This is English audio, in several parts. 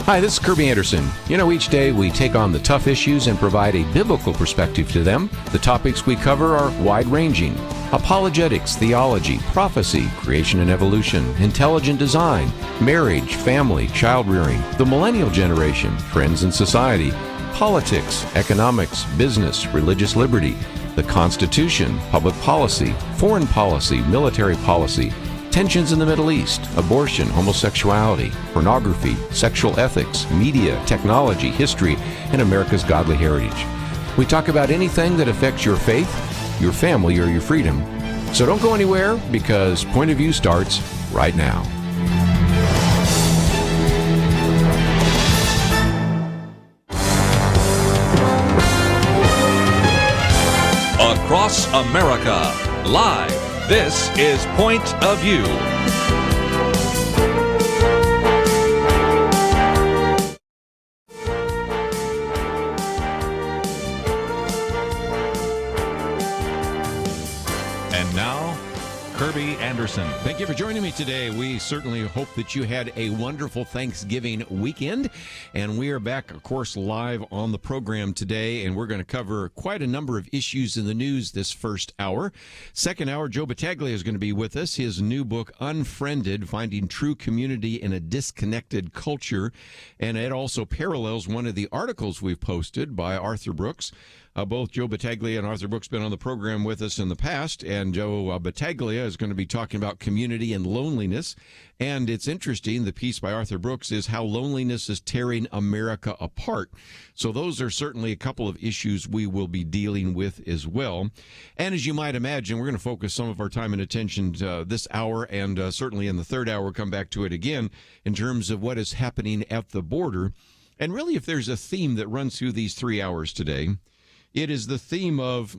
Hi, this is Kerby Anderson. You know, each day we take on the tough issues and provide a biblical perspective to them. The topics we cover are wide-ranging. Apologetics, theology, prophecy, creation and evolution, intelligent design, marriage, family, child-rearing, the millennial generation, trends in society, politics, economics, business, religious liberty, the Constitution, public policy, foreign policy, military policy, tensions in the Middle East, abortion, homosexuality, pornography, sexual ethics, media, technology, history, and America's godly heritage. We talk about anything that affects your faith, your family, or your freedom. So don't go anywhere, because Point of View starts right now. Across America, live. This is Point of View. And now, Kerby Anderson. Thank you for joining me today. We certainly hope that you had a wonderful Thanksgiving weekend. And we are back, of course, live on the program today. And we're going to cover quite a number of issues in the news this first hour. Second hour, Joe Battaglia is going to be with us. His new book, Unfriended, Finding True Community in a Disconnected Culture. And it also parallels one of the articles we've posted by Arthur Brooks. Both Joe Battaglia and Arthur Brooks have been on the program with us in the past, and Joe Battaglia is going to be talking about community and loneliness. And it's interesting, the piece by Arthur Brooks is how loneliness is tearing America apart. So those are certainly a couple of issues we will be dealing with as well. And as you might imagine, we're going to focus some of our time and attention this hour, and certainly in the third hour, we'll come back to it again in terms of what is happening at the border. And really, if there's a theme that runs through these 3 hours today, it is the theme of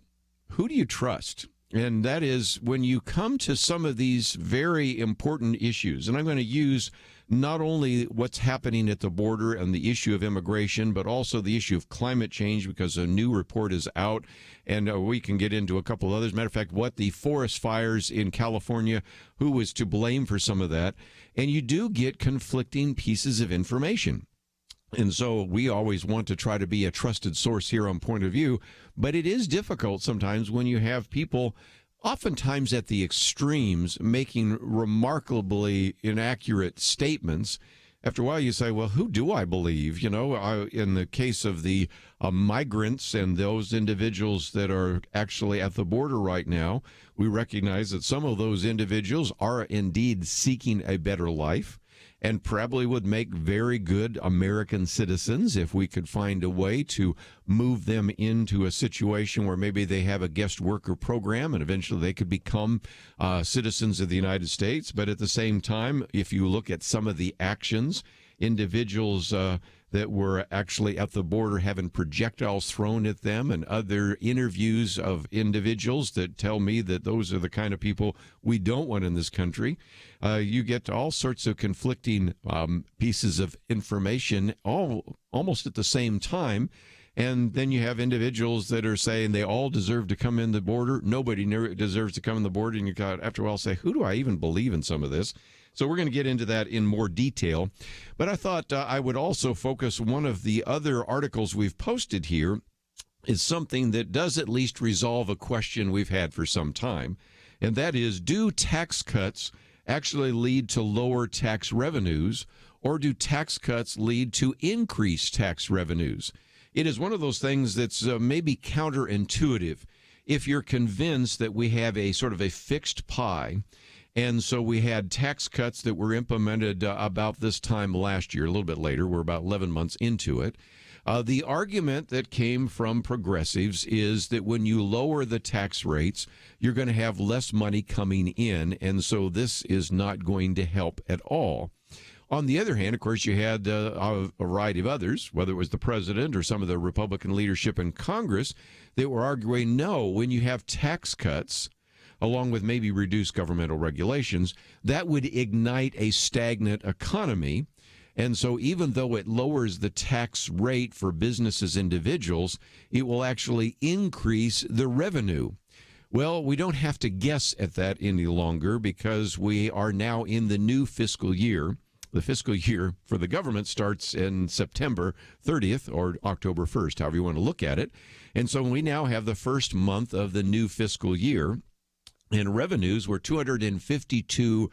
who do you trust? And that is when you come to some of these very important issues. And I'm going to use not only what's happening at the border and the issue of immigration, but also the issue of climate change, because a new report is out. And we can get into a couple others. Matter of fact, what the forest fires in California, who was to blame for some of that. And you do get conflicting pieces of information. And so we always want to try to be a trusted source here on Point of View, but it is difficult sometimes when you have people, oftentimes at the extremes, making remarkably inaccurate statements. After a while, you say, well, who do I believe? You know, in the case of the migrants and those individuals that are actually at the border right now, we recognize that some of those individuals are indeed seeking a better life, and probably would make very good American citizens if we could find a way to move them into a situation where maybe they have a guest worker program and eventually they could become citizens of the United States. But at the same time, if you look at some of the actions, individuals that were actually at the border having projectiles thrown at them, and other interviews of individuals that tell me that those are the kind of people we don't want in this country. You get all sorts of conflicting pieces of information almost at the same time. And then you have individuals that are saying they all deserve to come in the border. Nobody deserves to come in the border. And you got, after a while, say, who do I even believe in some of this? So we're going to get into that in more detail. But I thought I would also focus one of the other articles we've posted here is something that does at least resolve a question we've had for some time. And that is, do tax cuts actually lead to lower tax revenues, or do tax cuts lead to increased tax revenues? It is one of those things that's maybe counterintuitive. If you're convinced that we have a sort of a fixed pie, and so we had tax cuts that were implemented about this time last year, a little bit later, we're about 11 months into it. The argument that came from progressives is that when you lower the tax rates, you're going to have less money coming in, and so this is not going to help at all. On the other hand, of course, you had a variety of others, whether it was the president or some of the Republican leadership in Congress, that were arguing, no, when you have tax cuts, along with maybe reduced governmental regulations, that would ignite a stagnant economy. And so even though it lowers the tax rate for businesses, individuals, it will actually increase the revenue. Well, we don't have to guess at that any longer, because we are now in the new fiscal year. The fiscal year for the government starts in September 30th or October 1st, however you want to look at it. And so we now have the first month of the new fiscal year, and revenues were $252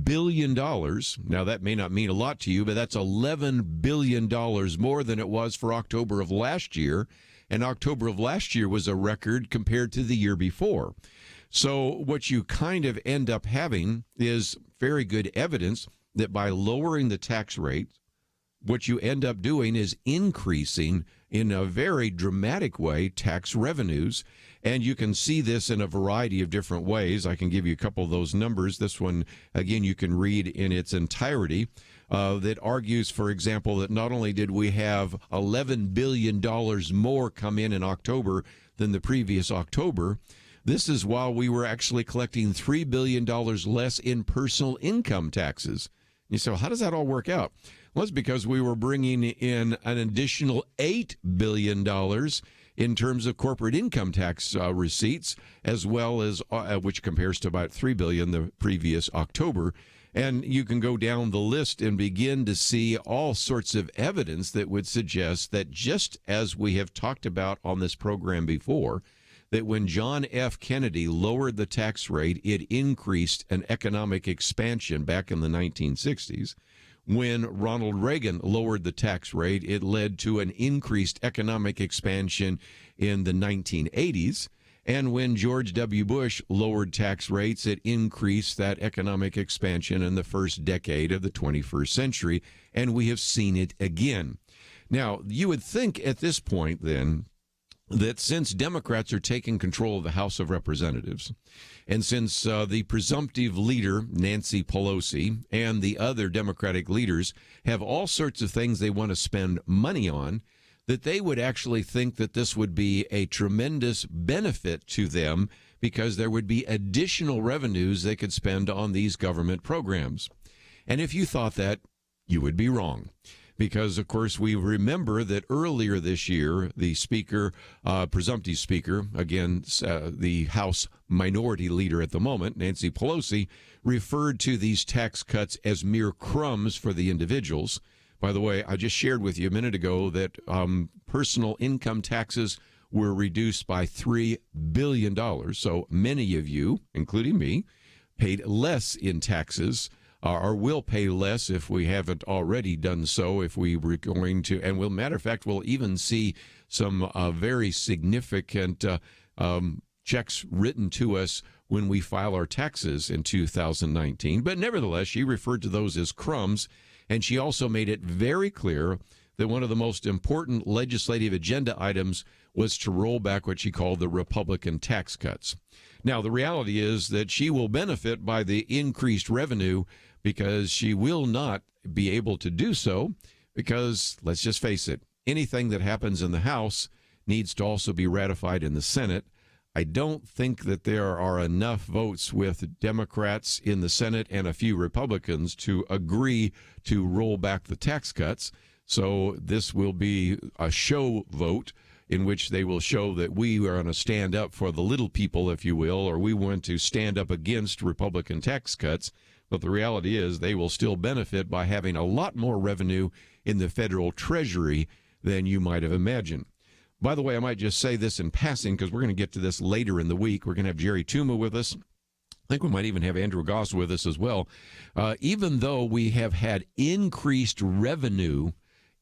billion. Now, that may not mean a lot to you, but that's $11 billion more than it was for October of last year. And October of last year was a record compared to the year before. So what you kind of end up having is very good evidence that by lowering the tax rate, what you end up doing is increasing in a very dramatic way tax revenues. And you can see this in a variety of different ways. I can give you a couple of those numbers. This one, again, you can read in its entirety. That argues, for example, that not only did we have $11 billion more come in October than the previous October, this is while we were actually collecting $3 billion less in personal income taxes. You say, well, how does that all work out? Well, it's because we were bringing in an additional $8 billion in terms of corporate income tax receipts, as well as, which compares to about $3 billion the previous October. And you can go down the list and begin to see all sorts of evidence that would suggest that, just as we have talked about on this program before, that when John F. Kennedy lowered the tax rate, it increased an economic expansion back in the 1960s. When Ronald Reagan lowered the tax rate, it led to an increased economic expansion in the 1980s. And when George W. Bush lowered tax rates, it increased that economic expansion in the first decade of the 21st century, and we have seen it again. Now, you would think at this point, then, that since Democrats are taking control of the House of Representatives, and since the presumptive leader, Nancy Pelosi, and the other Democratic leaders have all sorts of things they want to spend money on, that they would actually think that this would be a tremendous benefit to them because there would be additional revenues they could spend on these government programs. And if you thought that, you would be wrong. Because, of course, we remember that earlier this year, the speaker, presumptive speaker, again, the House minority leader at the moment, Nancy Pelosi, referred to these tax cuts as mere crumbs for the individuals. By the way, I just shared with you a minute ago that personal income taxes were reduced by $3 billion. So many of you, including me, paid less in taxes or will pay less if we haven't already done so, if we were going to. And we'll, matter of fact, we'll even see some very significant checks written to us when we file our taxes in 2019. But nevertheless, she referred to those as crumbs. And she also made it very clear that one of the most important legislative agenda items was to roll back what she called the Republican tax cuts. Now, the reality is that she will benefit by the increased revenue because she will not be able to do so because, let's just face it, anything that happens in the House needs to also be ratified in the Senate. I don't think that there are enough votes with Democrats in the Senate and a few Republicans to agree to roll back the tax cuts. So this will be a show vote in which they will show that we are going to stand up for the little people, if you will, or we want to stand up against Republican tax cuts. But the reality is they will still benefit by having a lot more revenue in the federal treasury than you might have imagined. By the way, I might just say this in passing because we're going to get to this later in the week. We're going to have Jerry Tuma with us. I think we might even have Andrew Goss with us as well. Even though we have had increased revenue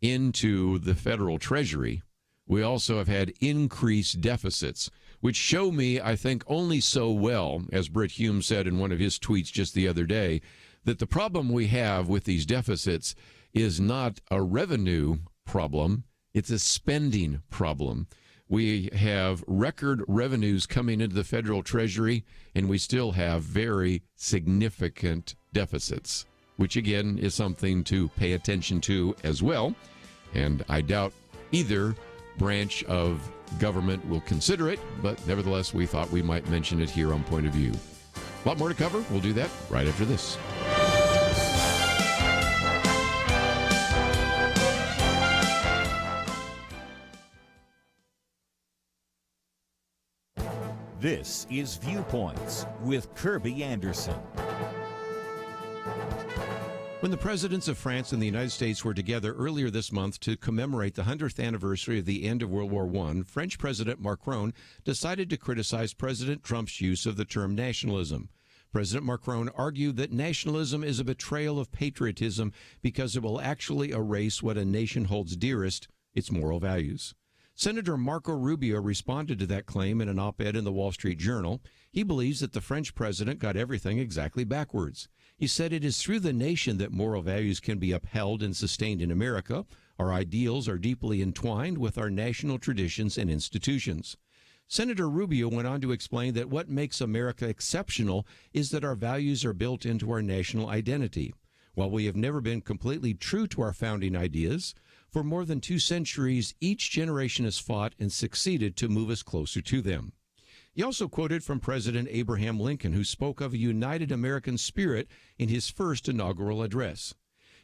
into the federal treasury, we also have had increased deficits, which show me, I think, only so well, as Britt Hume said in one of his tweets just the other day, that the problem we have with these deficits is not a revenue problem. It's a spending problem. We have record revenues coming into the federal treasury, and we still have very significant deficits, which, again, is something to pay attention to as well. And I doubt either branch of government will consider it, but nevertheless, we thought we might mention it here on Point of View. A lot more to cover. We'll do that right after this. This is Viewpoints with Kerby Anderson. When the presidents of France and the United States were together earlier this month to commemorate the 100th anniversary of the end of World War I, French President Macron decided to criticize President Trump's use of the term nationalism. President Macron argued that nationalism is a betrayal of patriotism because it will actually erase what a nation holds dearest, its moral values. Senator Marco Rubio responded to that claim in an op-ed in the Wall Street Journal. He believes that the French president got everything exactly backwards. He said it is through the nation that moral values can be upheld and sustained in America. Our ideals are deeply entwined with our national traditions and institutions. Senator Rubio went on to explain that what makes America exceptional is that our values are built into our national identity. While we have never been completely true to our founding ideas, for more than 2 centuries, each generation has fought and succeeded to move us closer to them. He also quoted from President Abraham Lincoln, who spoke of a united American spirit in his first inaugural address.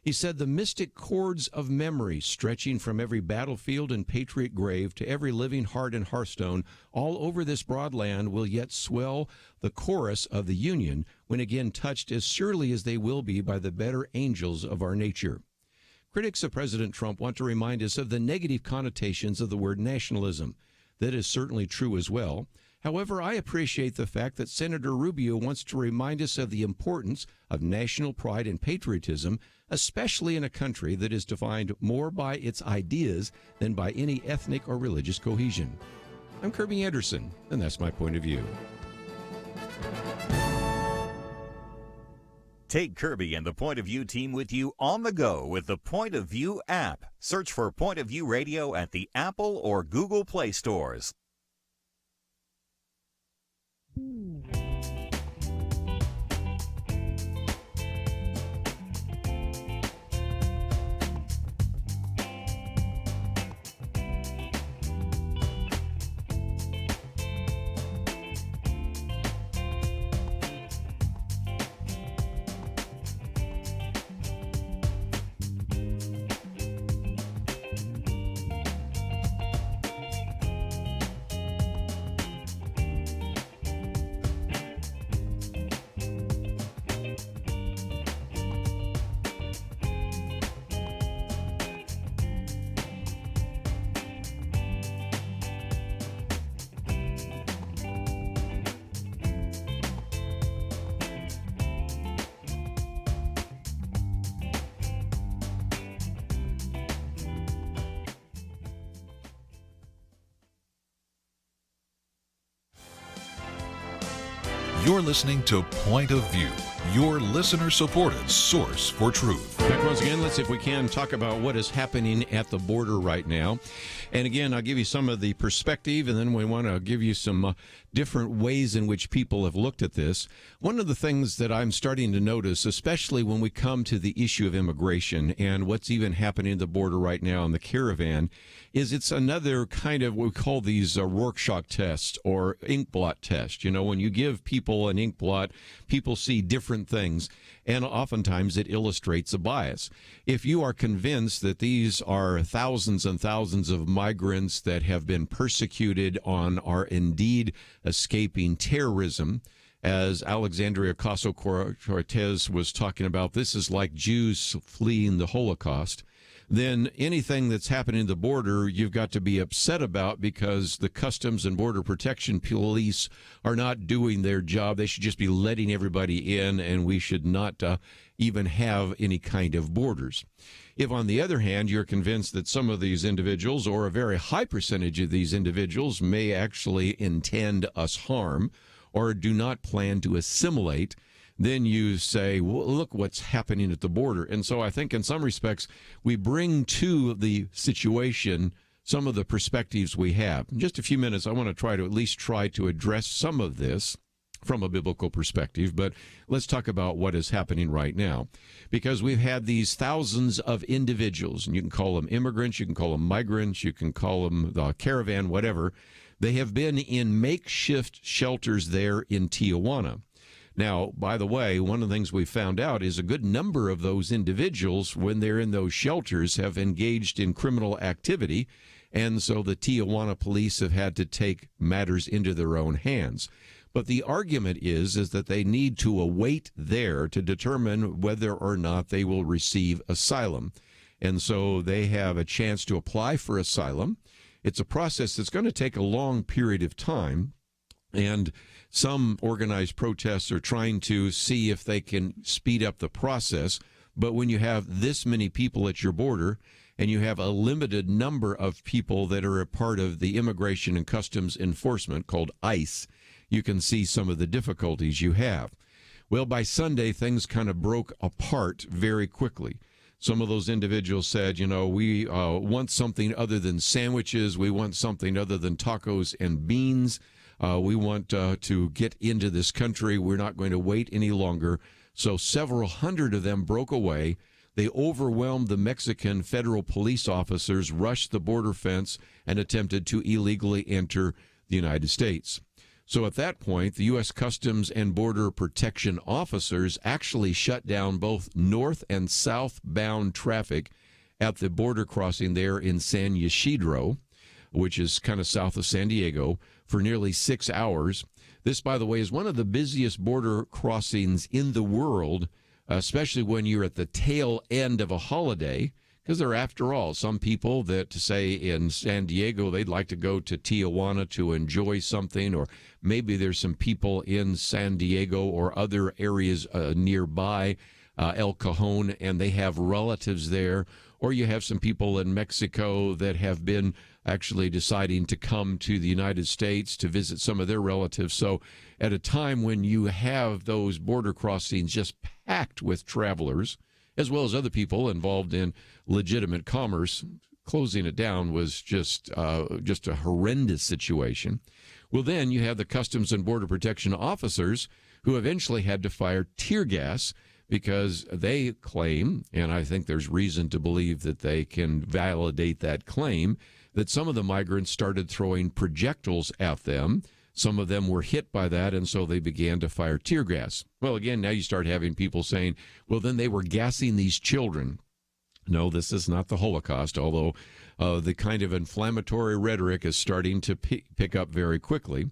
He said, "The mystic cords of memory stretching from every battlefield and patriot grave to every living heart and hearthstone all over this broad land will yet swell the chorus of the Union when again touched as surely as they will be by the better angels of our nature." Critics of President Trump want to remind us of the negative connotations of the word nationalism. That is certainly true as well. However, I appreciate the fact that Senator Rubio wants to remind us of the importance of national pride and patriotism, especially in a country that is defined more by its ideas than by any ethnic or religious cohesion. I'm Kerby Anderson, and that's my point of view. Take Kerby and the Point of View team with you on the go with the Point of View app. Search for Point of View Radio at the Apple or Google Play stores. You're listening to Point of View, your listener-supported source for truth. Back once again, let's see if we can talk about what is happening at the border right now. And again, I'll give you some of the perspective, and then we want to give you some different ways in which people have looked at this. One of the things that I'm starting to notice, especially when we come to the issue of immigration and what's even happening at the border right now in the caravan, is it's another kind of what we call these Rorschach tests or ink blot tests. You know, when you give people an ink blot, people see different things, and oftentimes it illustrates a bias. If you are convinced that these are thousands and thousands of migrants that have been persecuted and are indeed escaping terrorism, as Alexandria Ocasio-Cortez was talking about, this is like Jews fleeing the Holocaust, then anything that's happening at the border, you've got to be upset about because the Customs and Border Protection Police are not doing their job. They should just be letting everybody in, and we should not even have any kind of borders. If, on the other hand, you're convinced that some of these individuals, or a very high percentage of these individuals, may actually intend us harm or do not plan to assimilate, then you say, well, look what's happening at the border. And so I think in some respects, we bring to the situation some of the perspectives we have. In just a few minutes, I want to try to address some of this from a biblical perspective, but let's talk about what is happening right now. Because we've had these thousands of individuals, and you can call them immigrants, you can call them migrants, you can call them the caravan, whatever. They have been in makeshift shelters there in Tijuana. Now, by the way, one of the things we found out is a good number of those individuals, when they're in those shelters, have engaged in criminal activity, and so the Tijuana police have had to take matters into their own hands. But the argument is that they need to await there to determine whether or not they will receive asylum. And so they have a chance to apply for asylum. It's a process that's going to take a long period of time. And some organized protests are trying to see if they can speed up the process. But when you have this many people at your border and you have a limited number of people that are a part of the Immigration and Customs Enforcement called ICE, you can see some of the difficulties you have. Well, by Sunday, things kind of broke apart very quickly. Some of those individuals said, we want something other than sandwiches. We want something other than tacos and beans. We want to get into this country. We're not going to wait any longer. So several hundred of them broke away. They overwhelmed the Mexican federal police officers, rushed the border fence, and attempted to illegally enter the United States. So at that point, the U.S. Customs and Border Protection officers actually shut down both north and southbound traffic at the border crossing there in San Ysidro, which is kind of south of San Diego, for nearly 6 hours. This, by the way, is one of the busiest border crossings in the world, especially when you're at the tail end of a holiday, because there are, after all, some people that say in San Diego they'd like to go to Tijuana to enjoy something, or maybe there's some people in San Diego or other areas nearby, El Cajon, and they have relatives there, or you have some people in Mexico that have been actually deciding to come to the United States to visit some of their relatives. So at a time when you have those border crossings just packed with travelers, as well as other people involved in legitimate commerce, closing it down was just a horrendous situation. Well, then you have the Customs and Border Protection officers who eventually had to fire tear gas because they claim, and I think there's reason to believe that they can validate that claim, that some of the migrants started throwing projectiles at them. Some of them were hit by that, and so they began to fire tear gas. Well, again, now you start having people saying, well, then they were gassing these children. No, this is not the Holocaust, although the kind of inflammatory rhetoric is starting to pick up very quickly.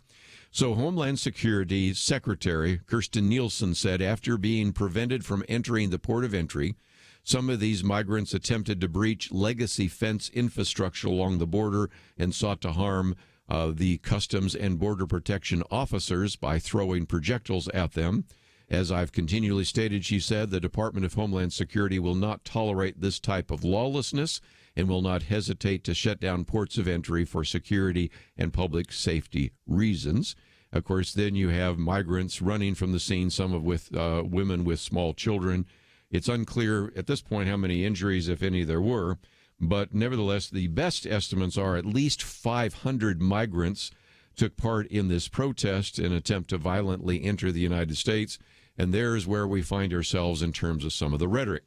So Homeland Security Secretary Kirstjen Nielsen said after being prevented from entering the port of entry, some of these migrants attempted to breach legacy fence infrastructure along the border and sought to harm the Customs and Border Protection officers by throwing projectiles at them. As I've continually stated, she said, the Department of Homeland Security will not tolerate this type of lawlessness and will not hesitate to shut down ports of entry for security and public safety reasons. Of course, then you have migrants running from the scene, some of with women with small children. It's unclear at this point how many injuries, if any, there were. But nevertheless, the best estimates are at least 500 migrants took part in this protest in an attempt to violently enter the United States. And there's where we find ourselves in terms of some of the rhetoric.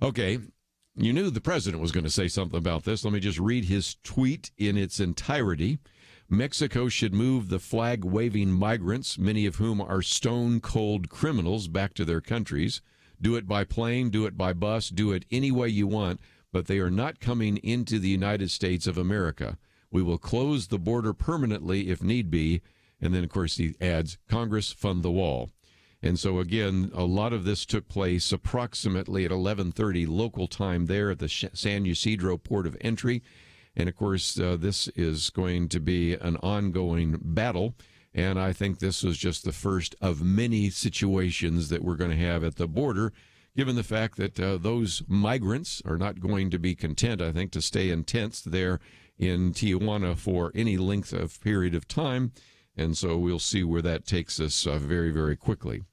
Okay, you knew the president was going to say something about this. Let me just read his tweet in its entirety. Mexico should move the flag-waving migrants, many of whom are stone-cold criminals, back to their countries. Do it by plane, do it by bus, do it any way you want, but they are not coming into the United States of America. We will close the border permanently if need be. And then, of course, he adds, Congress, fund the wall. And so, again, a lot of this took place approximately at 11:30 local time there at the San Ysidro port of entry. And, of course, this is going to be an ongoing battle. And I think this was just the first of many situations that we're going to have at the border, given the fact that those migrants are not going to be content, I think, to stay in tents there in Tijuana for any length of period of time. And so we'll see where that takes us very, very quickly.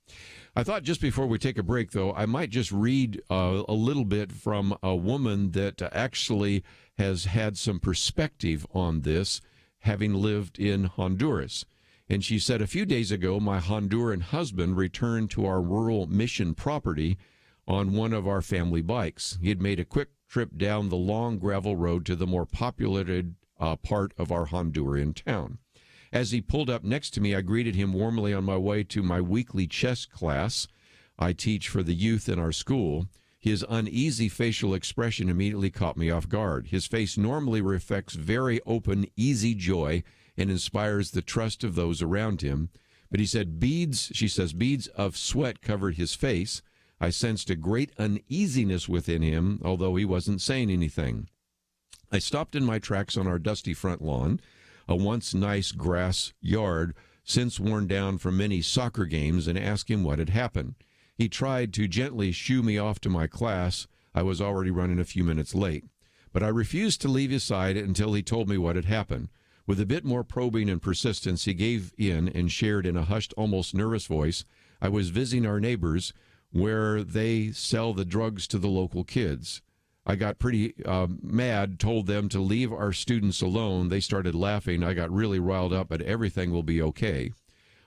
I thought just before we take a break, though, I might just read a little bit from a woman that actually has had some perspective on this, having lived in Honduras. And she said, a few days ago, my Honduran husband returned to our rural mission property on one of our family bikes. He had made a quick trip down the long gravel road to the more populated part of our Honduran town. As he pulled up next to me, I greeted him warmly on my way to my weekly chess class I teach for the youth in our school. His uneasy facial expression immediately caught me off guard. His face normally reflects very open, easy joy and inspires the trust of those around him. But he said she says, beads of sweat covered his face. I sensed a great uneasiness within him, although he wasn't saying anything. I stopped in my tracks on our dusty front lawn, a once nice grass yard, since worn down from many soccer games, and asked him what had happened. He tried to gently shoo me off to my class. I was already running a few minutes late. But I refused to leave his side until he told me what had happened. With a bit more probing and persistence, he gave in and shared in a hushed, almost nervous voice, I was visiting our neighbors where they sell the drugs to the local kids. I got pretty mad, told them to leave our students alone. They started laughing. I got really riled up, but everything will be okay.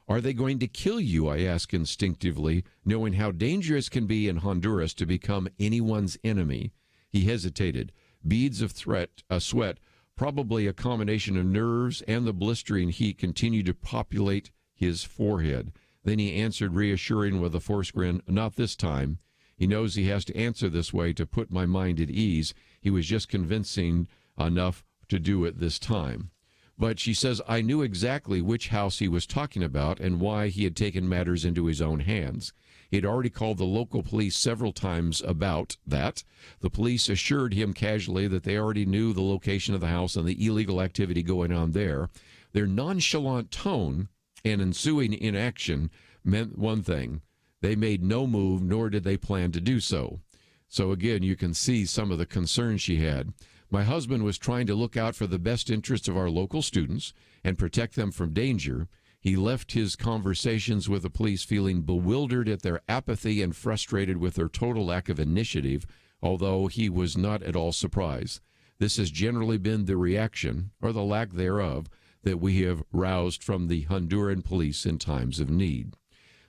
Are they going to kill you? I asked instinctively, knowing how dangerous it can be in Honduras to become anyone's enemy. He hesitated. Beads of sweat, probably a combination of nerves and the blistering heat, continued to populate his forehead. Then he answered, reassuring with a forced grin, not this time. He knows he has to answer this way to put my mind at ease. He was just convincing enough to do it this time. But she says, I knew exactly which house he was talking about and why he had taken matters into his own hands. He had already called the local police several times about that. The police assured him casually that they already knew the location of the house and the illegal activity going on there. Their nonchalant tone and ensuing inaction meant one thing. They made no move, nor did they plan to do so. So again, you can see some of the concerns she had. My husband was trying to look out for the best interests of our local students and protect them from danger. He left his conversations with the police feeling bewildered at their apathy and frustrated with their total lack of initiative, although he was not at all surprised. This has generally been the reaction, or the lack thereof, that we have roused from the Honduran police in times of need.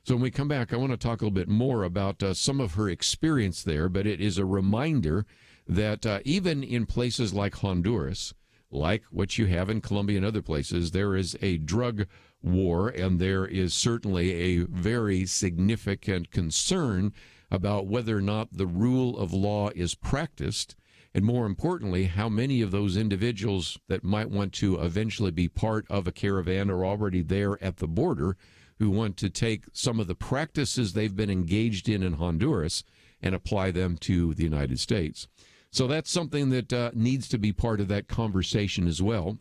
So when we come back, I want to talk a little bit more about some of her experience there, but it is a reminder that even in places like Honduras, like what you have in Colombia and other places, there is a drug war, and there is certainly a very significant concern about whether or not the rule of law is practiced, and more importantly, how many of those individuals that might want to eventually be part of a caravan are already there at the border, who want to take some of the practices they've been engaged in Honduras and apply them to the United States. So that's something that needs to be part of that conversation as well.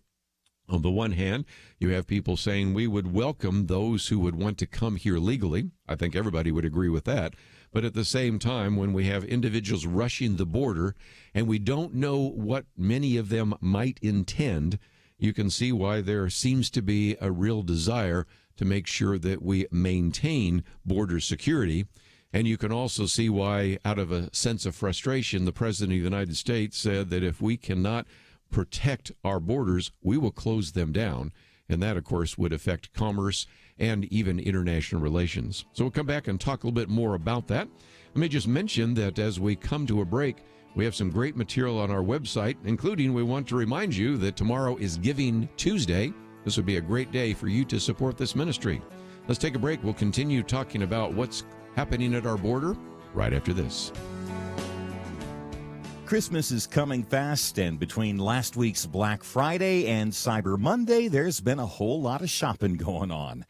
On the one hand, you have people saying we would welcome those who would want to come here legally. I think everybody would agree with that. But at the same time, when we have individuals rushing the border and we don't know what many of them might intend, you can see why there seems to be a real desire to make sure that we maintain border security. And you can also see why, out of a sense of frustration, the President of the United States said that if we cannot protect our borders, we will close them down. And that, of course, would affect commerce and even international relations. So we'll come back and talk a little bit more about that. Let me just mention that as we come to a break, we have some great material on our website, including we want to remind you that tomorrow is Giving Tuesday. This would be a great day for you to support this ministry. Let's take a break. We'll continue talking about what's happening at our border right after this. Christmas is coming fast, and between last week's Black Friday and Cyber Monday, there's been a whole lot of shopping going on.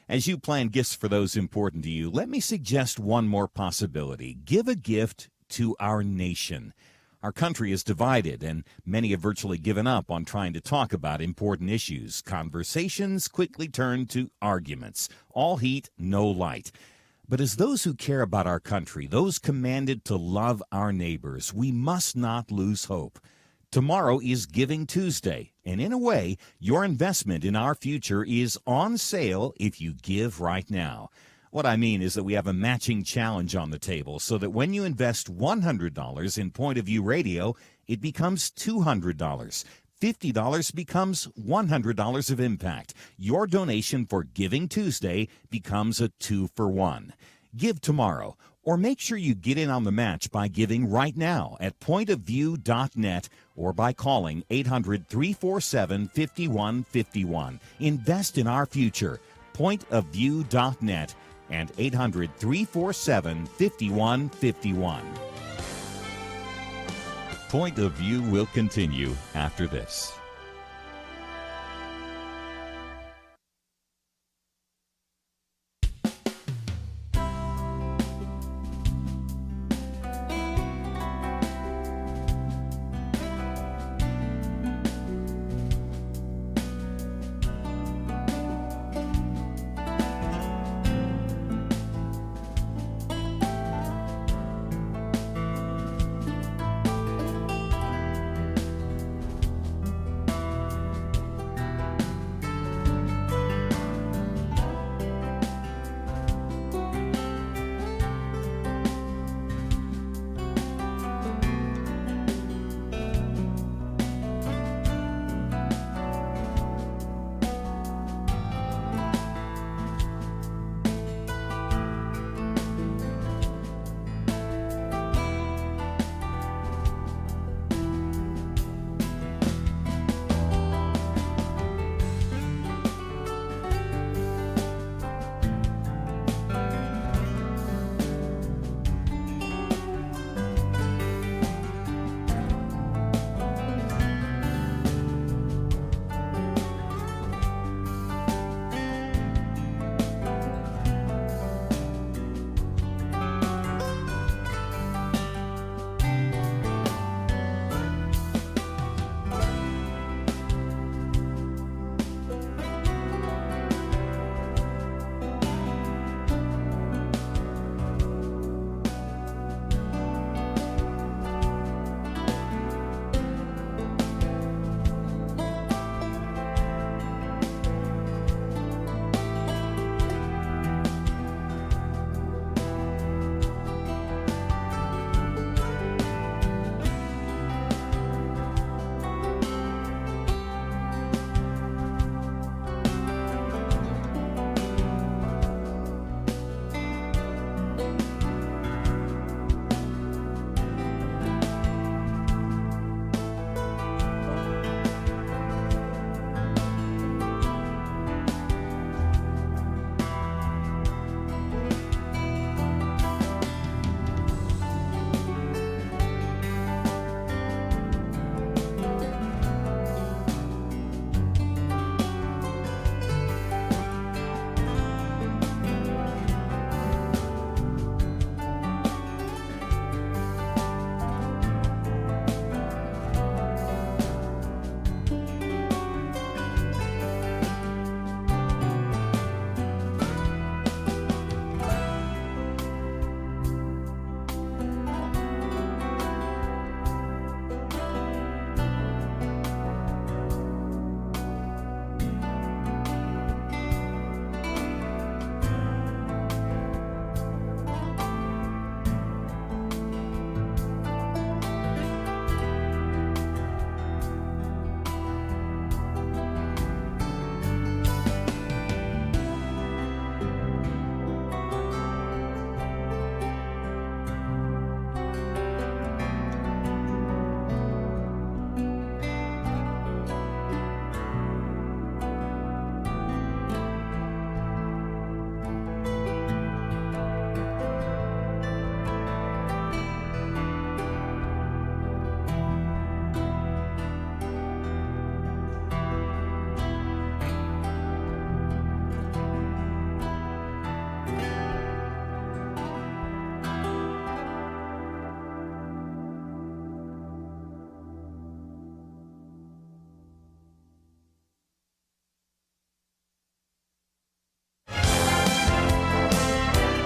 As you plan gifts for those important to you, let me suggest one more possibility. Give a gift to our nation. Our country is divided, and many have virtually given up on trying to talk about important issues. Conversations quickly turn to arguments. All heat, no light. But as those who care about our country, those commanded to love our neighbors, we must not lose hope. Tomorrow is Giving Tuesday, and in a way, your investment in our future is on sale if you give right now. What I mean is that we have a matching challenge on the table so that when you invest $100 in Point of View Radio, it becomes $200. $50 becomes $100 of impact. Your donation for Giving Tuesday becomes a 2-for-1. Give tomorrow, or make sure you get in on the match by giving right now at pointofview.net or by calling 800-347-5151. Invest in our future. Pointofview.net and 800-347-5151. Point of View will continue after this.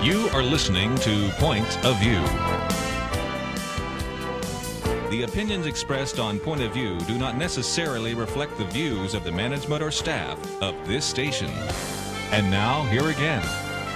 You are listening to Point of View. The opinions expressed on Point of View do not necessarily reflect the views of the management or staff of this station. And now, here again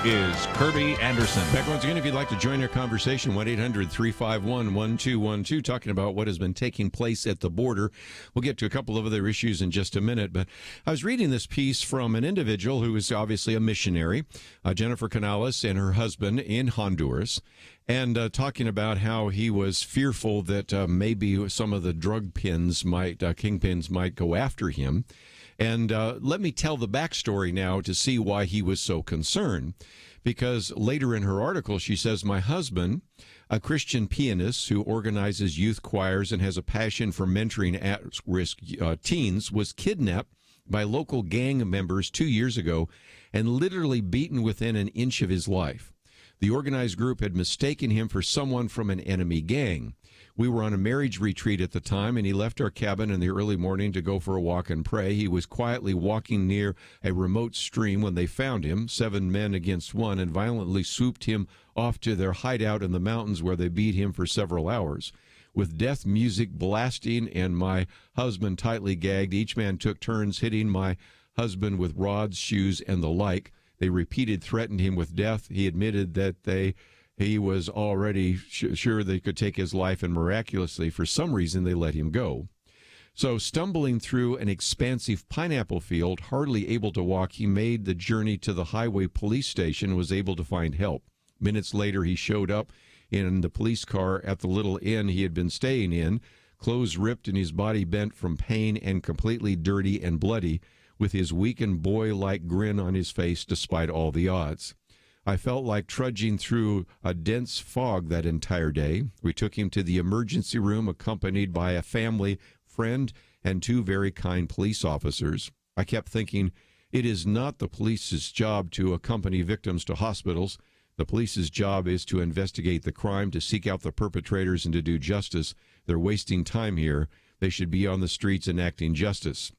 is Kerby Anderson. Back once again, if you'd like to join our conversation, 1-800-351-1212, talking about what has been taking place at the border. We'll get to a couple of other issues in just a minute, but I was reading this piece from an individual who is obviously a missionary, Jennifer Canales and her husband in Honduras, and talking about how he was fearful that maybe some of the drug kingpins might go after him. And let me tell the backstory now to see why he was so concerned. Because later in her article, she says, my husband, a Christian pianist who organizes youth choirs and has a passion for mentoring at-risk teens, was kidnapped by local gang members 2 years ago and literally beaten within an inch of his life. The organized group had mistaken him for someone from an enemy gang. We were on a marriage retreat at the time, and he left our cabin in the early morning to go for a walk and pray. He was quietly walking near a remote stream when they found him, 7 men against 1, and violently swooped him off to their hideout in the mountains, where they beat him for several hours. With death music blasting and my husband tightly gagged, each man took turns hitting my husband with rods, shoes, and the like. They threatened him with death. He admitted that he was already sure they could take his life, and miraculously, for some reason, they let him go. So, stumbling through an expansive pineapple field, hardly able to walk, he made the journey to the highway police station and was able to find help. Minutes later, he showed up in the police car at the little inn he had been staying in, clothes ripped and his body bent from pain and completely dirty and bloody, with his weakened boy-like grin on his face despite all the odds. I felt like trudging through a dense fog that entire day. We took him to the emergency room, accompanied by a family friend and 2 very kind police officers. I kept thinking, it is not the police's job to accompany victims to hospitals. The police's job is to investigate the crime, to seek out the perpetrators, and to do justice. They're wasting time here. They should be on the streets enacting justice.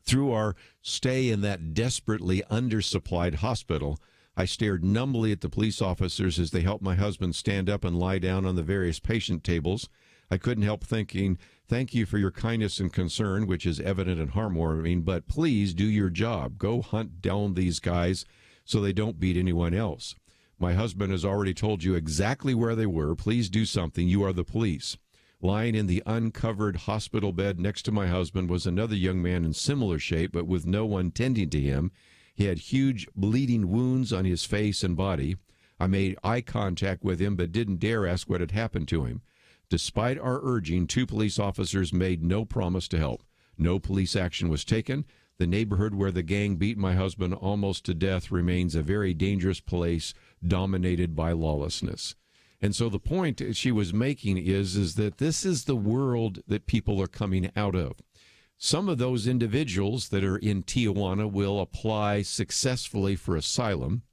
Through our stay in that desperately undersupplied hospital, I stared numbly at the police officers as they helped my husband stand up and lie down on the various patient tables. I couldn't help thinking, thank you for your kindness and concern, which is evident and heartwarming, but please do your job. Go hunt down these guys so they don't beat anyone else. My husband has already told you exactly where they were. Please do something. You are the police. Lying in the uncovered hospital bed next to my husband was another young man in similar shape, but with no one tending to him. He had huge bleeding wounds on his face and body. I made eye contact with him, but didn't dare ask what had happened to him. Despite our urging, 2 police officers made no promise to help. No police action was taken. The neighborhood where the gang beat my husband almost to death remains a very dangerous place, dominated by lawlessness. And so the point she was making is that this is the world that people are coming out of. Some of those individuals that are in Tijuana will apply successfully for asylum.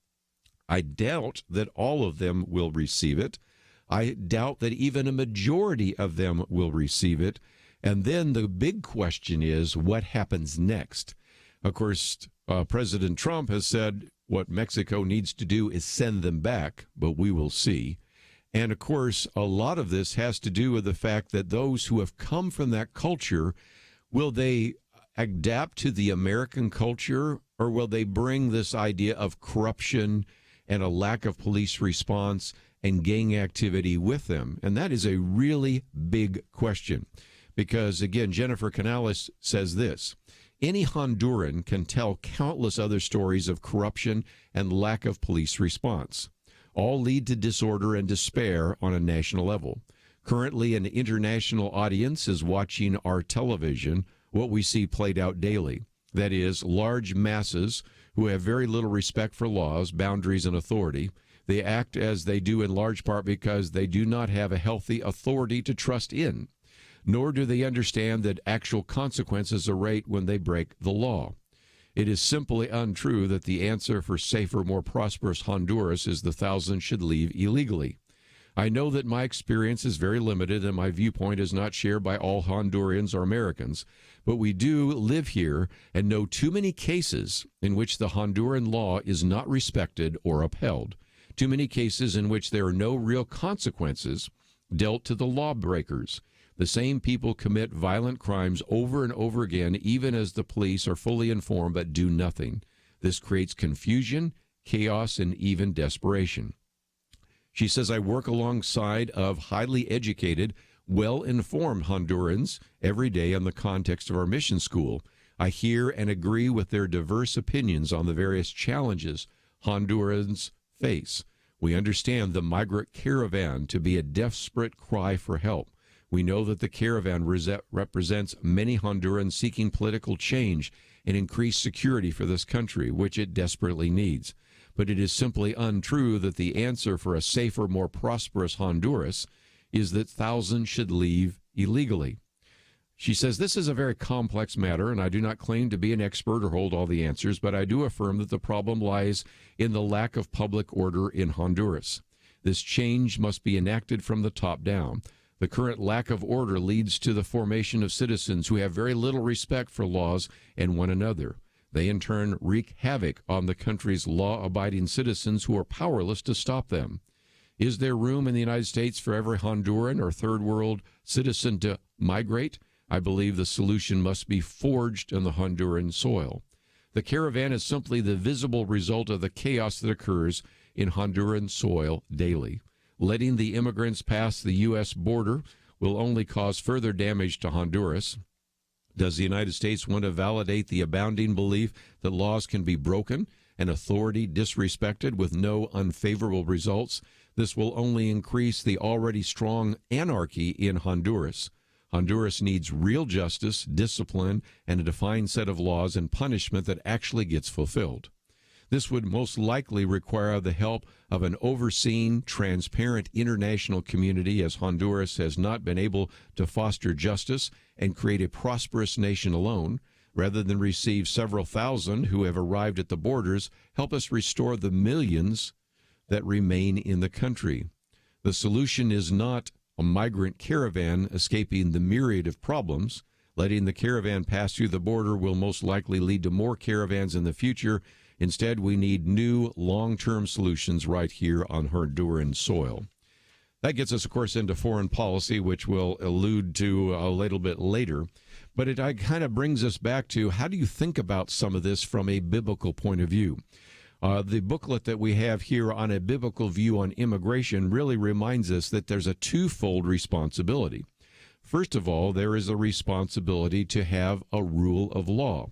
I doubt that all of them will receive it. I doubt that even a majority of them will receive it. And then the big question is, what happens next? Of course, President Trump has said what Mexico needs to do is send them back, but we will see. And, of course, a lot of this has to do with the fact that those who have come from that culture, will they adapt to the American culture, or will they bring this idea of corruption and a lack of police response and gang activity with them? And that is a really big question because, again, Jennifer Canales says this: any Honduran can tell countless other stories of corruption and lack of police response. All lead to disorder and despair on a national level. Currently, an international audience is watching our television, what we see played out daily. That is, large masses who have very little respect for laws, boundaries, and authority. They act as they do in large part because they do not have a healthy authority to trust in, nor do they understand that actual consequences await when they break the law. It is simply untrue that the answer for safer, more prosperous Honduras is the thousands should leave illegally. I know that my experience is very limited and my viewpoint is not shared by all Hondurans or Americans, but we do live here and know too many cases in which the Honduran law is not respected or upheld. Too many cases in which there are no real consequences dealt to the lawbreakers. The same people commit violent crimes over and over again, even as the police are fully informed but do nothing. This creates confusion, chaos, and even desperation. She says, I work alongside of highly educated, well-informed Hondurans every day in the context of our mission school. I hear and agree with their diverse opinions on the various challenges Hondurans face. We understand the migrant caravan to be a desperate cry for help. We know that the caravan represents many Hondurans seeking political change and increased security for this country, which it desperately needs. But it is simply untrue that the answer for a safer, more prosperous Honduras is that thousands should leave illegally. She says, this is a very complex matter, and I do not claim to be an expert or hold all the answers, but I do affirm that the problem lies in the lack of public order in Honduras. This change must be enacted from the top down. The current lack of order leads to the formation of citizens who have very little respect for laws and one another. They, in turn, wreak havoc on the country's law-abiding citizens who are powerless to stop them. Is there room in the United States for every Honduran or third world citizen to migrate? I believe the solution must be forged in the Honduran soil. The caravan is simply the visible result of the chaos that occurs in Honduran soil daily. Letting the immigrants pass the U.S. border will only cause further damage to Honduras. Does the United States want to validate the abounding belief that laws can be broken and authority disrespected with no unfavorable results? This will only increase the already strong anarchy in Honduras. Honduras needs real justice, discipline, and a defined set of laws and punishment that actually gets fulfilled. This would most likely require the help of an overseen, transparent international community, as Honduras has not been able to foster justice and create a prosperous nation alone. Rather than receive several thousand who have arrived at the borders, help us restore the millions that remain in the country. The solution is not a migrant caravan escaping the myriad of problems. Letting the caravan pass through the border will most likely lead to more caravans in the future. Instead, we need new long-term solutions right here on Honduran soil. That gets us, of course, into foreign policy, which we'll allude to a little bit later. But it kind of brings us back to, how do you think about some of this from a biblical point of view? The booklet that we have here on a biblical view on immigration really reminds us that there's a twofold responsibility. First of all, there is a responsibility to have a rule of law.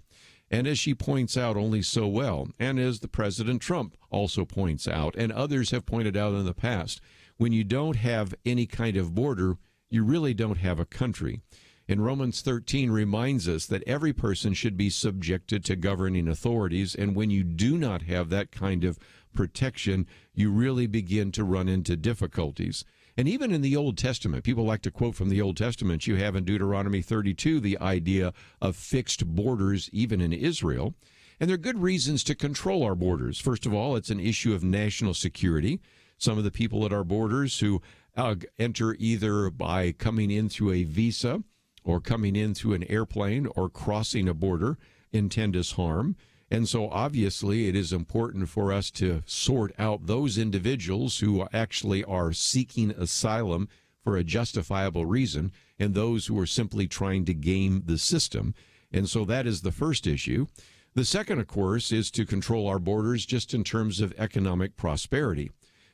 And as she points out only so well, and as the President Trump also points out, and others have pointed out in the past, when you don't have any kind of border, you really don't have a country. And Romans 13 reminds us that every person should be subjected to governing authorities, and when you do not have that kind of protection, you really begin to run into difficulties. And even in the Old Testament, people like to quote from the Old Testament, you have in Deuteronomy 32 the idea of fixed borders even in Israel. And there are good reasons to control our borders. First of all, it's an issue of national security. Some of the people at our borders who enter either by coming in through a visa or coming in through an airplane or crossing a border intend us harm. And so obviously it is important for us to sort out those individuals who actually are seeking asylum for a justifiable reason and those who are simply trying to game the system. And so that is the first issue. The second, of course, is to control our borders just in terms of economic prosperity.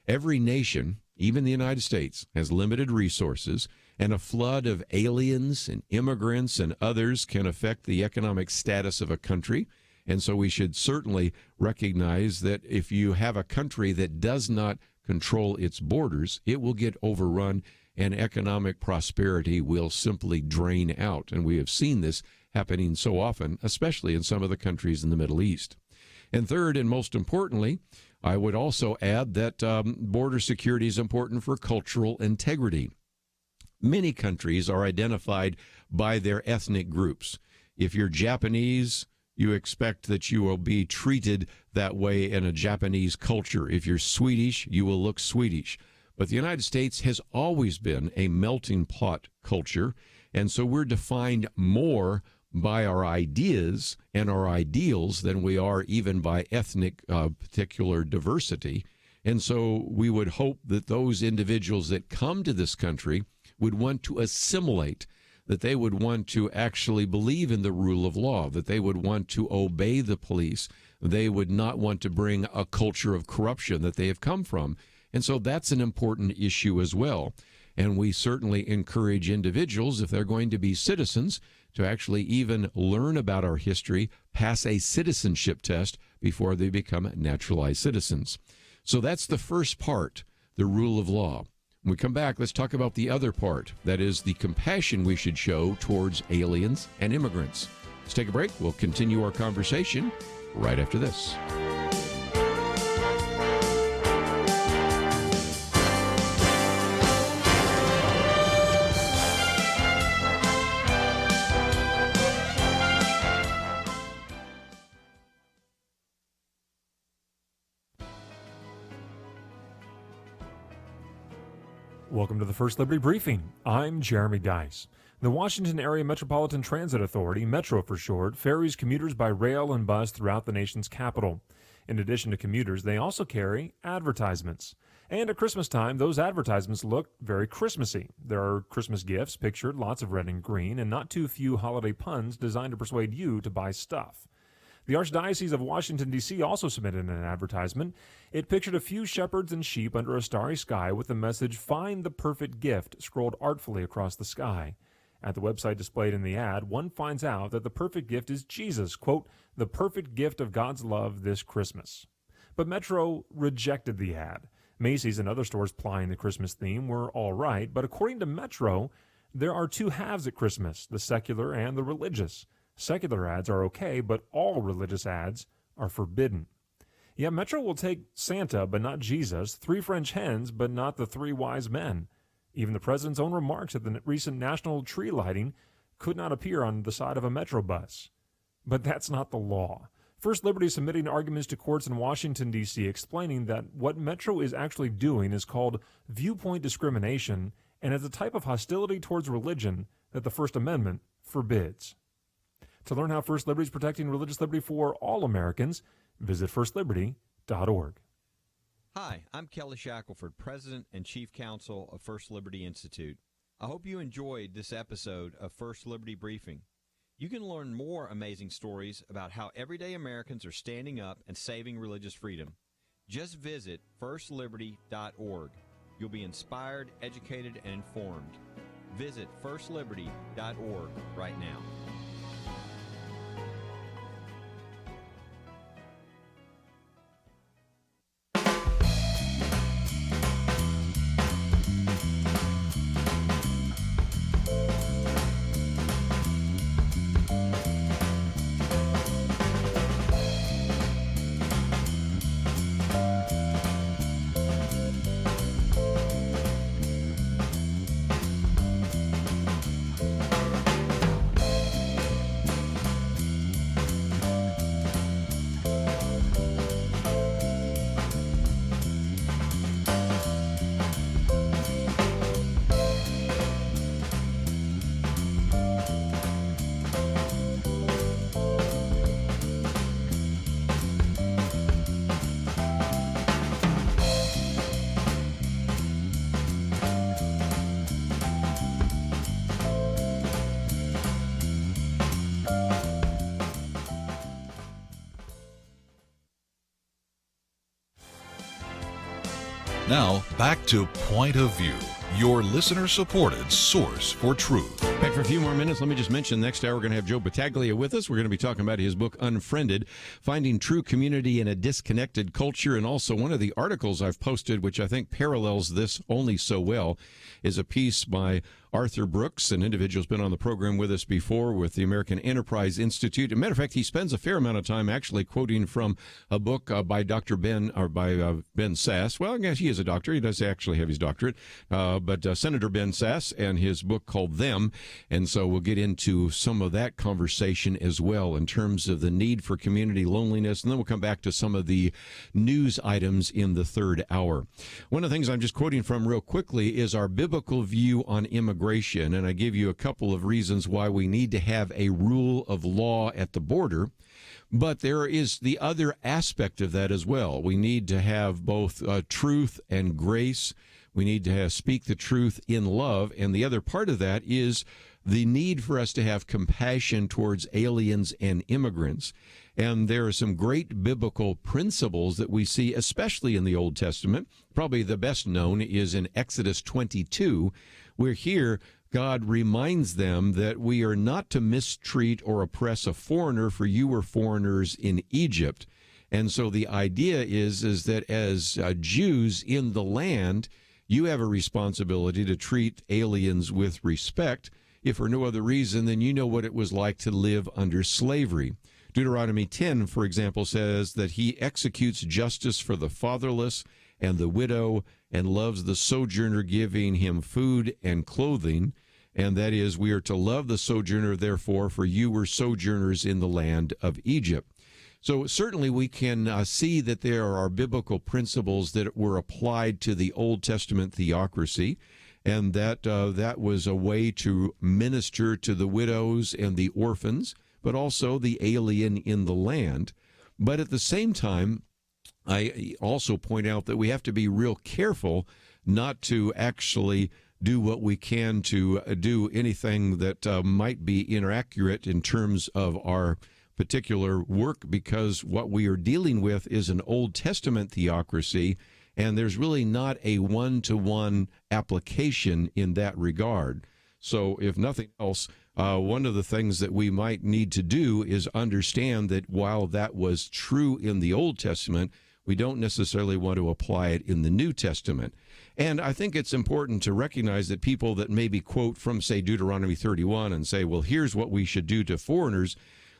Every nation, even the United States, has limited resources, and a flood of aliens and immigrants and others can affect the economic status of a country. And so we should certainly recognize that if you have a country that does not control its borders, it will get overrun and economic prosperity will simply drain out. And we have seen this happening so often, especially in some of the countries in the Middle East. And third, and most importantly, I would also add that border security is important for cultural integrity. Many countries are identified by their ethnic groups. If you're Japanese, you expect that you will be treated that way in a Japanese culture. If you're Swedish, you will look Swedish. But the United States has always been a melting pot culture, and so we're defined more by our ideas and our ideals than we are even by ethnic particular diversity. And so we would hope that those individuals that come to this country would want to assimilate, that they would want to actually believe in the rule of law, that they would want to obey the police. They would not want to bring a culture of corruption that they have come from. And so that's an important issue as well. And we certainly encourage individuals, if they're going to be citizens, to actually even learn about our history, pass a citizenship test before they become naturalized citizens. So that's the first part, the rule of law. When we come back, let's talk about the other part, that is the compassion we should show towards aliens and immigrants. Let's take a break. We'll continue our conversation right after this. Welcome to the First Liberty Briefing. I'm Jeremy Geis. The Washington Area Metropolitan Transit Authority, Metro for short, ferries commuters by rail and bus throughout the nation's capital. In addition to commuters, they also carry advertisements. And at Christmas time, those advertisements look very Christmassy. There are Christmas gifts pictured, lots of red and green, and not too few holiday puns designed to persuade you to buy stuff. The Archdiocese of Washington, D.C. also submitted an advertisement. It pictured a few shepherds and sheep under a starry sky with the message, "Find the perfect gift," scrolled artfully across the sky. At the website displayed in the ad, one finds out that the perfect gift is Jesus, quote, "the perfect gift of God's love this Christmas." But Metro rejected the ad. Macy's and other stores plying the Christmas theme were all right, but according to Metro, there are two halves at Christmas, the secular and the religious. Secular ads are okay, but all religious ads are forbidden. Yeah, Metro will take Santa, but not Jesus, 3 French hens, but not the 3 wise men. Even the president's own remarks at the recent national tree lighting could not appear on the side of a Metro bus. But that's not the law. First Liberty is submitting arguments to courts in Washington, D.C., explaining that what Metro is actually doing is called viewpoint discrimination and is a type of hostility towards religion that the First Amendment forbids. To learn how First Liberty is protecting religious liberty for all Americans, visit firstliberty.org. Hi, I'm Kelly Shackelford, President and Chief Counsel of First Liberty Institute. I hope you enjoyed this episode of First Liberty Briefing. You can learn more amazing stories about how everyday Americans are standing up and saving religious freedom. Just visit firstliberty.org. You'll be inspired, educated, and informed. Visit firstliberty.org right now. Now, back to Point of View, your listener-supported source for truth. Back for a few more minutes. Let me just mention next hour we're going to have Joe Battaglia with us. We're going to be talking about his book, Unfriended, Finding True Community in a Disconnected Culture. And also one of the articles I've posted, which I think parallels this only so well, is a piece by Arthur Brooks, an individual who's been on the program with us before with the American Enterprise Institute. As a matter of fact, he spends a fair amount of time actually quoting from a book by Dr. Ben Sasse. Well, I guess he is a doctor. He does actually have his doctorate. But Senator Ben Sasse and his book called Them. And so we'll get into some of that conversation as well in terms of the need for community loneliness. And then we'll come back to some of the news items in the third hour. One of the things I'm just quoting from real quickly is our biblical view on immigration. immigration, and I give you a couple of reasons why we need to have a rule of law at the border. But there is the other aspect of that as well. We need to have both truth and grace. We need to speak the truth in love. And the other part of that is the need for us to have compassion towards aliens and immigrants. And there are some great biblical principles that we see, especially in the Old Testament. Probably the best known is in Exodus 22, where here God reminds them that we are not to mistreat or oppress a foreigner, for you were foreigners in Egypt. And so the idea is that as Jews in the land, you have a responsibility to treat aliens with respect, if for no other reason than you know what it was like to live under slavery. Deuteronomy 10, for example, says that he executes justice for the fatherless and the widow and loves the sojourner, giving him food and clothing. And that is, we are to love the sojourner, therefore, for you were sojourners in the land of Egypt. So certainly we can see that there are biblical principles that were applied to the Old Testament theocracy, and that that was a way to minister to the widows and the orphans, but also the alien in the land. But at the same time, I also point out that we have to be real careful not to actually do what we can to do anything that might be inaccurate in terms of our particular work, because what we are dealing with is an Old Testament theocracy, and there's really not a one-to-one application in that regard. So if nothing else, one of the things that we might need to do is understand that while that was true in the Old Testament, we don't necessarily want to apply it in the New Testament. And I think it's important to recognize that people that maybe quote from, say, Deuteronomy 31 and say, well, here's what we should do to foreigners,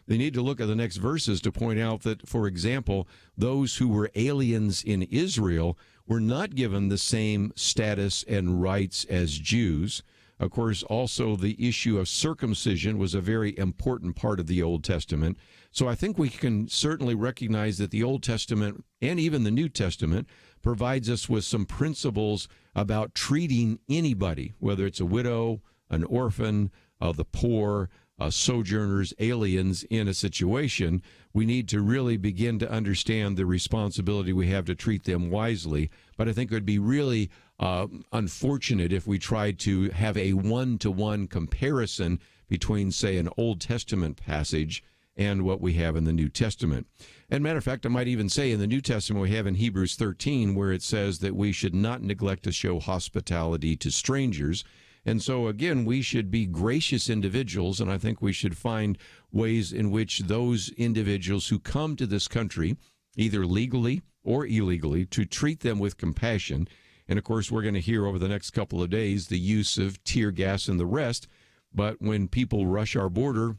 they need to look at the next verses to point out that, for example, those who were aliens in Israel were not given the same status and rights as Jews. Of course, also the issue of circumcision was a very important part of the Old Testament. So I think we can certainly recognize that the Old Testament and even the New Testament provides us with some principles about treating anybody, whether it's a widow, an orphan, the poor, sojourners, aliens in a situation. We need to really begin to understand the responsibility we have to treat them wisely. But I think it would be really unfortunate if we tried to have a one-to-one comparison between, say, an Old Testament passage and what we have in the New Testament. And matter of fact, I might even say in the New Testament we have in Hebrews 13 where it says that we should not neglect to show hospitality to strangers. And so, again, we should be gracious individuals, and I think we should find ways in which those individuals who come to this country, either legally or illegally, to treat them with compassion. And, of course, we're going to hear over the next couple of days the use of tear gas and the rest. But when people rush our border,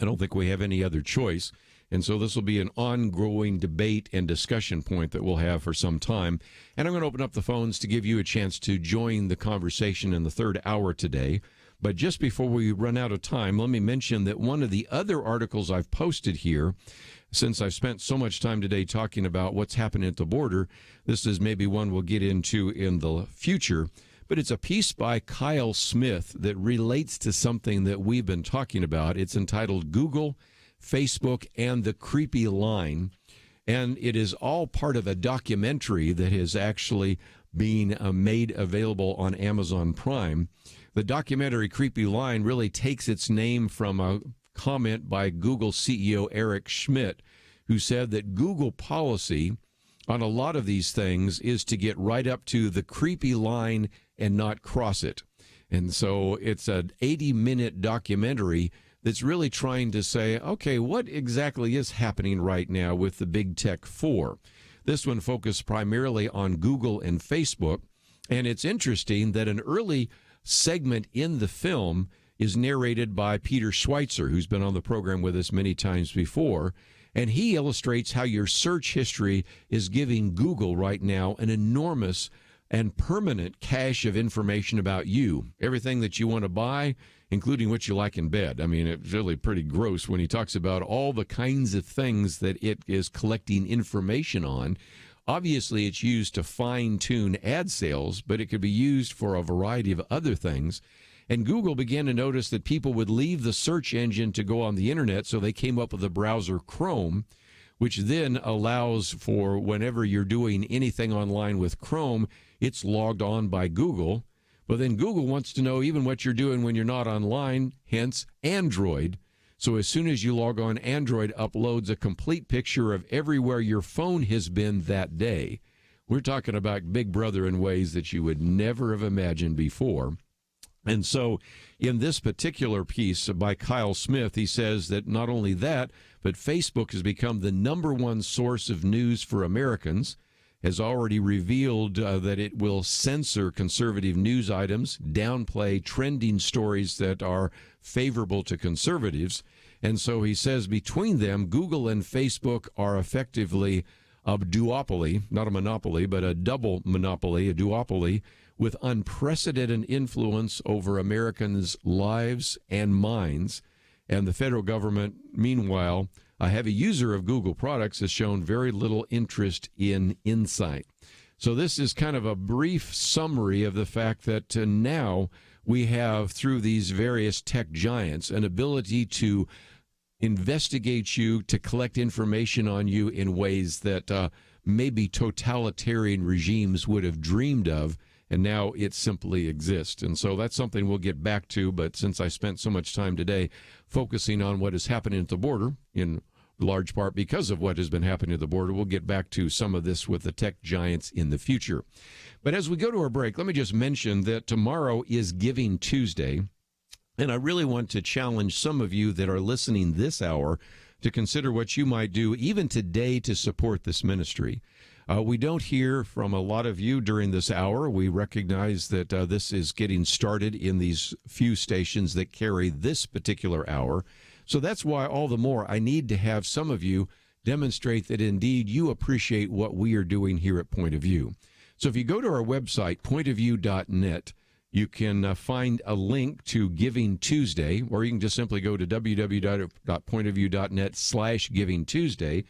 I don't think we have any other choice. And so this will be an ongoing debate and discussion point that we'll have for some time. And I'm going to open up the phones to give you a chance to join the conversation in the third hour today. But just before we run out of time, let me mention that one of the other articles I've posted here, since I've spent so much time today talking about what's happening at the border, this is maybe one we'll get into in the future. But it's a piece by Kyle Smith that relates to something that we've been talking about. It's entitled Google, Facebook, and the Creepy Line. And it is all part of a documentary that is actually being made available on Amazon Prime. The documentary Creepy Line really takes its name from a comment by Google CEO Eric Schmidt, who said that Google policy on a lot of these things is to get right up to the creepy line and not cross it. And so it's an 80-minute documentary that's really trying to say, okay, what exactly is happening right now with the big tech four? This one focused primarily on Google and Facebook. And it's interesting that an early segment in the film is narrated by Peter Schweitzer, who's been on the program with us many times before. And he illustrates how your search history is giving Google right now an enormous and permanent cache of information about you. Everything that you want to buy, including what you like in bed. I mean, it's really pretty gross when he talks about all the kinds of things that it is collecting information on. Obviously, it's used to fine-tune ad sales, but it could be used for a variety of other things. And Google began to notice that people would leave the search engine to go on the internet, so they came up with the browser Chrome, which then allows for whenever you're doing anything online with Chrome, it's logged on by Google. But then Google wants to know even what you're doing when you're not online, hence Android. So as soon as you log on, Android uploads a complete picture of everywhere your phone has been that day. We're talking about Big Brother in ways that you would never have imagined before. And so in this particular piece by Kyle Smith, he says that not only that, but Facebook has become the number one source of news for Americans, has already revealed that it will censor conservative news items, downplay trending stories that are favorable to conservatives. And so he says between them, Google and Facebook are effectively a duopoly, not a monopoly, but a double monopoly, a duopoly, with unprecedented influence over Americans' lives and minds. And the federal government, meanwhile, a heavy user of Google products, has shown very little interest in insight. So this is kind of a brief summary of the fact that now we have, through these various tech giants, an ability to investigate you, to collect information on you in ways that maybe totalitarian regimes would have dreamed of, and now it simply exists. And so that's something we'll get back to, but since I spent so much time today focusing on what is happening at the border, in large part because of what has been happening at the border, we'll get back to some of this with the tech giants in the future. But as we go to our break, let me just mention that tomorrow is Giving Tuesday, and I really want to challenge some of you that are listening this hour to consider what you might do even today to support this ministry. We don't hear from a lot of you during this hour. We recognize that this is getting started in these few stations that carry this particular hour. So that's why all the more I need to have some of you demonstrate that indeed you appreciate what we are doing here at Point of View. So if you go to our website, pointofview.net, you can find a link to Giving Tuesday, or you can just simply go to www.pointofview.net/Giving Tuesday.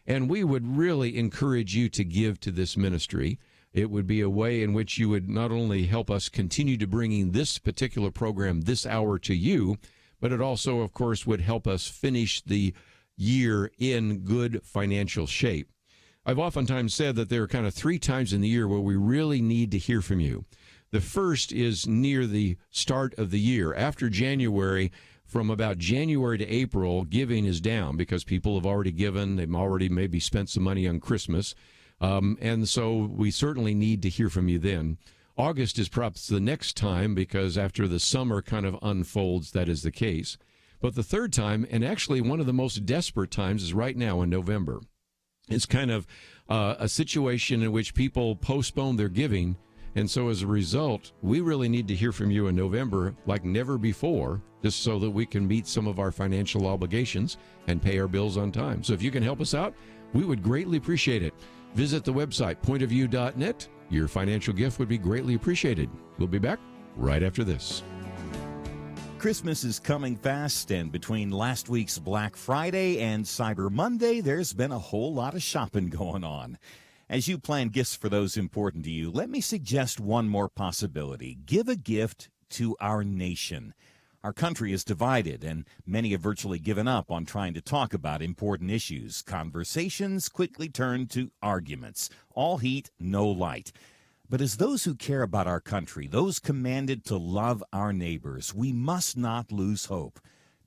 And we would really encourage you to give to this ministry. It would be a way in which you would not only help us continue to bringing this particular program this hour to you, but it also, of course, would help us finish the year in good financial shape. I've oftentimes said that there are kind of 3 times in the year where we really need to hear from you. The first is near the start of the year. After January, from about January to April, giving is down because people have already given. They've already maybe spent some money on Christmas. And so we certainly need to hear from you then. August is perhaps the next time because after the summer kind of unfolds, that is the case. But the third time, and actually one of the most desperate times, is right now in November. It's kind of a situation in which people postpone their giving. And so as a result, we really need to hear from you in November like never before, just so that we can meet some of our financial obligations and pay our bills on time. So if you can help us out, we would greatly appreciate it. Visit the website, pointofview.net. Your financial gift would be greatly appreciated. We'll be back right after this. Christmas is coming fast, and between last week's Black Friday and Cyber Monday, there's been a whole lot of shopping going on. As you plan gifts for those important to you, let me suggest one more possibility. Give a gift to our nation. Our country is divided, and many have virtually given up on trying to talk about important issues. Conversations quickly turn to arguments. All heat, no light. But as those who care about our country, those commanded to love our neighbors, we must not lose hope.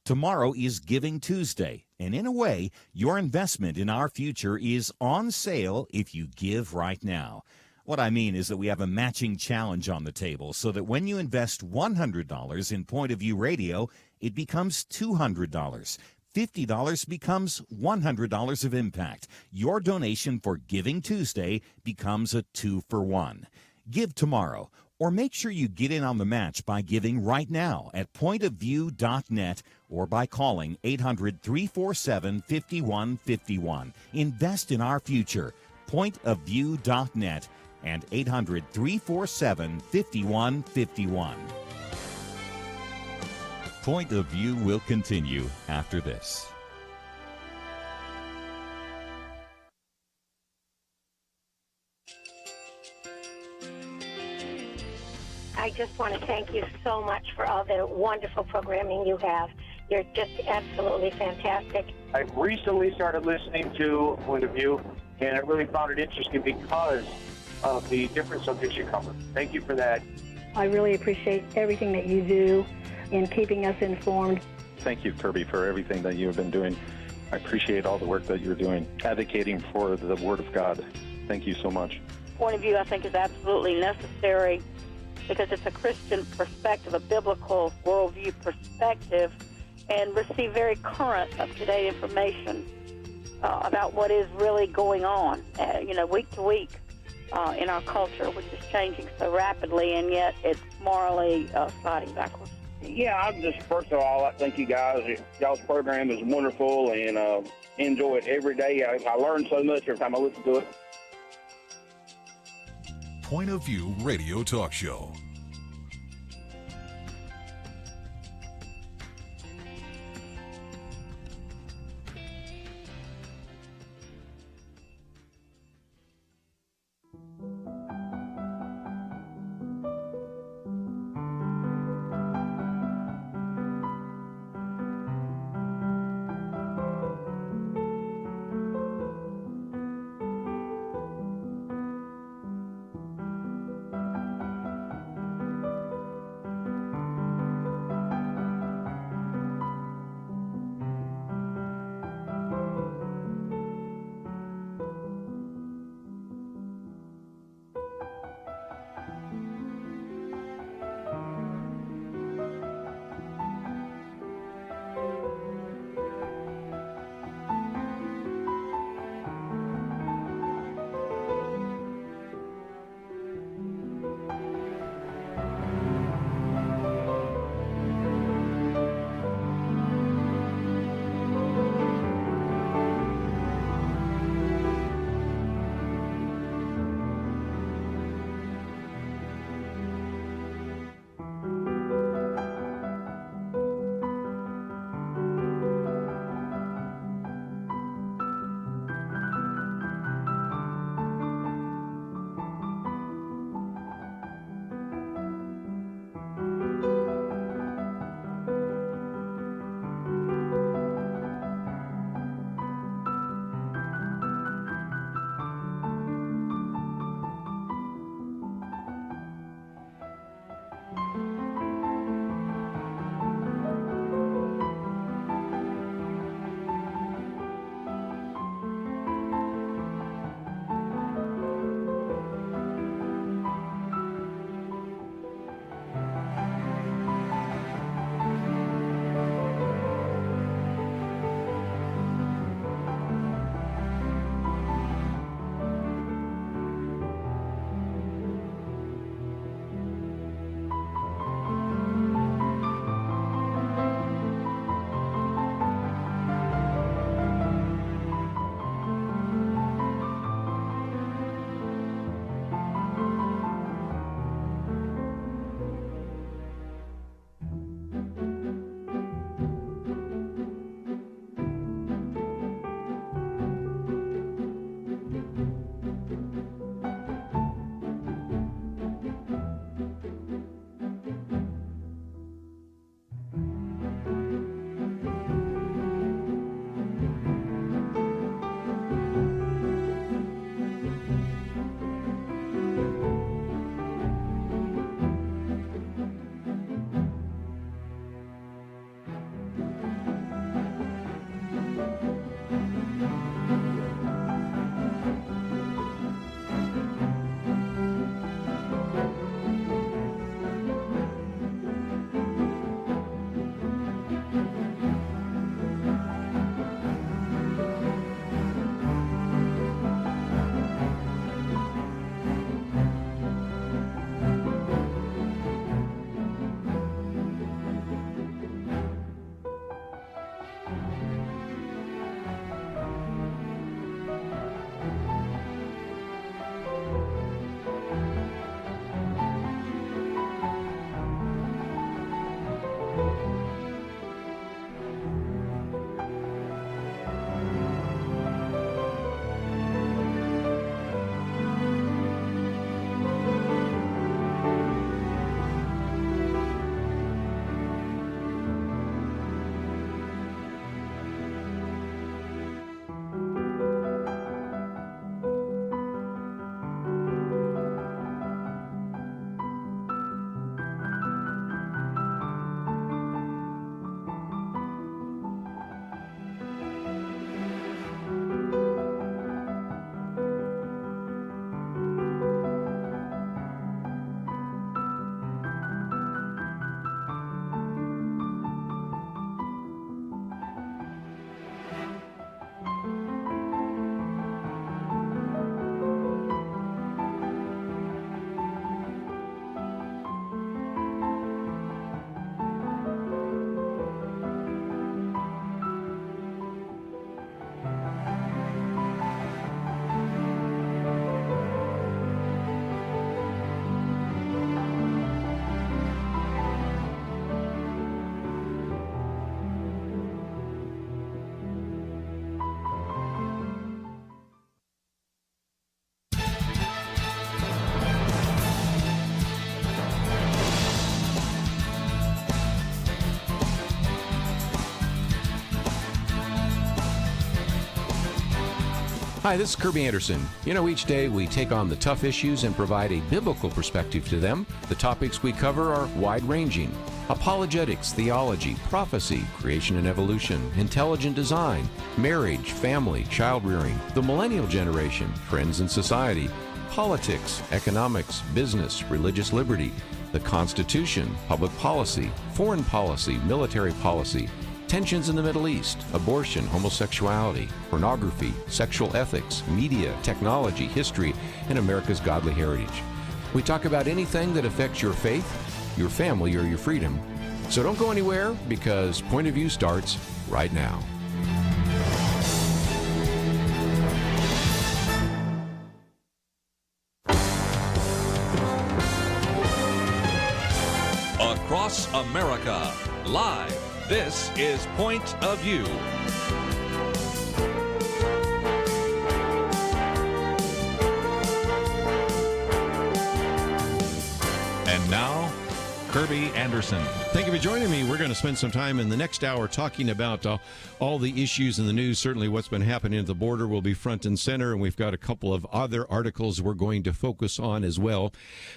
Tomorrow is Giving Tuesday, and in a way, your investment in our future is on sale if you give right now. What I mean is that we have a matching challenge on the table so that when you invest $100 in Point of View Radio, it becomes $200. $50 becomes $100 of impact. Your donation for Giving Tuesday becomes a 2-for-1. Give tomorrow, or make sure you get in on the match by giving right now at pointofview.net or by calling 800-347-5151. Invest in our future. Pointofview.net and 800-347-5151. Point of View will continue after this. I just want to thank you so much for all the wonderful programming you have. You're just absolutely fantastic. I recently started listening to Point of View, and I really found it interesting because of the different subjects you cover. Thank you for that. I really appreciate everything that you do in keeping us informed. Thank you, Kerby, for everything that you have been doing. I appreciate all the work that you're doing, advocating for the Word of God. Thank you so much. Point of View, I think, is absolutely necessary because it's a Christian perspective, a biblical worldview perspective, and receive very current, up-to-date information about what is really going on, week to week in our culture, which is changing so rapidly, and yet it's morally sliding backwards. Yeah, I'm just, first of all, I thank you guys. Y'all's program is wonderful, and enjoy it every day. I learn so much every time I listen to it. Point of View Radio Talk Show. Hi, this is Kerby Anderson. You know, each day we take on the tough issues and provide a biblical perspective to them. The topics we cover are wide-ranging. Apologetics, theology, prophecy, creation and evolution, intelligent design, marriage, family, child-rearing, the millennial generation, trends in society, politics, economics, business, religious liberty, the Constitution, public policy, foreign policy, military policy, tensions in the Middle East, abortion, homosexuality, pornography, sexual ethics, media, technology, history, and America's godly heritage. We talk about anything that affects your faith, your family, or your freedom. So don't go anywhere, because Point of View starts right now. Across America, live. This is Point of View. And now, Kerby Anderson. Thank you for joining me. We're going to spend some time in the next hour talking about all the issues in the news. Certainly what's been happening at the border will be front and center, and we've got a couple of other articles we're going to focus on as well.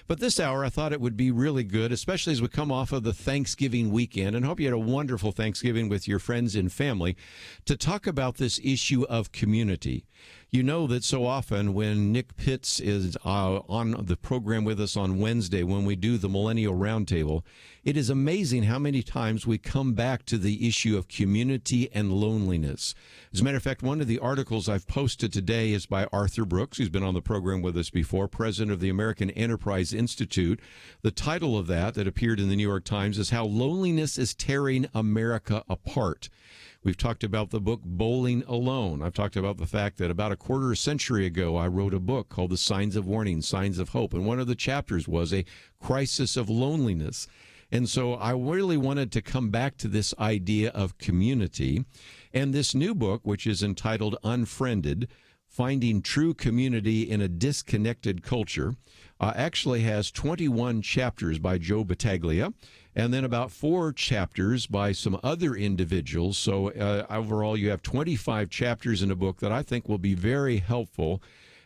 But this hour, I thought it would be really good, especially as we come off of the Thanksgiving weekend, and hope you had a wonderful Thanksgiving with your friends and family, to talk about this issue of community. You know that so often when Nick Pitts is on the program with us on Wednesday, when we do the Millennial Roundtable, it is amazing how many times we come back to the issue of community and loneliness. As a matter of fact, one of the articles I've posted today is by Arthur Brooks, who's been on the program with us before, president of the American Enterprise Institute. The title of that appeared in the New York Times is How Loneliness is Tearing America Apart. We've talked about the book Bowling Alone. I've talked about the fact that about a quarter century ago, I wrote a book called The Signs of Warning, Signs of Hope. And one of the chapters was a crisis of loneliness. And so I really wanted to come back to this idea of community. And this new book, which is entitled Unfriended, Finding True Community in a Disconnected Culture, actually has 21 chapters by Joe Battaglia, and then about 4 chapters by some other individuals. So overall, you have 25 chapters in a book that I think will be very helpful.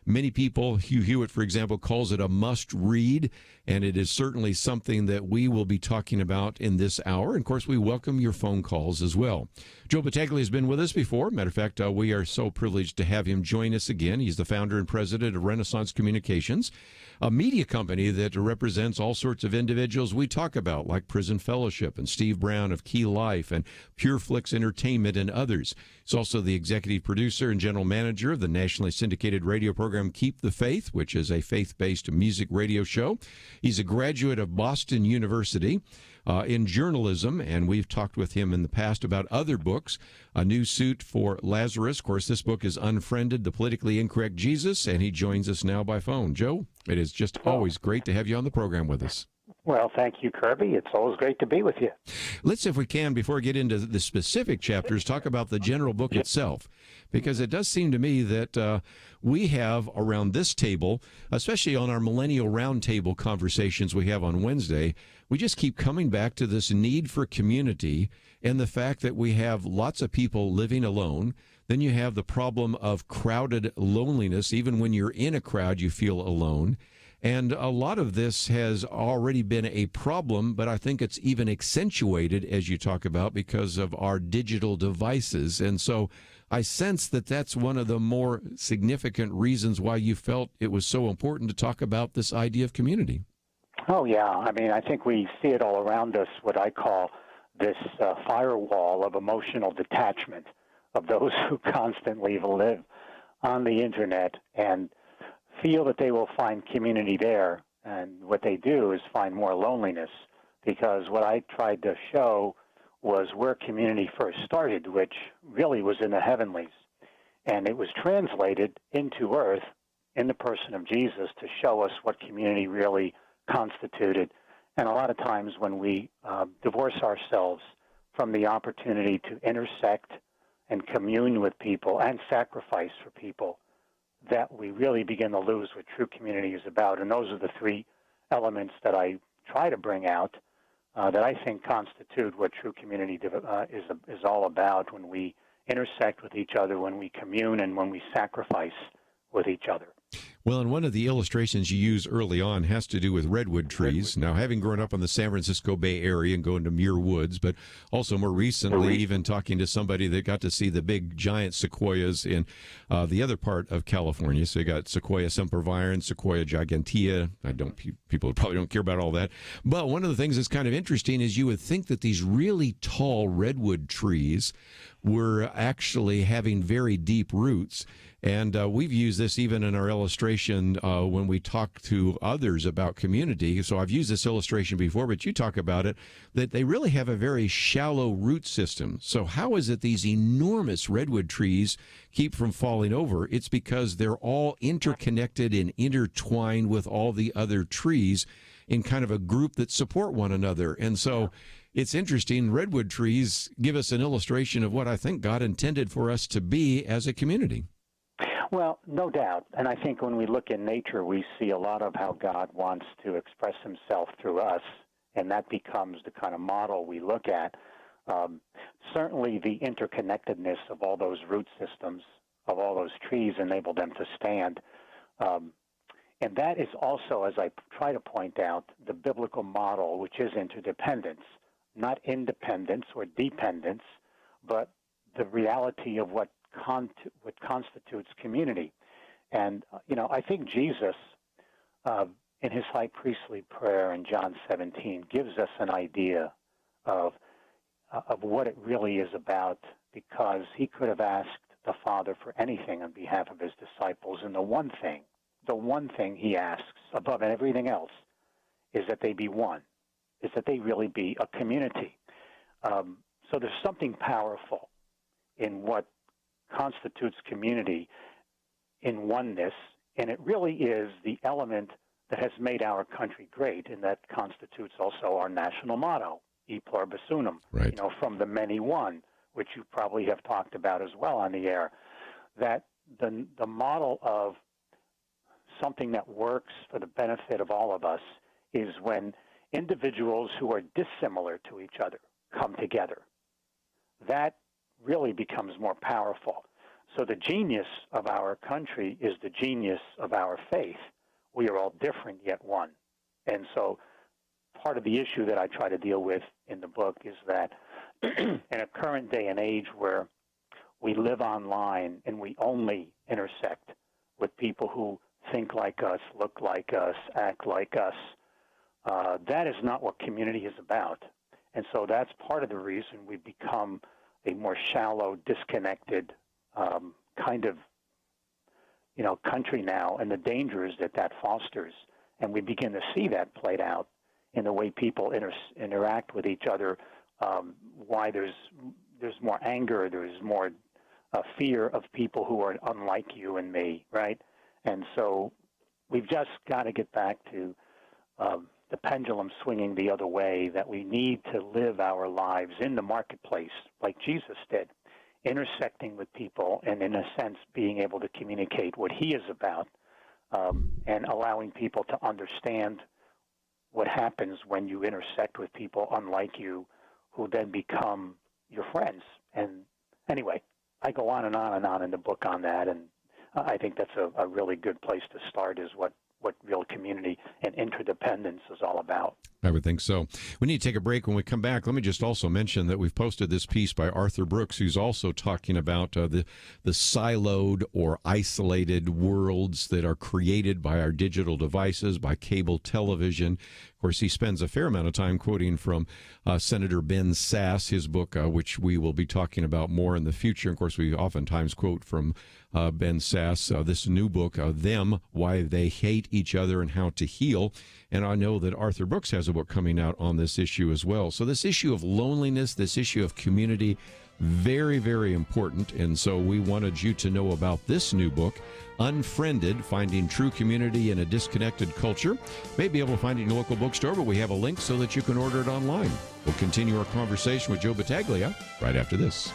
Many people, Hugh Hewitt, for example, calls it a must-read, and it is certainly something that we will be talking about in this hour. And, of course, we welcome your phone calls as well. Joe Battaglia has been with us before. Matter of fact, we are so privileged to have him join us again. He's the founder and president of Renaissance Communications, a media company that represents all sorts of individuals we talk about, like Prison Fellowship and Steve Brown of Key Life and Pure Flix Entertainment and others. He's also the executive producer and general manager of the nationally syndicated radio program Keep the Faith, which is a faith-based music radio show. He's a graduate of Boston University in journalism, and we've talked with him in the past about other books. A New Suit for Lazarus. Of course, this book is Unfriended, The Politically Incorrect Jesus, and he joins us now by phone. Joe, it is just always great to have you on the program with us. Well, thank you, Kerby. It's always great to be with you. Let's, if we can, before we get into the specific chapters, talk about the general book itself, because it does seem to me that we have around this table, especially on our Millennial Roundtable conversations we have on Wednesday, we just keep coming back to this need for community and the fact that we have lots of people living alone. Then you have the problem of crowded loneliness. Even when you're in a crowd, you feel alone. And a lot of this has already been a problem, but I think it's even accentuated, as you talk about, because of our digital devices. And so I sense that that's one of the more significant reasons why you felt it was so important to talk about this idea of community. Oh, yeah. I mean, I think we see it all around us, what I call this firewall of emotional detachment of those who constantly live on the Internet and feel that they will find community there, and what they do is find more loneliness, because what I tried to show was where community first started, which really was in the heavenlies, and it was translated into earth in the person of Jesus to show us what community really constituted. And a lot of times when we divorce ourselves from the opportunity to intersect and commune with people and sacrifice for people, that we really begin to lose what true community is about. And those are the 3 elements that I try to bring out that I think constitute what true community is all about when we intersect with each other, when we commune, and when we sacrifice with each other. Well, and one of the illustrations you use early on has to do with redwood trees. Now, having grown up in the San Francisco Bay Area and going to Muir Woods, but also more recently, even talking to somebody that got to see the big giant sequoias in the other part of California. So you got Sequoia sempervirens, Sequoia gigantea. People probably don't care about all that. But one of the things that's kind of interesting is you would think that these really tall redwood trees were actually having very deep roots. And we've used this even in our illustration when we talk to others about community. So I've used this illustration before, but you talk about it, that they really have a very shallow root system. So how is it these enormous redwood trees keep from falling over? It's because they're all interconnected and intertwined with all the other trees in kind of a group that support one another. And so it's interesting. Redwood trees give us an illustration of what I think God intended for us to be as a community. Well, no doubt. And I think when we look in nature, we see a lot of how God wants to express himself through us, and that becomes the kind of model we look at. Certainly the interconnectedness of all those root systems, of all those trees, enable them to stand. And that is also, as I try to point out, the biblical model, which is interdependence, not independence or dependence, but the reality of what constitutes community. And, I think Jesus, in his high priestly prayer in John 17, gives us an idea of what it really is about, because he could have asked the Father for anything on behalf of his disciples, and the one thing he asks above everything else is that they be one, is that they really be a community. So there's something powerful in what constitutes community in oneness, and it really is the element that has made our country great, and that constitutes also our national motto, E pluribus unum, right. From the many one, which you probably have talked about as well on the air, that the model of something that works for the benefit of all of us is when individuals who are dissimilar to each other come together. That really becomes more powerful. So the genius of our country is the genius of our faith. We are all different, yet one. And so part of the issue that I try to deal with in the book is that in a current day and age where we live online and we only intersect with people who think like us, look like us, act like us, that is not what community is about. And so that's part of the reason we've become a more shallow, disconnected kind of, country now, and the dangers that fosters. And we begin to see that played out in the way people interact with each other, why there's more anger, there's more fear of people who are unlike you and me, right? And so we've just got to get back to the pendulum swinging the other way, that we need to live our lives in the marketplace like Jesus did, intersecting with people and, in a sense, being able to communicate what he is about, and allowing people to understand what happens when you intersect with people unlike you, who then become your friends. And anyway, I go on and on and on in the book on that, and I think that's a really good place to start, is what real community and interdependence is all about. I would think so. We need to take a break. When we come back, let me just also mention that we've posted this piece by Arthur Brooks, who's also talking about the siloed or isolated worlds that are created by our digital devices, by cable television. Of course, he spends a fair amount of time quoting from Senator Ben Sasse, his book, which we will be talking about more in the future. Of course, we oftentimes quote from Ben Sasse, this new book, Them, Why They Hate Each Other and How to Heal. And I know that Arthur Brooks has a book coming out on this issue as well. So this issue of loneliness, this issue of community, very, very important. And so we wanted you to know about this new book, Unfriended, Finding True Community in a Disconnected Culture. May be able to find it in your local bookstore, but we have a link so that you can order it online. We'll continue our conversation with Joe Battaglia right after this.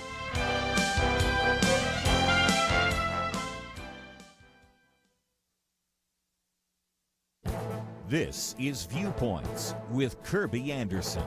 This is Viewpoints with Kerby Anderson.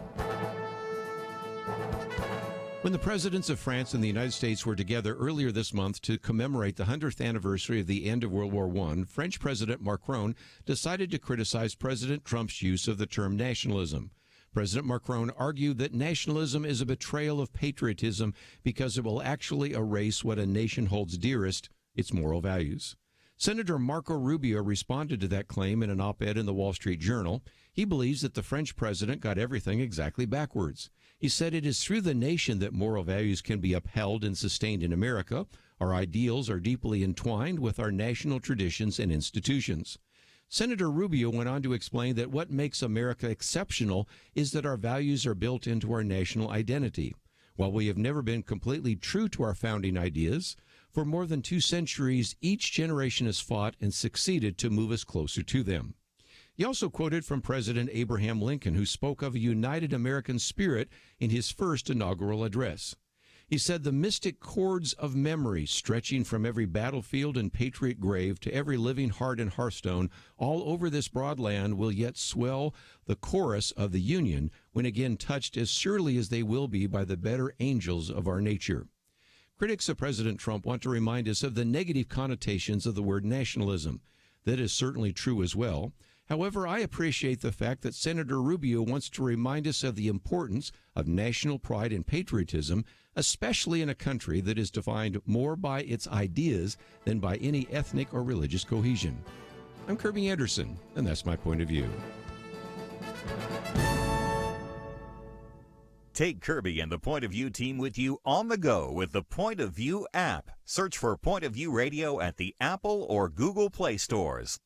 When the presidents of France and the United States were together earlier this month to commemorate the 100th anniversary of the end of World War I, French President Macron decided to criticize President Trump's use of the term nationalism. President Macron argued that nationalism is a betrayal of patriotism because it will actually erase what a nation holds dearest, its moral values. Senator Marco Rubio responded to that claim in an op-ed in the Wall Street Journal. He believes that the French president got everything exactly backwards. He said it is through the nation that moral values can be upheld and sustained in America. Our ideals are deeply entwined with our national traditions and institutions. Senator Rubio went on to explain that what makes America exceptional is that our values are built into our national identity. While we have never been completely true to our founding ideas, for more than 2 centuries, each generation has fought and succeeded to move us closer to them. He also quoted from President Abraham Lincoln, who spoke of a united American spirit in his first inaugural address. He said, "The mystic chords of memory stretching from every battlefield and patriot grave to every living heart and hearthstone all over this broad land will yet swell the chorus of the Union when again touched as surely as they will be by the better angels of our nature." Critics of President Trump want to remind us of the negative connotations of the word nationalism. That is certainly true as well. However, I appreciate the fact that Senator Rubio wants to remind us of the importance of national pride and patriotism, especially in a country that is defined more by its ideas than by any ethnic or religious cohesion. I'm Kerby Anderson, and that's my point of view. Take Kerby and the Point of View team with you on the go with the Point of View app. Search for Point of View Radio at the Apple or Google Play stores.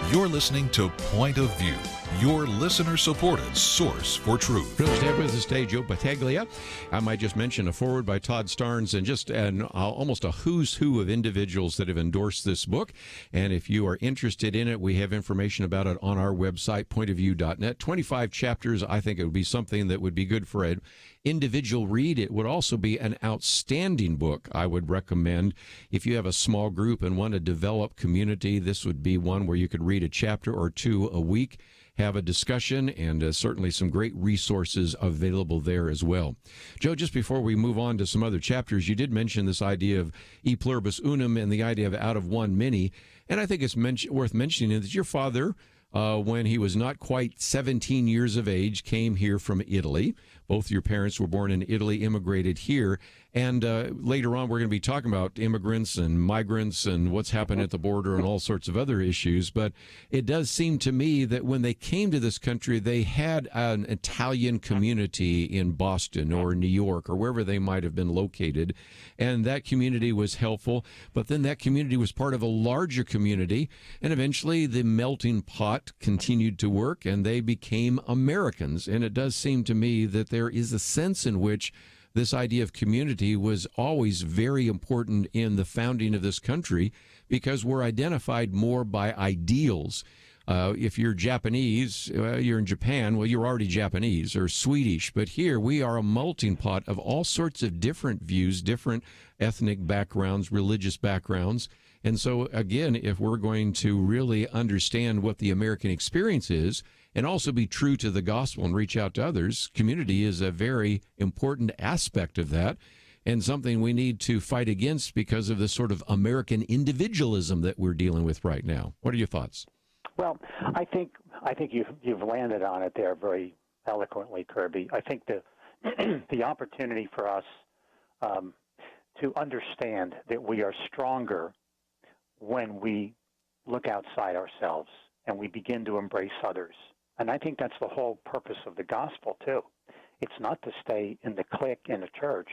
You're listening to Point of View, your listener-supported source for truth. Privileged to have with us today Joe Battaglia. I might just mention a foreword by Todd Starnes and just almost a who's who of individuals that have endorsed this book. And if you are interested in it, we have information about it on our website, pointofview.net. 25 chapters. I think it would be something that would be good for an individual read. It would also be an outstanding book. I would recommend if you have a small group and want to develop community, this would be one where you could read a chapter or two a week, have a discussion, and certainly some great resources available there as well. Joe, just before we move on to some other chapters, you did mention this idea of e pluribus unum and the idea of out of one many, and I think it's worth mentioning that your father, when he was not quite 17 years of age, came here from Italy. Both your parents were born in Italy, immigrated here. And later on, we're going to be talking about immigrants and migrants and what's happened at the border and all sorts of other issues. But it does seem to me that when they came to this country, they had an Italian community in Boston or New York or wherever they might have been located. And that community was helpful. But then that community was part of a larger community. And eventually the melting pot continued to work and they became Americans. And it does seem to me that there is a sense in which this idea of community was always very important in the founding of this country because we're identified more by ideals. If you're Japanese, you're in Japan, well, you're already Japanese or Swedish. But here we are a melting pot of all sorts of different views, different ethnic backgrounds, religious backgrounds. And so, again, if we're going to really understand what the American experience is and also be true to the gospel and reach out to others, community is a very important aspect of that and something we need to fight against because of the sort of American individualism that we're dealing with right now. What are your thoughts? Well, I think you've landed on it there very eloquently, Kerby. I think the opportunity for us to understand that we are stronger when we look outside ourselves and we begin to embrace others. And I think that's the whole purpose of the gospel, too. It's not to stay in the clique in the church,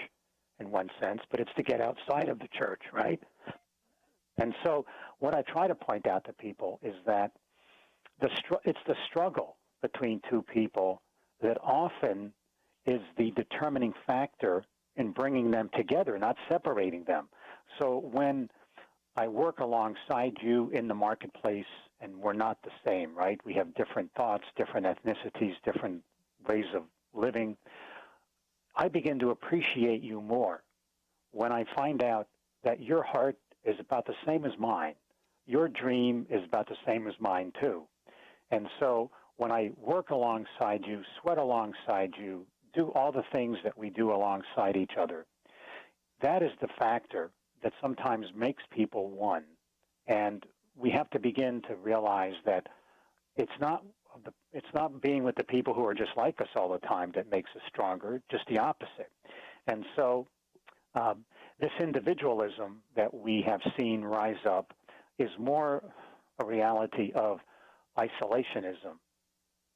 in one sense, but it's to get outside of the church, right? And so what I try to point out to people is that it's the struggle between two people that often is the determining factor in bringing them together, not separating them. So when I work alongside you in the marketplace, and we're not the same, right? We have different thoughts, different ethnicities, different ways of living. I begin to appreciate you more when I find out that your heart is about the same as mine. Your dream is about the same as mine, too. And so when I work alongside you, sweat alongside you, do all the things that we do alongside each other, that is the factor that sometimes makes people one. And we have to begin to realize that it's not being with the people who are just like us all the time that makes us stronger, just the opposite. And so this individualism that we have seen rise up is more a reality of isolationism.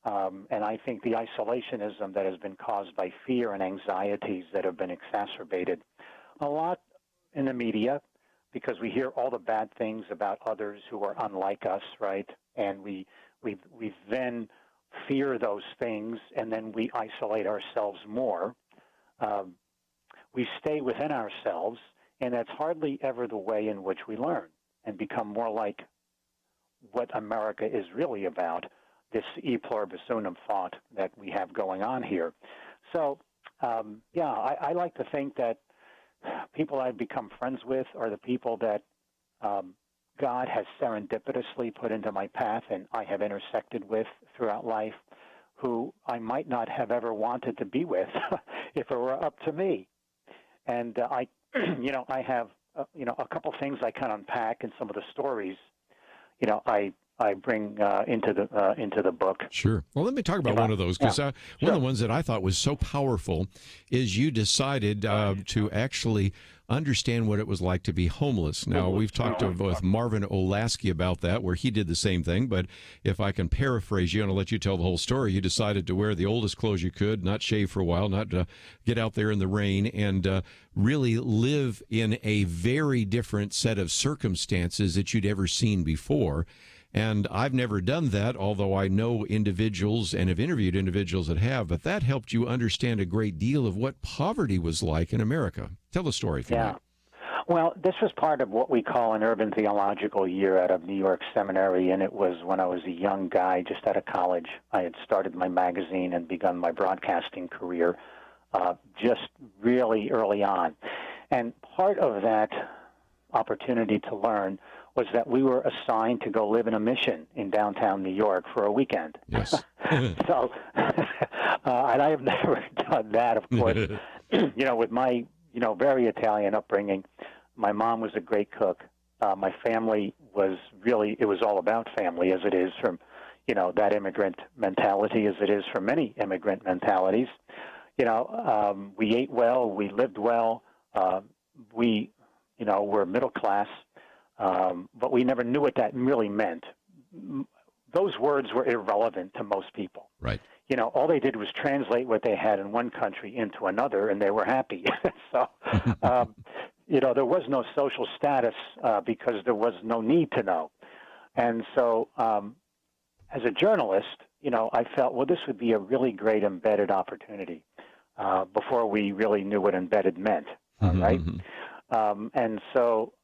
And I think the isolationism that has been caused by fear and anxieties that have been exacerbated a lot in the media, because we hear all the bad things about others who are unlike us, right? And we then fear those things, and then we isolate ourselves more. We stay within ourselves, and that's hardly ever the way in which we learn and become more like what America is really about, this e pluribus unum thought that we have going on here. So, I like to think that people I've become friends with are the people that God has serendipitously put into my path and I have intersected with throughout life, who I might not have ever wanted to be with if it were up to me. And I have, a couple things I can unpack in some of the stories, I bring into the book. Sure. Well, let me talk about one of those, because one of the ones that I thought was so powerful is you decided to actually understand what it was like to be homeless. Now, we've talked with Marvin Olasky about that, where he did the same thing, but if I can paraphrase you and I'll let you tell the whole story, you decided to wear the oldest clothes you could, not shave for a while, not get out there in the rain, and really live in a very different set of circumstances that you'd ever seen before. And I've never done that, although I know individuals and have interviewed individuals that have, but that helped you understand a great deal of what poverty was like in America. Tell the story if you might. Well, this was part of what we call an urban theological year out of New York Seminary, and it was when I was a young guy just out of college. I had started my magazine and begun my broadcasting career just really early on. And part of that opportunity to learn was that we were assigned to go live in a mission in downtown New York for a weekend. Yes. So, and I have never done that, of course. With my, very Italian upbringing, my mom was a great cook. My family was really, it was all about family, as it is from, that immigrant mentality, as it is for many immigrant mentalities. We ate well, we lived well, we, were middle class. But we never knew what that really meant. Those words were irrelevant to most people. Right. All they did was translate what they had in one country into another, and they were happy. So, there was no social status because there was no need to know. And so, as a journalist, I felt, well, this would be a really great embedded opportunity before we really knew what embedded meant. All right. And so,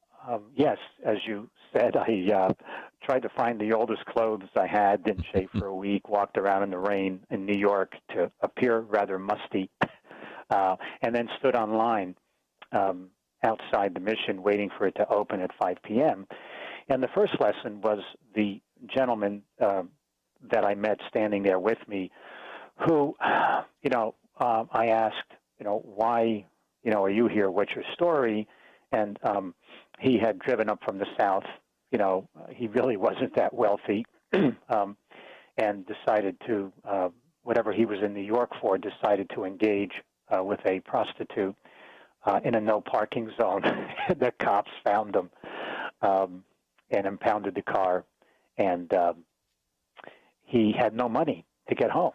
yes, as you said, I tried to find the oldest clothes I had, didn't shave for a week, walked around in the rain in New York to appear rather musty, and then stood online outside the mission waiting for it to open at 5 p.m. And the first lesson was the gentleman that I met standing there with me who, I asked, why, are you here? What's your story? And he had driven up from the South. He really wasn't that wealthy, and decided to whatever he was in New York for, decided to engage with a prostitute in a no parking zone. The cops found him and impounded the car, and he had no money to get home.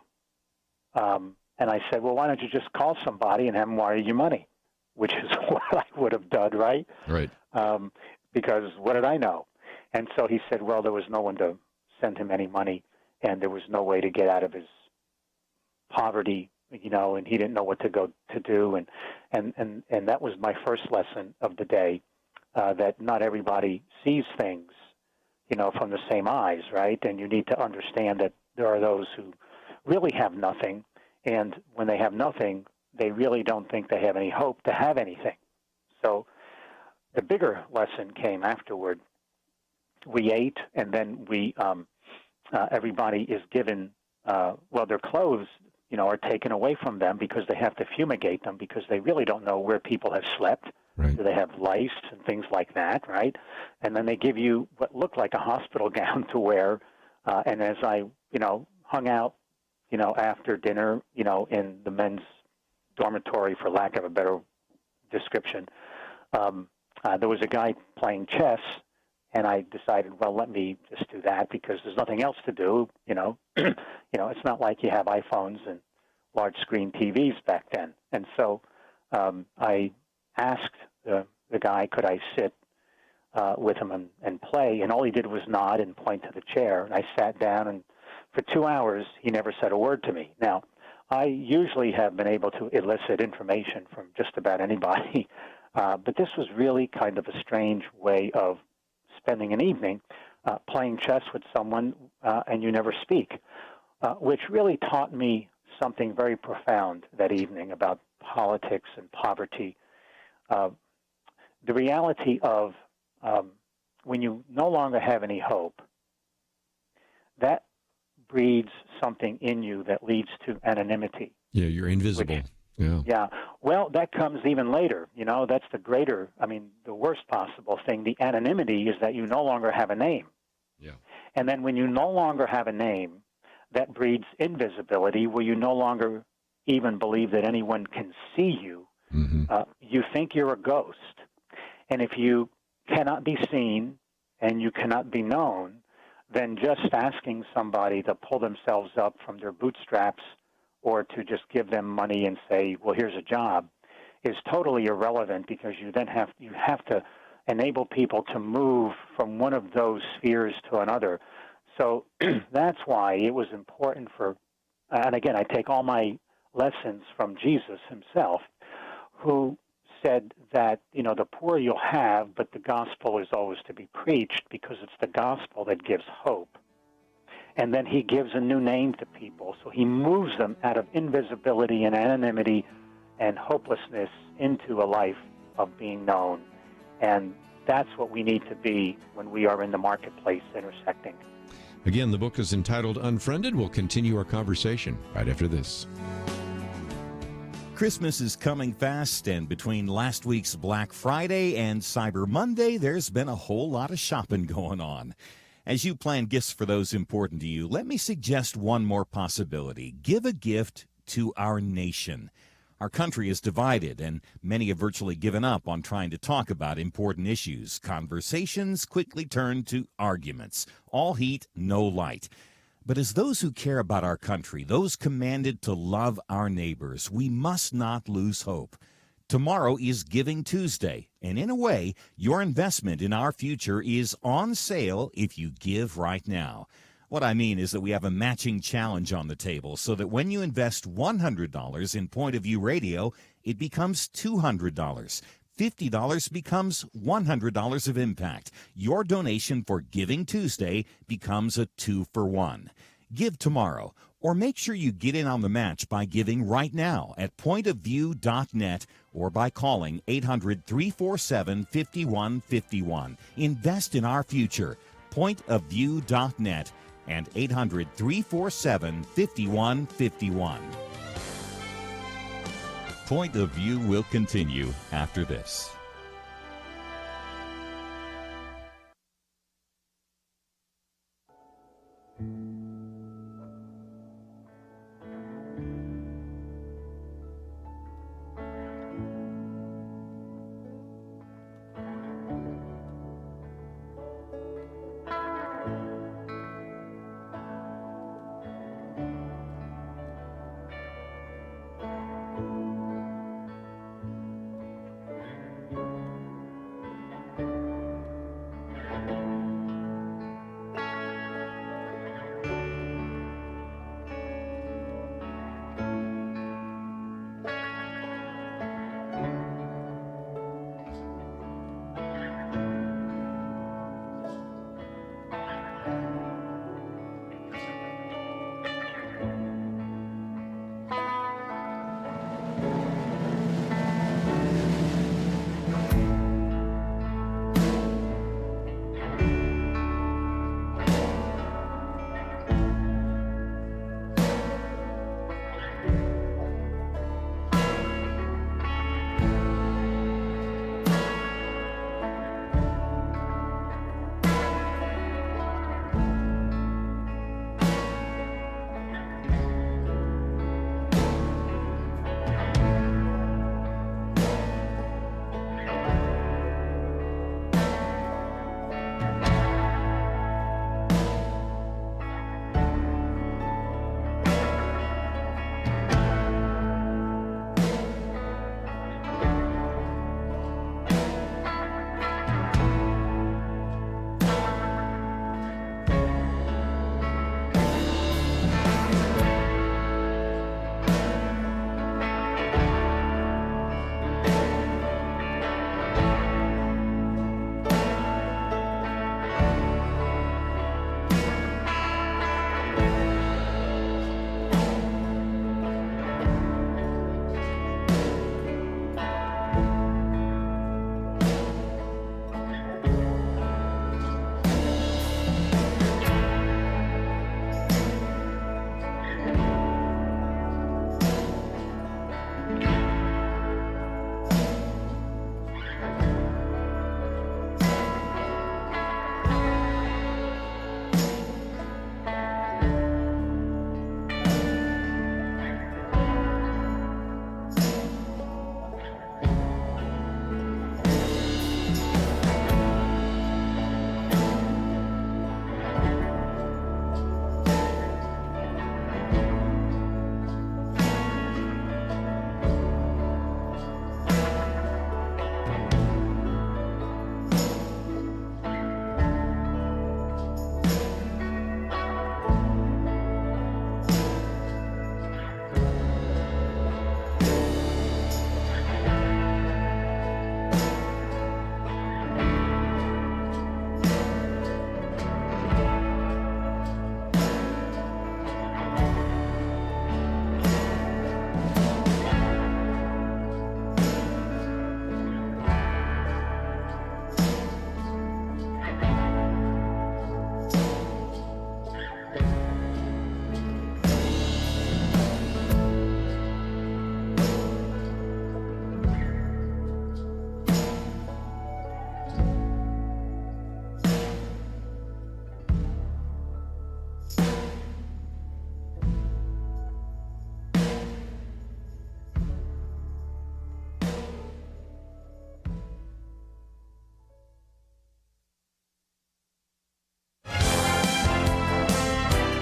And I said, well, why don't you just call somebody and have them wire you money, which is what I would have done, right? Right. Because what did I know? And so he said, well, there was no one to send him any money, and there was no way to get out of his poverty, you know, and he didn't know what to go to do. And that was my first lesson of the day, that not everybody sees things, you know, from the same eyes, right? And you need to understand that there are those who really have nothing, and when they have nothing, they really don't think they have any hope to have anything. So the bigger lesson came afterward. We ate, and then we everybody is given, well, their clothes, you know, are taken away from them because they have to fumigate them because they really don't know where people have slept. Right. Do they have lice and things like that, right? And then they give you what looked like a hospital gown to wear. And as I, you know, hung out, you know, after dinner, you know, in the men's dormitory, for lack of a better description, there was a guy playing chess, and I decided, well, let me just do that because there's nothing else to do, you know. You know, it's not like you have iPhones and large screen TVs back then. And so I asked the guy, could I sit with him and play? And all he did was nod and point to the chair. And I sat down, and for 2 hours, he never said a word to me. Now, I usually have been able to elicit information from just about anybody, but this was really kind of a strange way of spending an evening playing chess with someone and you never speak, which really taught me something very profound that evening about politics and poverty. The reality of when you no longer have any hope, that breeds something in you that leads to anonymity. Yeah, you're invisible. Yeah. Well, that comes even later. You know, that's the greater, I mean, the worst possible thing. The anonymity is that you no longer have a name. Yeah. And then when you no longer have a name, that breeds invisibility, where you no longer even believe that anyone can see you. Mm-hmm. You think you're a ghost. And if you cannot be seen and you cannot be known, then just asking somebody to pull themselves up from their bootstraps or to just give them money and say, well, here's a job, is totally irrelevant, because you then have to enable people to move from one of those spheres to another. So that's why it was important for, and again, I take all my lessons from Jesus himself, who said that, you know, the poor you'll have, but the gospel is always to be preached, because it's the gospel that gives hope. And then he gives a new name to people. So he moves them out of invisibility and anonymity and hopelessness into a life of being known. And that's what we need to be when we are in the marketplace intersecting. Again, the book is entitled Unfriended. We'll continue our conversation right after this. Christmas is coming fast, and between last week's Black Friday and Cyber Monday, there's been a whole lot of shopping going on. As you plan gifts for those important to you, let me suggest one more possibility. Give a gift to our nation. Our country is divided, and many have virtually given up on trying to talk about important issues. Conversations quickly turn to arguments. All heat, no light. But as those who care about our country, those commanded to love our neighbors, we must not lose hope. Tomorrow is Giving Tuesday, and in a way, your investment in our future is on sale if you give right now. What I mean is that we have a matching challenge on the table, so that when you invest $100 in Point of View Radio, it becomes $200. $50 becomes $100 of impact. Your donation for Giving Tuesday becomes a 2-for-1. Give tomorrow, or make sure you get in on the match by giving right now at pointofview.net or by calling 800-347-5151. Invest in our future. Pointofview.net and 800-347-5151. Point of View will continue after this.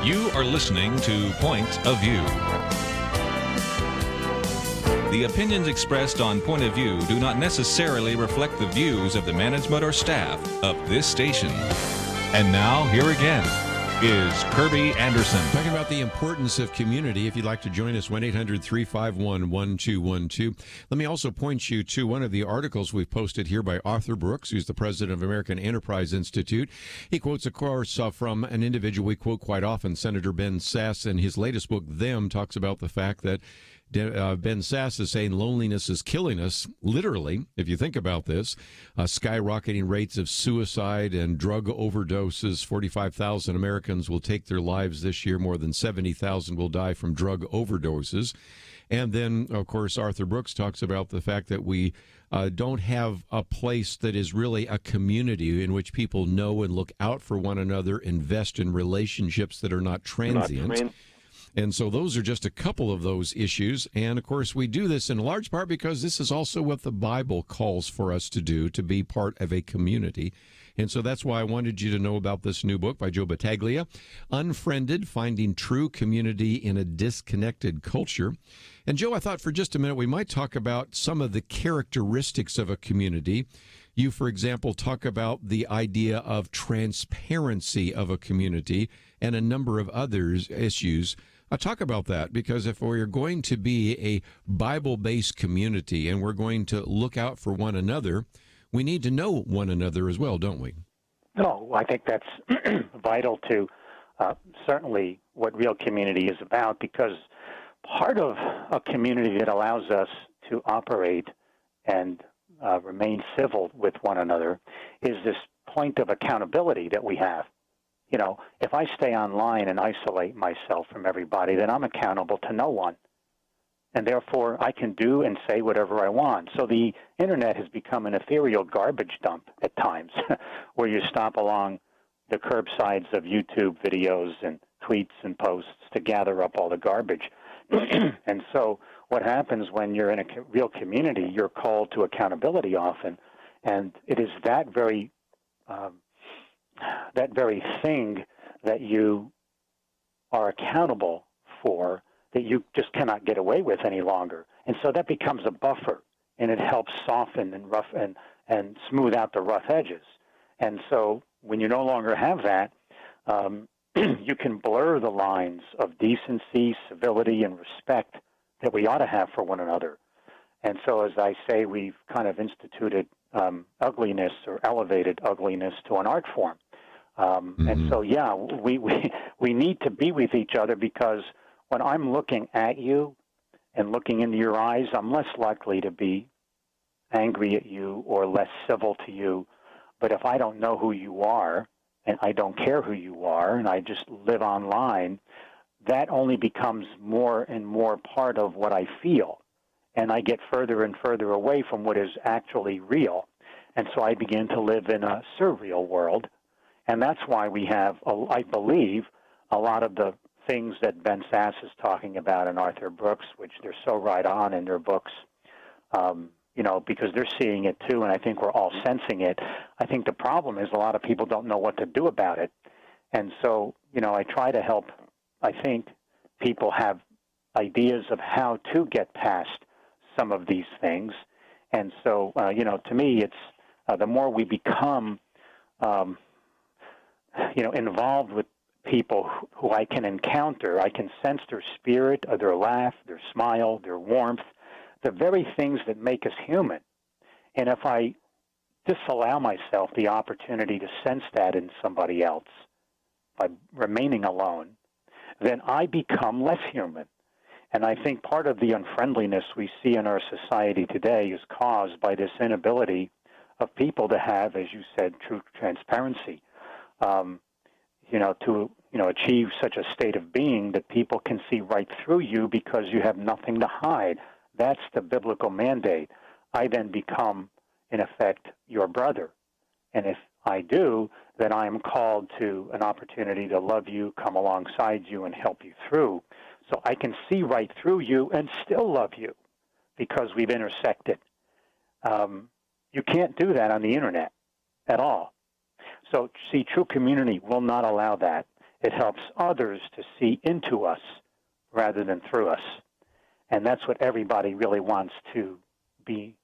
You are listening to Point of View. The opinions expressed on Point of View do not necessarily reflect the views of the management or staff of this station. And now, here again is Kerby Anderson. Talking about the importance of community. If you'd like to join us, 1-800-351-1212. Let me also point you to one of the articles we've posted here by Arthur Brooks, who's the president of American Enterprise Institute. He quotes, of course, from an individual we quote quite often, Senator Ben Sasse. In his latest book, Them, talks about the fact that Ben Sasse is saying loneliness is killing us, literally, if you think about this. Skyrocketing rates of suicide and drug overdoses. 45,000 Americans will take their lives this year. More than 70,000 will die from drug overdoses. And then, of course, Arthur Brooks talks about the fact that we don't have a place that is really a community in which people know and look out for one another, invest in relationships that are not transient. And so those are just a couple of those issues. And, of course, we do this in large part because this is also what the Bible calls for us to do, to be part of a community. And so that's why I wanted you to know about this new book by Joe Battaglia, Unfriended, Finding True Community in a Disconnected Culture. And, Joe, I thought for just a minute we might talk about some of the characteristics of a community. You, for example, talk about the idea of transparency of a community and a number of other issues. I'll talk about that because if we're going to be a Bible-based community and we're going to look out for one another, we need to know one another as well, don't we? No, I think that's vital to certainly what real community is about, because part of a community that allows us to operate and remain civil with one another is this point of accountability that we have. You know, if I stay online and isolate myself from everybody, then I'm accountable to no one. And therefore, I can do and say whatever I want. So the Internet has become an ethereal garbage dump at times, where you stop along the curbsides of YouTube videos and tweets and posts to gather up all the garbage. And so what happens when you're in a real community, you're called to accountability often. And it is that very thing that you are accountable for that you just cannot get away with any longer. And so that becomes a buffer, and it helps soften and smooth out the rough edges. And so when you no longer have that, you can blur the lines of decency, civility, and respect that we ought to have for one another. And so, as I say, we've kind of instituted ugliness or elevated ugliness to an art form. And so, yeah, we need to be with each other, because when I'm looking at you and looking into your eyes, I'm less likely to be angry at you or less civil to you. But if I don't know who you are and I don't care who you are and I just live online, that only becomes more and more part of what I feel. And I get further and further away from what is actually real. And so I begin to live in a surreal world. And that's why we have, I believe, a lot of the things that Ben Sasse is talking about and Arthur Brooks, which they're so right on in their books, because they're seeing it too, and I think we're all sensing it. I think the problem is a lot of people don't know what to do about it. And so, I try to help, I think, people have ideas of how to get past some of these things. And so, to me, it's the more we become, involved with people who I can encounter, I can sense their spirit, or their laugh, their smile, their warmth, the very things that make us human. And if I disallow myself the opportunity to sense that in somebody else by remaining alone, then I become less human. And I think part of the unfriendliness we see in our society today is caused by this inability of people to have, as you said, true transparency, to achieve such a state of being that people can see right through you because you have nothing to hide. That's the biblical mandate. I then become, in effect, your brother. And if I do, then I am called to an opportunity to love you, come alongside you, and help you through. So I can see right through you and still love you because we've intersected. You can't do that on the Internet at all. So, see, true community will not allow that. It helps others to see into us rather than through us. And that's what everybody really wants to be,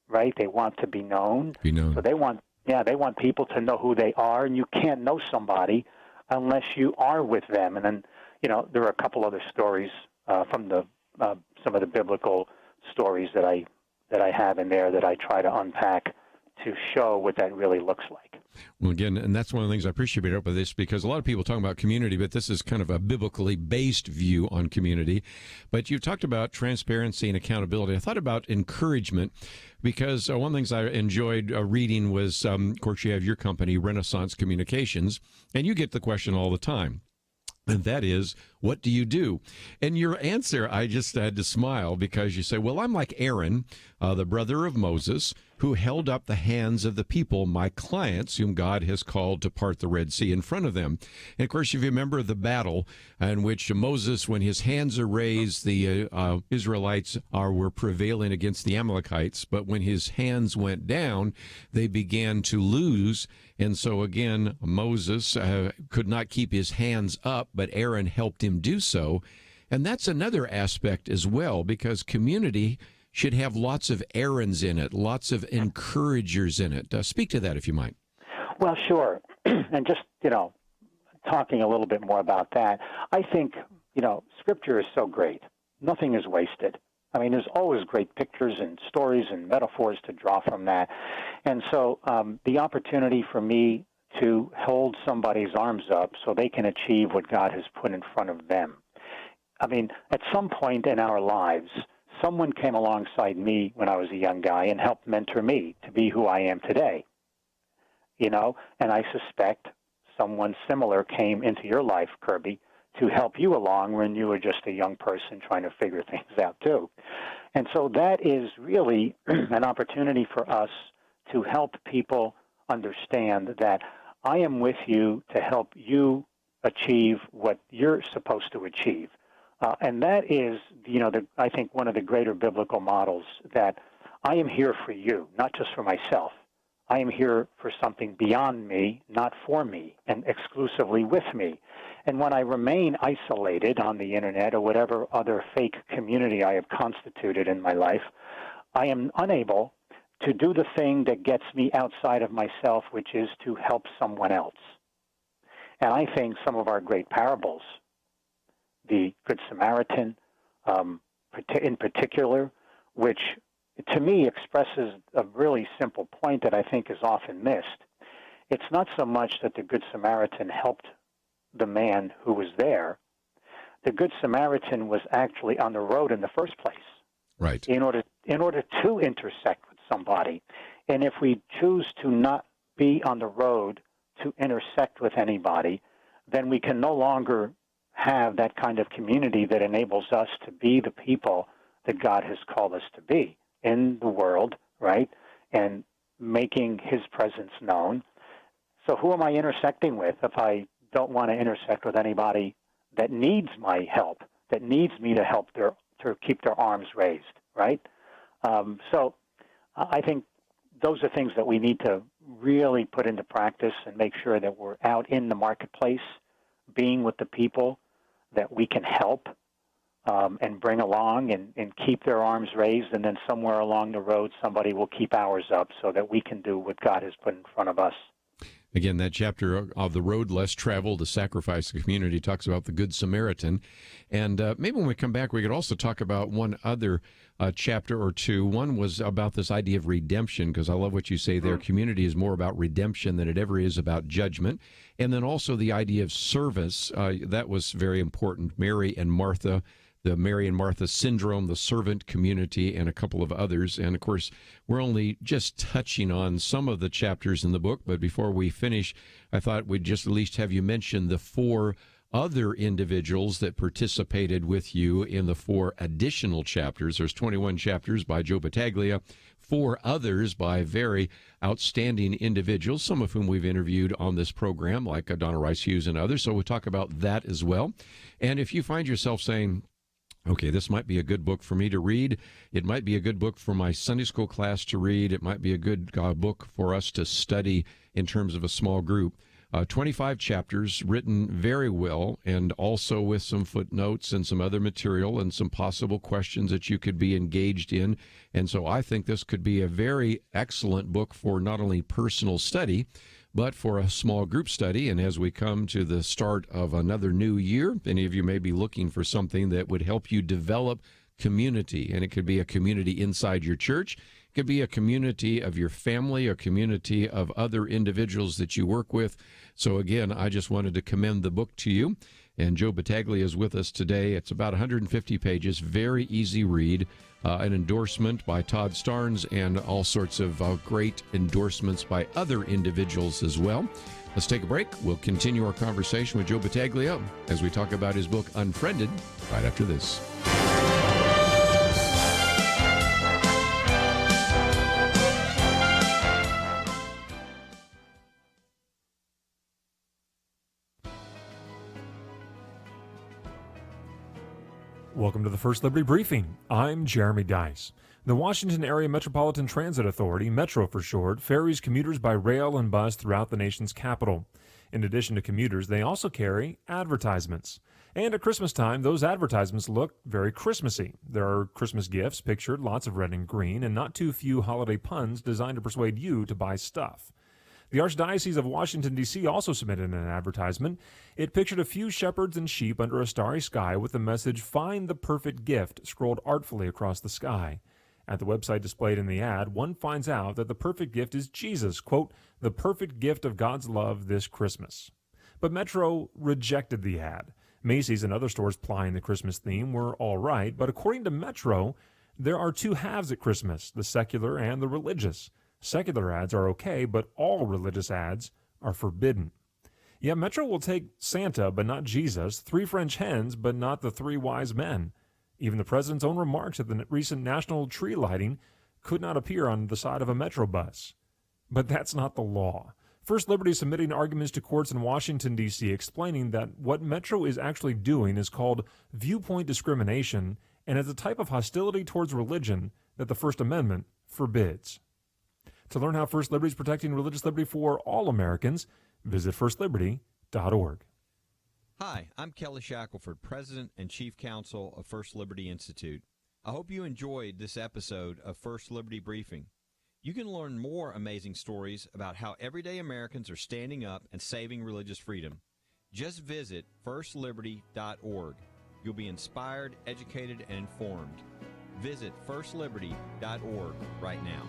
right? They want to be known. Be known. So they want people to know who they are, and you can't know somebody unless you are with them. And then, there are a couple other stories from some of the biblical stories that I have in there that I try to unpack to show what that really looks like. Well, again, and that's one of the things I appreciate about this, because a lot of people talk about community, but this is kind of a biblically based view on community. But you talked about transparency and accountability. I thought about encouragement, because one of the things I enjoyed reading was, of course, you have your company, Renaissance Communications, and you get the question all the time. And that is, what do you do? And your answer, I just had to smile, because you say, well, I'm like Aaron, the brother of Moses, who held up the hands of the people, my clients, whom God has called to part the Red Sea in front of them. And, of course, if you remember the battle in which Moses, when his hands are raised, the Israelites were prevailing against the Amalekites. But when his hands went down, they began to lose. And so, again, Moses could not keep his hands up, but Aaron helped him do so. And that's another aspect as well, because community should have lots of Aarons in it, lots of encouragers in it. Speak to that, if you might. Well, sure. And just, talking a little bit more about that, I think, Scripture is so great. Nothing is wasted. I mean, there's always great pictures and stories and metaphors to draw from that. And so the opportunity for me to hold somebody's arms up so they can achieve what God has put in front of them. I mean, at some point in our lives, someone came alongside me when I was a young guy and helped mentor me to be who I am today. And I suspect someone similar came into your life, Kerby, to help you along when you were just a young person trying to figure things out too. And so that is really an opportunity for us to help people understand that I am with you to help you achieve what you're supposed to achieve. And that is, I think one of the greater biblical models, that I am here for you, not just for myself. I am here for something beyond me, not for me, and exclusively with me. And when I remain isolated on the internet or whatever other fake community I have constituted in my life, I am unable to do the thing that gets me outside of myself, which is to help someone else. And I think some of our great parables, the Good Samaritan in particular, which to me expresses a really simple point that I think is often missed. It's not so much that the Good Samaritan helped the man who was there. The Good Samaritan was actually on the road in the first place. Right. In order to intersect with somebody. And if we choose to not be on the road to intersect with anybody, then we can no longer have that kind of community that enables us to be the people that God has called us to be in the world, right? And making his presence known. So who am I intersecting with if I don't want to intersect with anybody that needs my help, that needs me to help to keep their arms raised, right? So I think those are things that we need to really put into practice and make sure that we're out in the marketplace, being with the people that we can help and bring along and keep their arms raised, and then somewhere along the road somebody will keep ours up so that we can do what God has put in front of us. Again, that chapter of The Road Less Traveled, the Sacrifice of Community, talks about the Good Samaritan. And maybe when we come back, we could also talk about one other chapter or two. One was about this idea of redemption, because I love what you say there. Community is more about redemption than it ever is about judgment. And then also the idea of service. That was very important. Mary and Martha, the Mary and Martha syndrome, the servant community, and a couple of others. And, of course, we're only just touching on some of the chapters in the book. But before we finish, I thought we'd just at least have you mention the 4 other individuals that participated with you in the 4 additional chapters. There's 21 chapters by Joe Battaglia, 4 others by very outstanding individuals, some of whom we've interviewed on this program, like Donna Rice Hughes and others. So we'll talk about that as well. And if you find yourself saying, okay, this might be a good book for me to read. It might be a good book for my Sunday school class to read. It might be a good book for us to study in terms of a small group. 25 chapters written very well, and also with some footnotes and some other material and some possible questions that you could be engaged in. And so I think this could be a very excellent book for not only personal study, but for a small group study. And as we come to the start of another new year, any of you may be looking for something that would help you develop community. And it could be a community inside your church. It could be a community of your family, a community of other individuals that you work with. So again, I just wanted to commend the book to you. And Joe Battaglia is with us today. It's about 150 pages, very easy read, an endorsement by Todd Starnes, and all sorts of great endorsements by other individuals as well. Let's take a break. We'll continue our conversation with Joe Battaglia as we talk about his book, Unfriended, right after this. Welcome to the First Liberty Briefing. I'm Jeremy Dice. The Washington Area Metropolitan Transit Authority, Metro for short, ferries commuters by rail and bus throughout the nation's capital. In addition to commuters, they also carry advertisements. And at Christmas time, those advertisements look very Christmassy. There are Christmas gifts pictured, lots of red and green, and not too few holiday puns designed to persuade you to buy stuff. The Archdiocese of Washington, D.C. also submitted an advertisement. It pictured a few shepherds and sheep under a starry sky with the message, "Find the perfect gift," scrolled artfully across the sky. At the website displayed in the ad, one finds out that the perfect gift is Jesus, quote, "the perfect gift of God's love this Christmas." But Metro rejected the ad. Macy's and other stores plying the Christmas theme were all right, but according to Metro, there are two halves at Christmas, the secular and the religious. Secular ads are okay, but all religious ads are forbidden. Yeah, Metro will take Santa, but not Jesus, 3 French hens, but not the 3 wise men. Even the president's own remarks at the recent national tree lighting could not appear on the side of a Metro bus. But that's not the law. First Liberty is submitting arguments to courts in Washington, D.C., explaining that what Metro is actually doing is called viewpoint discrimination and is a type of hostility towards religion that the First Amendment forbids. To learn how First Liberty is protecting religious liberty for all Americans, visit firstliberty.org. Hi, I'm Kelly Shackelford, President and Chief Counsel of First Liberty Institute. I hope you enjoyed this episode of First Liberty Briefing. You can learn more amazing stories about how everyday Americans are standing up and saving religious freedom. Just visit firstliberty.org. You'll be inspired, educated, and informed. Visit firstliberty.org right now.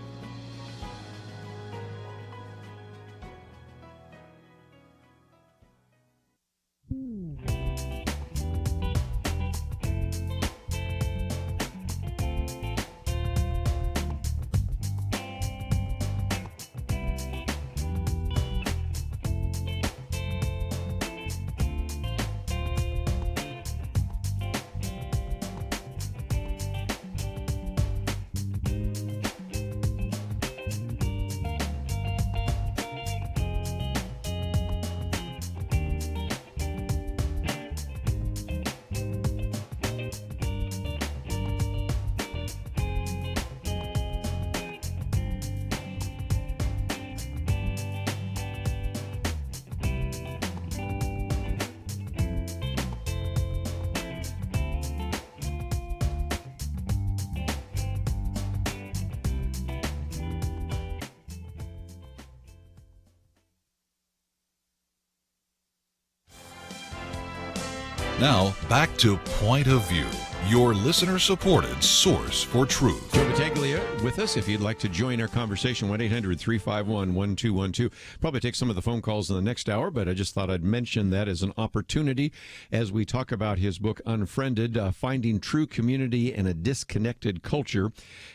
Now, back to Point of View, your listener-supported source for truth. Joe Battaglia with us. If you'd like to join our conversation, 1-800-351-1212. Probably take some of the phone calls in the next hour, but I just thought I'd mention that as an opportunity as we talk about his book, Unfriended, Finding True Community in a Disconnected Culture.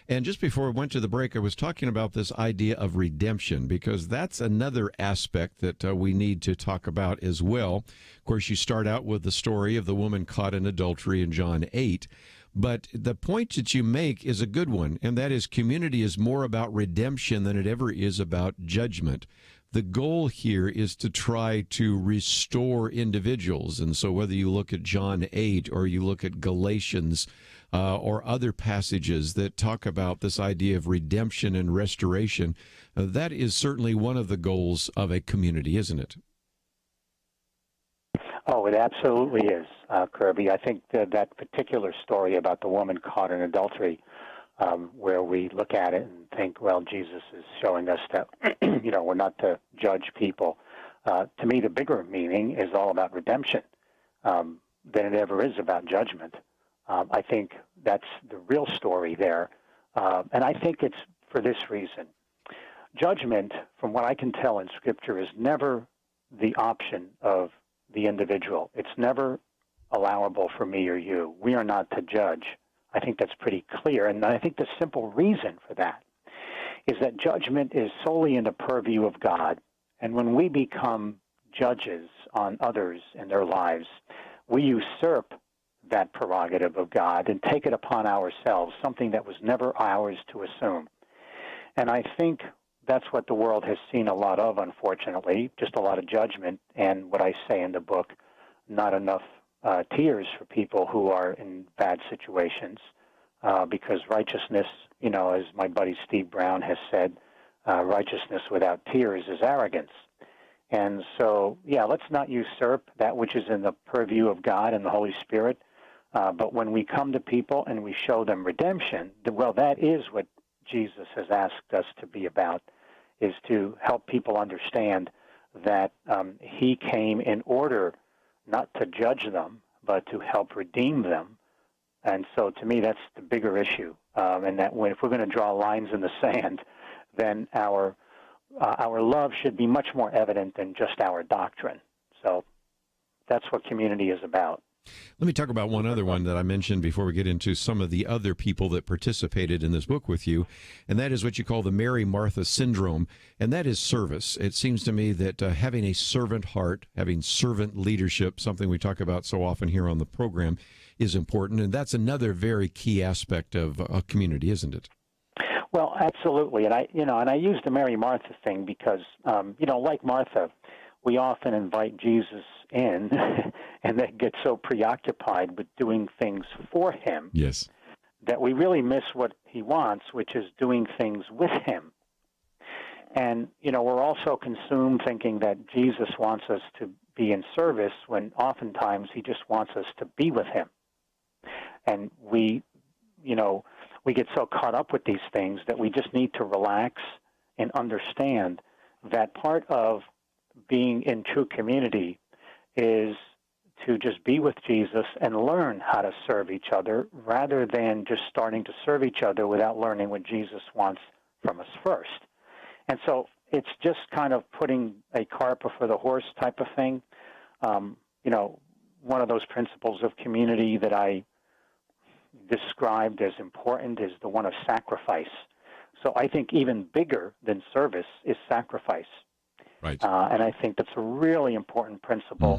And just before we went to the break, I was talking about this idea of redemption, because that's another aspect that we need to talk about as well. Of course, you start out with the story of the woman caught in adultery in John 8. But the point that you make is a good one, and that is community is more about redemption than it ever is about judgment. The goal here is to try to restore individuals. And so whether you look at John 8 or you look at Galatians or other passages that talk about this idea of redemption and restoration, that is certainly one of the goals of a community, isn't it? Oh, it absolutely is, Kerby. I think that particular story about the woman caught in adultery, where we look at it and think, well, Jesus is showing us that, we're not to judge people. To me, the bigger meaning is all about redemption than it ever is about judgment. I think that's the real story there. And I think it's for this reason. Judgment, from what I can tell in Scripture, is never the option of the individual. It's never allowable for me or you. We are not to judge. I think that's pretty clear. And I think the simple reason for that is that judgment is solely in the purview of God. And when we become judges on others in their lives, we usurp that prerogative of God and take it upon ourselves, something that was never ours to assume. And I think that's what the world has seen a lot of, unfortunately, just a lot of judgment, and what I say in the book, not enough tears for people who are in bad situations, because righteousness, as my buddy Steve Brown has said, righteousness without tears is arrogance. And so, let's not usurp that which is in the purview of God and the Holy Spirit, but when we come to people and we show them redemption, well, that is what Jesus has asked us to be about, is to help people understand that he came in order not to judge them, but to help redeem them. And so to me, that's the bigger issue. And that if we're going to draw lines in the sand, then our love should be much more evident than just our doctrine. So that's what community is about. Let me talk about one other one that I mentioned before we get into some of the other people that participated in this book with you, and that is what you call the Mary Martha syndrome, and that is service. It seems to me that having a servant heart, having servant leadership, something we talk about so often here on the program, is important, and that's another very key aspect of a community, isn't it? Well, absolutely, and I use the Mary Martha thing because, like Martha, we often invite Jesus in and then get so preoccupied with doing things for him that we really miss what he wants, which is doing things with him. And, we're also consumed thinking that Jesus wants us to be in service when oftentimes he just wants us to be with him. And we get so caught up with these things that we just need to relax and understand that part of being in true community is to just be with Jesus and learn how to serve each other rather than just starting to serve each other without learning what Jesus wants from us first. And so it's just kind of putting a cart before the horse type of thing. One of those principles of community that I described as important is the one of sacrifice. So I think even bigger than service is sacrifice. Right. And I think that's a really important principle,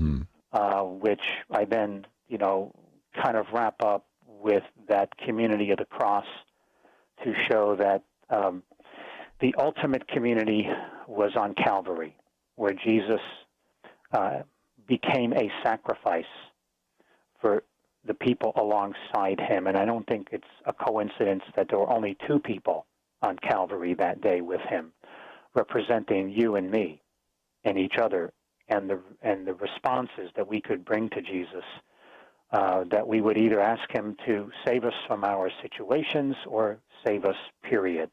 which I then, kind of wrap up with that community of the cross to show that the ultimate community was on Calvary, where Jesus became a sacrifice for the people alongside him. And I don't think it's a coincidence that there were only two people on Calvary that day with him, representing you and me and each other, and the responses that we could bring to Jesus, that we would either ask him to save us from our situations or save us, period.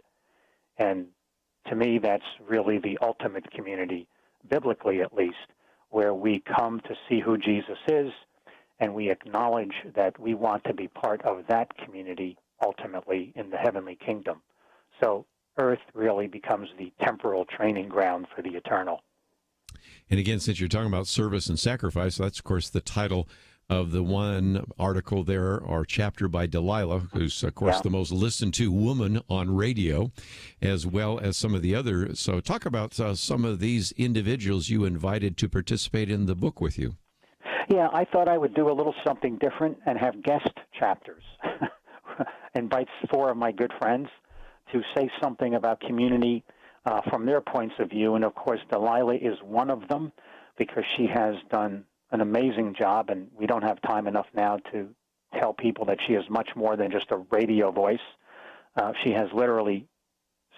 And to me, that's really the ultimate community, biblically at least, where we come to see who Jesus is, and we acknowledge that we want to be part of that community ultimately in the heavenly kingdom. So earth really becomes the temporal training ground for the eternal. And again, since you're talking about service and sacrifice, that's, of course, the title of the one article there, or chapter by Delilah, who's, of course, the most listened to woman on radio, as well as some of the others. So talk about some of these individuals you invited to participate in the book with you. Yeah, I thought I would do a little something different and have guest chapters. Invite four of my good friends to say something about community from their points of view. And, of course, Delilah is one of them because she has done an amazing job, and we don't have time enough now to tell people that she is much more than just a radio voice. She has literally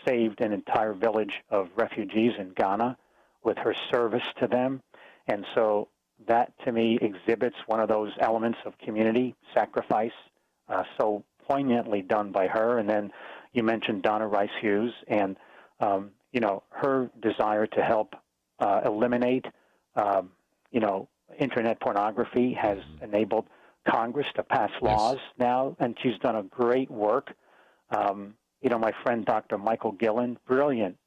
saved an entire village of refugees in Ghana with her service to them. And so that to me exhibits one of those elements of community sacrifice, so poignantly done by her. And then you mentioned Donna Rice Hughes, and her desire to help eliminate internet pornography has enabled Congress to pass laws now, and she's done a great work. My friend Dr. Michael Gillen, brilliant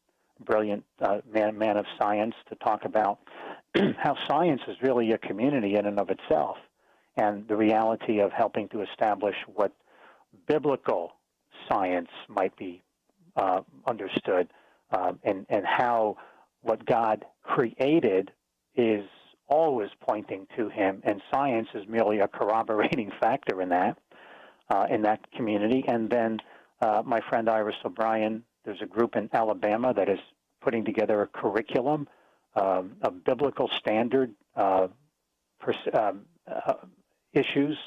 man of science, to talk about how science is really a community in and of itself, and the reality of helping to establish what biblical science might be understood, and how what God created is always pointing to him, and science is merely a corroborating factor in that community. And then my friend Iris O'Brien, there's a group in Alabama that is putting together a curriculum, a biblical standard issues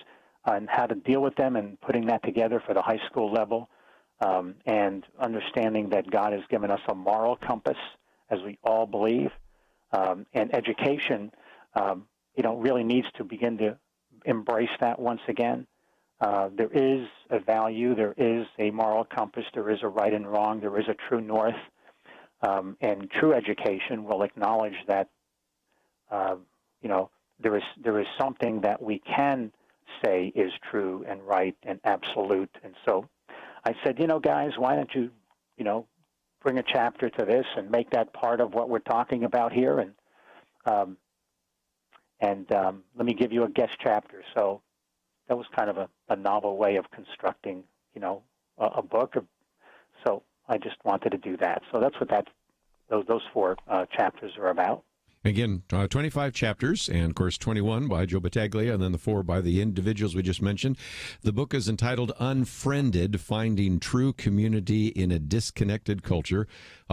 and how to deal with them, and putting that together for the high school level, and understanding that God has given us a moral compass, as we all believe, and education really needs to begin to embrace that once again. There is a value, there is a moral compass, there is a right and wrong, there is a true north, and true education will acknowledge that there is something that we can say is true and right and absolute. And so I said, guys, why don't you bring a chapter to this and make that part of what we're talking about here, and let me give you a guest chapter. So that was kind of a novel way of constructing, a book. So I just wanted to do that. So that's what those 4 chapters are about. Again, 25 chapters, and of course 21 by Joe Battaglia, and then the 4 by the individuals we just mentioned. The book is entitled Unfriended, Finding True Community in a Disconnected Culture,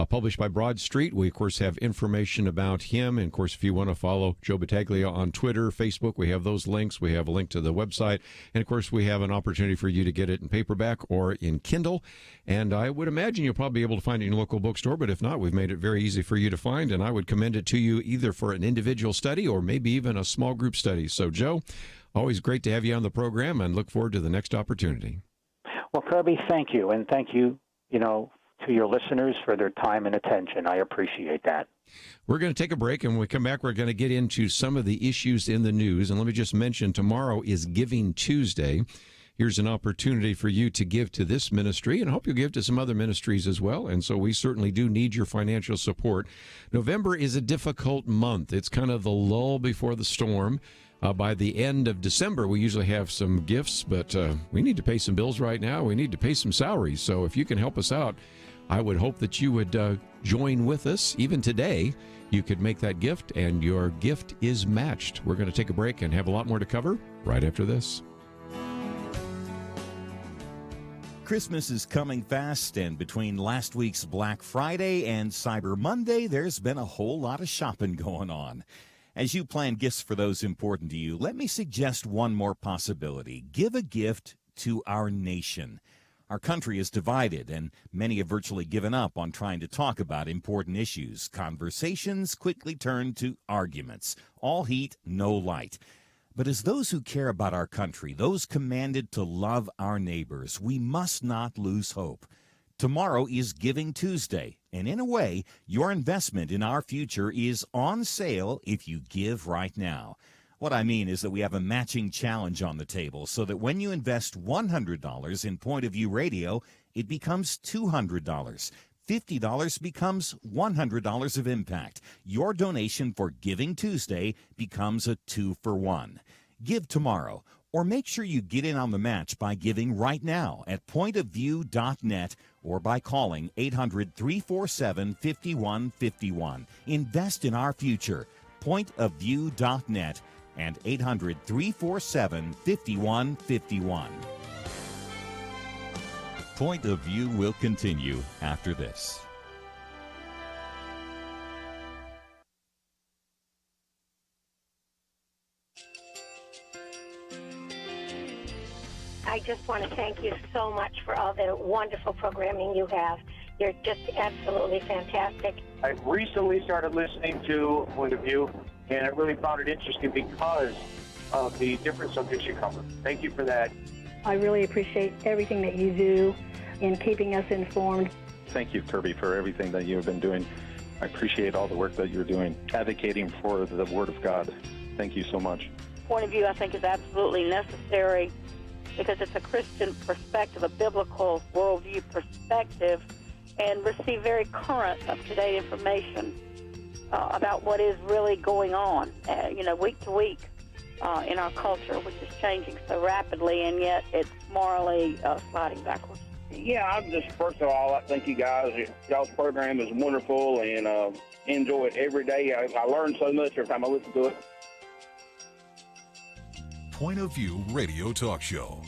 published by Broad Street. We, of course, have information about him. And, of course, if you want to follow Joe Battaglia on Twitter, Facebook, we have those links. We have a link to the website. And, of course, we have an opportunity for you to get it in paperback or in Kindle. And I would imagine you'll probably be able to find it in your local bookstore. But if not, we've made it very easy for you to find. And I would commend it to you either for an individual study or maybe even a small group study. So, Joe, always great to have you on the program, and look forward to the next opportunity. Well, Kerby, thank you. And thank you, to your listeners for their time and attention. I appreciate that. We're going to take a break, and when we come back, we're going to get into some of the issues in the news. And let me just mention, tomorrow is Giving Tuesday. Here's an opportunity for you to give to this ministry, and I hope you'll give to some other ministries as well. And so we certainly do need your financial support. November is a difficult month. It's kind of the lull before the storm. By the end of December, we usually have some gifts, but we need to pay some bills right now. We need to pay some salaries. So if you can help us out, I would hope that you would join with us. Even today, you could make that gift, and your gift is matched. We're going to take a break and have a lot more to cover right after this. Christmas is coming fast, and between last week's Black Friday and Cyber Monday, there's been a whole lot of shopping going on. As you plan gifts for those important to you, let me suggest one more possibility. Give a gift to our nation. Our country is divided, and many have virtually given up on trying to talk about important issues. Conversations quickly turn to arguments. All heat, no light. But as those who care about our country, those commanded to love our neighbors, we must not lose hope. Tomorrow is Giving Tuesday, and in a way, your investment in our future is on sale if you give right now. What I mean is that we have a matching challenge on the table so that when you invest $100 in Point of View Radio, it becomes $200. $50 becomes $100 of impact. Your donation for Giving Tuesday becomes a 2-for-1. Give tomorrow, or make sure you get in on the match by giving right now at pointofview.net or by calling 800-347-5151. Invest in our future. Pointofview.net and 800-347-5151. Point of View will continue after this. I just want to thank you so much for all the wonderful programming you have. You're just absolutely fantastic. I recently started listening to Point of View, and I really found it interesting because of the different subjects you cover. Thank you for that. I really appreciate everything that you do in keeping us informed. Thank you, Kerby, for everything that you have been doing. I appreciate all the work that you're doing, advocating for the Word of God. Thank you so much. Point of view, I think, is absolutely necessary because it's a Christian perspective, a biblical worldview perspective, and receive very current, up-to-date information about what is really going on, week to week in our culture, which is changing so rapidly, and yet it's morally sliding backwards. Yeah, I'm just, first of all, I thank you guys. Y'all's program is wonderful, and enjoy it every day. I learn so much every time I listen to it. Point of View Radio Talk Show.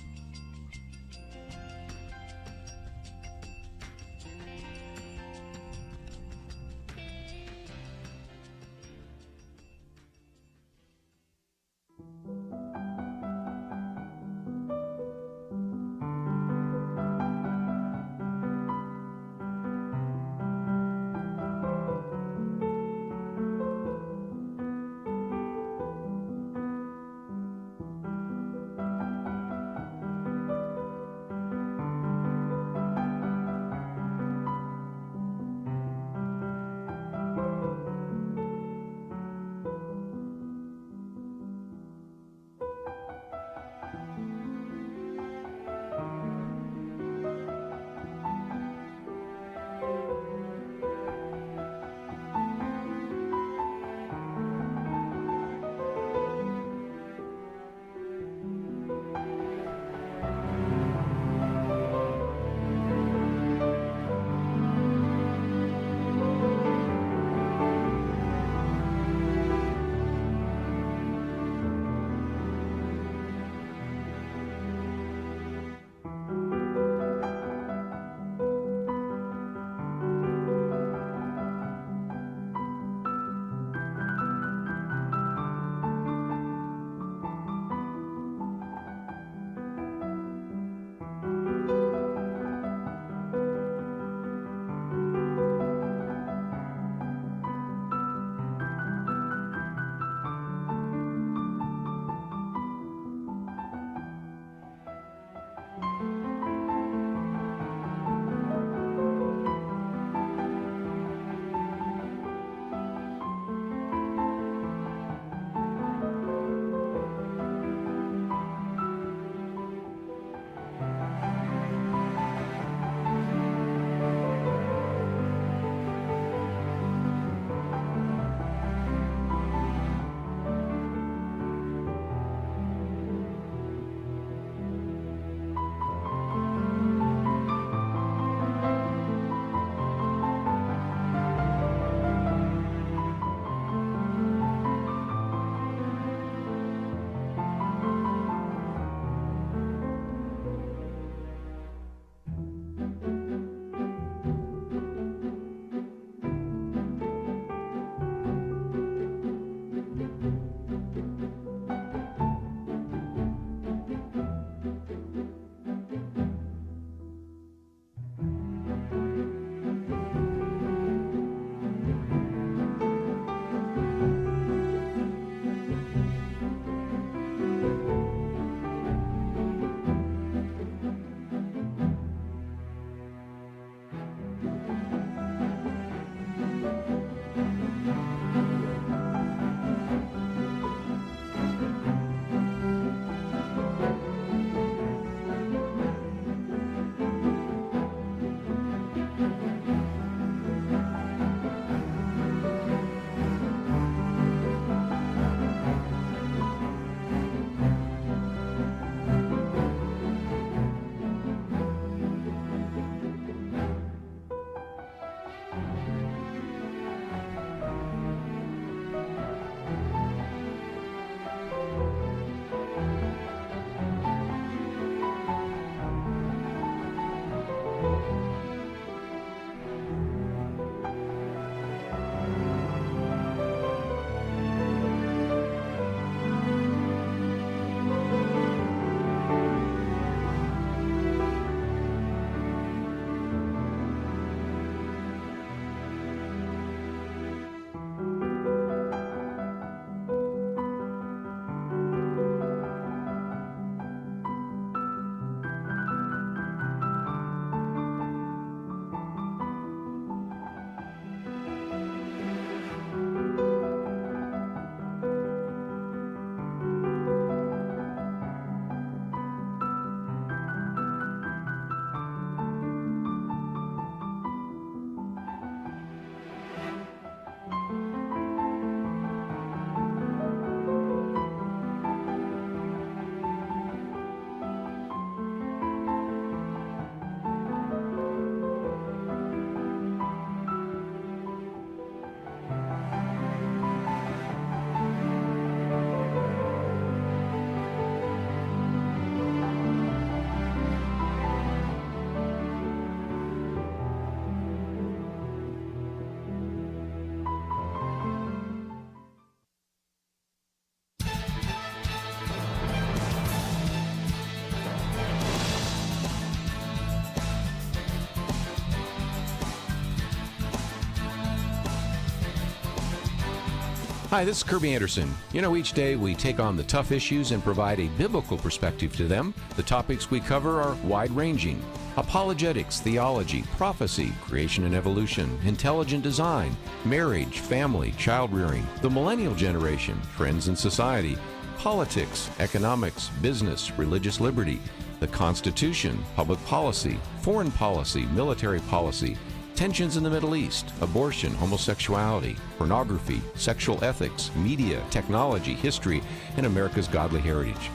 Hi, this is Kerby Anderson. You know, each day we take on the tough issues and provide a biblical perspective to them. The topics we cover are wide-ranging. Apologetics, theology, prophecy, creation and evolution, intelligent design, marriage, family, child-rearing, the millennial generation, trends in society, politics, economics, business, religious liberty, the Constitution, public policy, foreign policy, military policy, tensions in the Middle East, abortion, homosexuality, pornography, sexual ethics, media, technology, history, and America's godly heritage.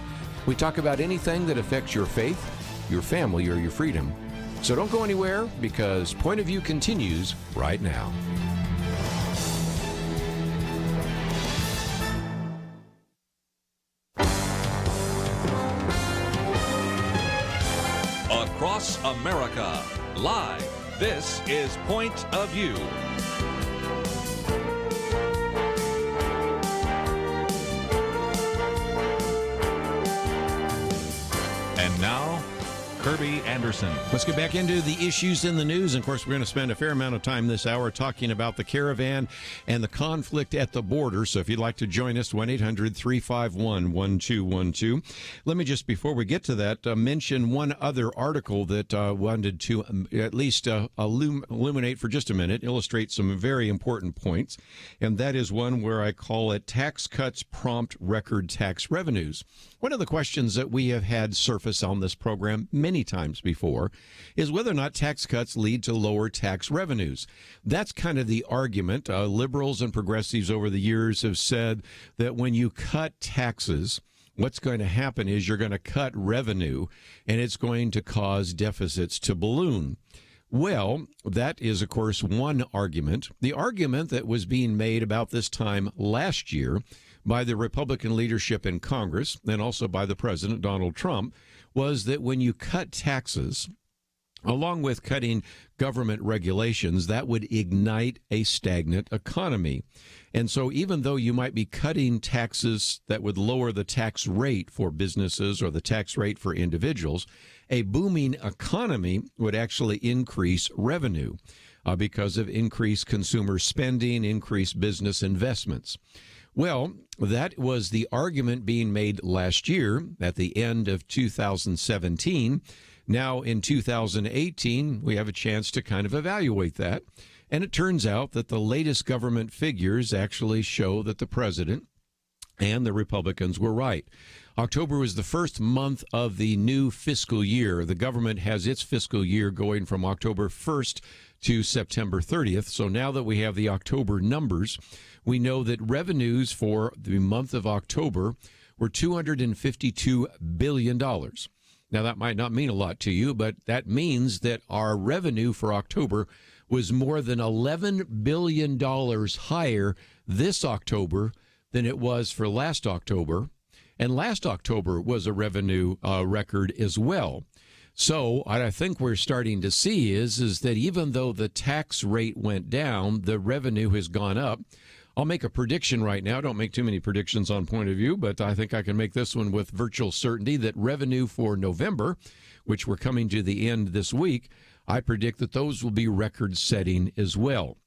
We talk about anything that affects your faith, your family, or your freedom. So don't go anywhere, because Point of View continues right now. Across America, live. This is Point of View. And now, Kerby Anderson. Let's get back into the issues in the news. And of course, we're going to spend a fair amount of time this hour talking about the caravan and the conflict at the border. So if you'd like to join us, 1-800-351-1212. Let me just, before we get to that, mention one other article that wanted to at least illuminate for just a minute, illustrate some very important points. And that is one where I call it Tax Cuts Prompt Record Tax Revenues. One of the questions that we have had surface on this program many times before is whether or not tax cuts lead to lower tax revenues. That's kind of the argument. Liberals and progressives over the years have said that when you cut taxes, what's going to happen is you're going to cut revenue, and it's going to cause deficits to balloon. Well, that is, of course, one argument. The argument that was being made about this time last year by the Republican leadership in Congress and also by the President, Donald Trump, was that when you cut taxes, along with cutting government regulations, that would ignite a stagnant economy. And so even though you might be cutting taxes that would lower the tax rate for businesses or the tax rate for individuals, a booming economy would actually increase revenue because of increased consumer spending, increased business investments. Well, that was the argument being made last year at the end of 2017. Now in 2018, we have a chance to kind of evaluate that. And it turns out that the latest government figures actually show that the president and the Republicans were right. October was the first month of the new fiscal year. The government has its fiscal year going from October 1st to September 30th. So now that we have the October numbers, we know that revenues for the month of October were $252 billion. Now, that might not mean a lot to you, but that means that our revenue for October was more than $11 billion higher this October than it was for last October. And last October was a revenue record as well. So what I think we're starting to see is that even though the tax rate went down, the revenue has gone up. I'll make a prediction right now. Don't make too many predictions on Point of View, but I think I can make this one with virtual certainty that revenue for November, which we're coming to the end this week, I predict that those will be record-setting as well.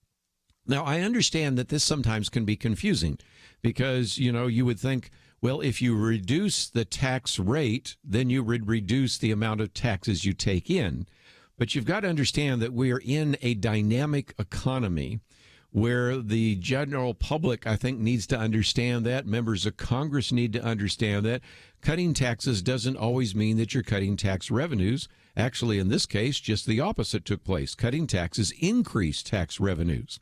Now, I understand that this sometimes can be confusing because, you know, you would think, well, if you reduce the tax rate, then you would reduce the amount of taxes you take in. But you've got to understand that we are in a dynamic economy where the general public, I think, needs to understand that. Members of Congress need to understand that. Cutting taxes doesn't always mean that you're cutting tax revenues. Actually, in this case, just the opposite took place. Cutting taxes increased tax revenues.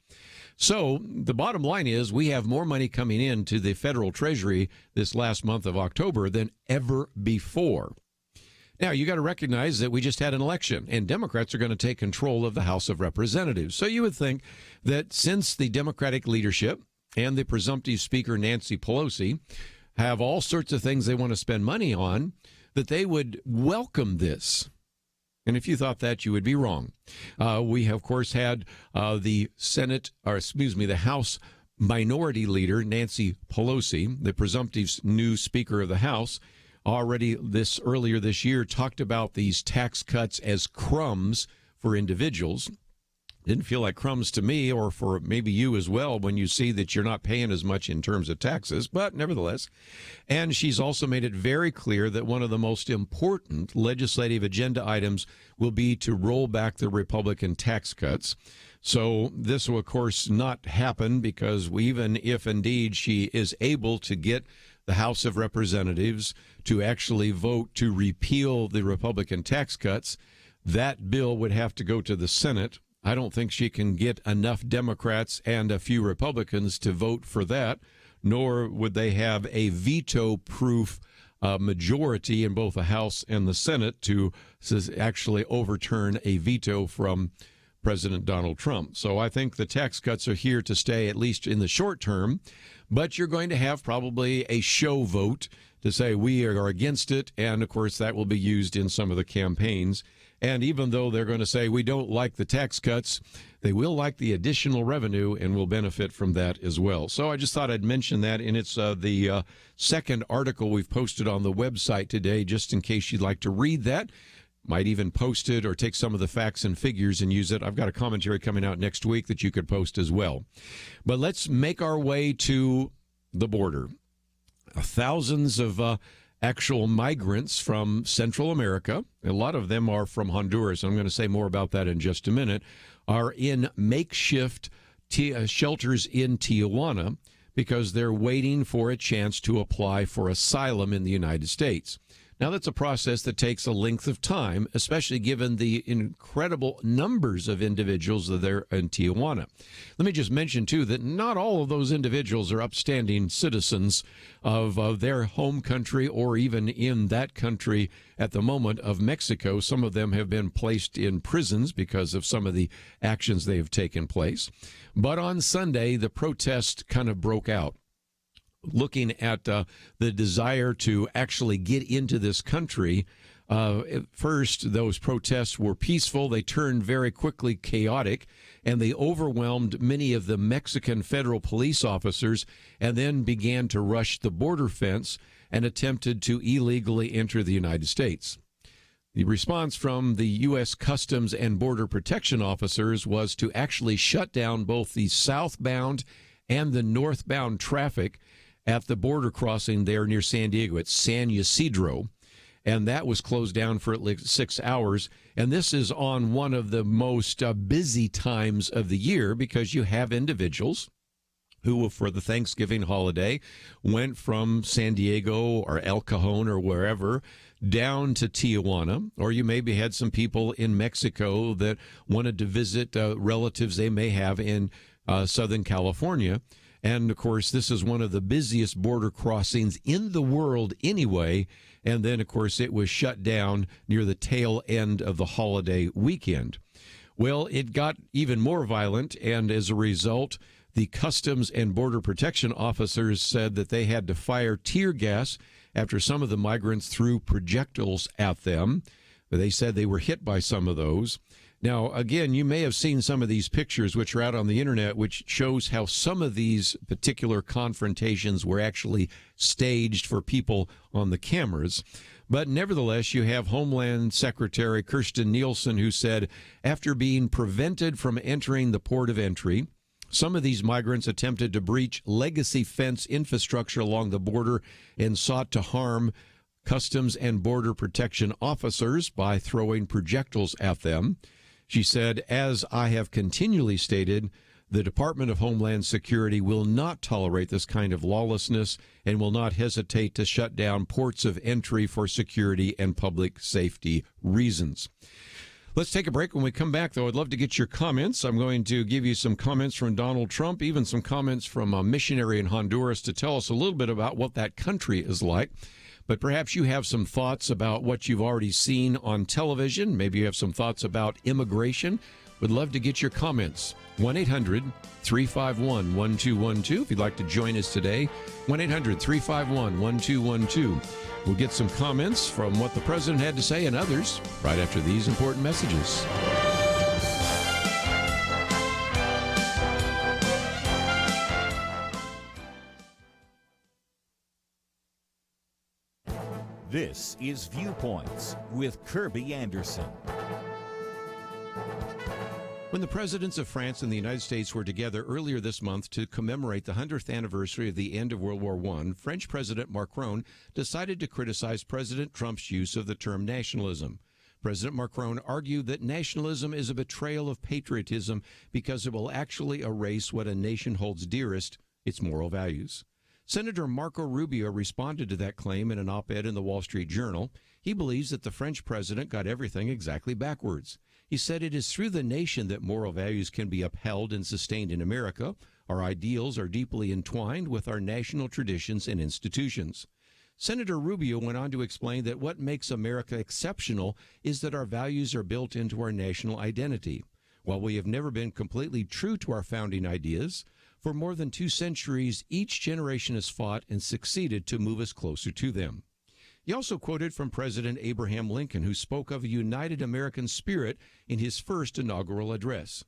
So the bottom line is we have more money coming into the federal treasury this last month of October than ever before. Now, you got to recognize that we just had an election, and Democrats are going to take control of the House of Representatives. So you would think that since the Democratic leadership and the presumptive Speaker, Nancy Pelosi, have all sorts of things they want to spend money on, that they would welcome this. And if you thought that, you would be wrong. We have, of course, had the House Minority Leader, Nancy Pelosi, the presumptive new Speaker of the House, already earlier this year talked about these tax cuts as crumbs for individuals. Didn't feel like crumbs to me, or for maybe you as well, when you see that you're not paying as much in terms of taxes, but nevertheless. And she's also made it very clear that one of the most important legislative agenda items will be to roll back the Republican tax cuts. So this will, of course, not happen, because even if indeed she is able to get the House of Representatives to actually vote to repeal the Republican tax cuts, that bill would have to go to the Senate. I don't think she can get enough Democrats and a few Republicans to vote for that, nor would they have a veto-proof majority in both the House and the Senate to actually overturn a veto from President Donald Trump. So I think the tax cuts are here to stay, at least in the short term, but you're going to have probably a show vote to say we are against it, and of course that will be used in some of the campaigns. And even though they're going to say we don't like the tax cuts, they will like the additional revenue and will benefit from that as well. So I just thought I'd mention that, and it's the second article we've posted on the website today, just in case you'd like to read that. Might even post it or take some of the facts and figures and use it. I've got a commentary coming out next week that you could post as well. But let's make our way to the border. Thousands of actual migrants from Central America, a lot of them are from Honduras, I'm going to say more about that in just a minute, are in makeshift shelters in Tijuana because they're waiting for a chance to apply for asylum in the United States. Now, that's a process that takes a length of time, especially given the incredible numbers of individuals that are in Tijuana. Let me just mention, too, that not all of those individuals are upstanding citizens of their home country or even in that country at the moment of Mexico. Some of them have been placed in prisons because of some of the actions they have taken place. But on Sunday, the protest kind of broke out, looking at the desire to actually get into this country. At first, those protests were peaceful. They turned very quickly chaotic, and they overwhelmed many of the Mexican federal police officers and then began to rush the border fence and attempted to illegally enter the United States. The response from the U.S. Customs and Border Protection officers was to actually shut down both the southbound and the northbound traffic at the border crossing there near San Diego. It's San Ysidro, and that was closed down for at least 6 hours. And this is on one of the most busy times of the year, because you have individuals who, for the Thanksgiving holiday, went from San Diego or El Cajon or wherever down to Tijuana, or you maybe had some people in Mexico that wanted to visit relatives they may have in Southern California. And, of course, this is one of the busiest border crossings in the world anyway. And then, of course, it was shut down near the tail end of the holiday weekend. Well, it got even more violent, and as a result, the Customs and Border Protection officers said that they had to fire tear gas after some of the migrants threw projectiles at them. They said they were hit by some of those. Now, again, you may have seen some of these pictures which are out on the internet, which shows how some of these particular confrontations were actually staged for people on the cameras. But nevertheless, you have Homeland Secretary Kirstjen Nielsen, who said after being prevented from entering the port of entry, some of these migrants attempted to breach legacy fence infrastructure along the border and sought to harm Customs and Border Protection officers by throwing projectiles at them. She said, as I have continually stated, the Department of Homeland Security will not tolerate this kind of lawlessness and will not hesitate to shut down ports of entry for security and public safety reasons. Let's take a break. When we come back, though, I'd love to get your comments. I'm going to give you some comments from Donald Trump, even some comments from a missionary in Honduras to tell us a little bit about what that country is like. But perhaps you have some thoughts about what you've already seen on television. Maybe you have some thoughts about immigration. Would love to get your comments. 1-800-351-1212. If you'd like to join us today, 1-800-351-1212. We'll get some comments from what the president had to say and others right after these important messages. This is Viewpoints with Kerby Anderson. When the presidents of France and the United States were together earlier this month to commemorate the 100th anniversary of the end of World War I, French President Macron decided to criticize President Trump's use of the term nationalism. President Macron argued that nationalism is a betrayal of patriotism because it will actually erase what a nation holds dearest, its moral values. Senator Marco Rubio responded to that claim in an op-ed in the Wall Street Journal. He believes that the French president got everything exactly backwards. He said it is through the nation that moral values can be upheld and sustained in America. Our ideals are deeply entwined with our national traditions and institutions. Senator Rubio went on to explain that what makes America exceptional is that our values are built into our national identity. While we have never been completely true to our founding ideas, for more than 2 centuries, each generation has fought and succeeded to move us closer to them. He also quoted from President Abraham Lincoln, who spoke of a united American spirit in his first inaugural address.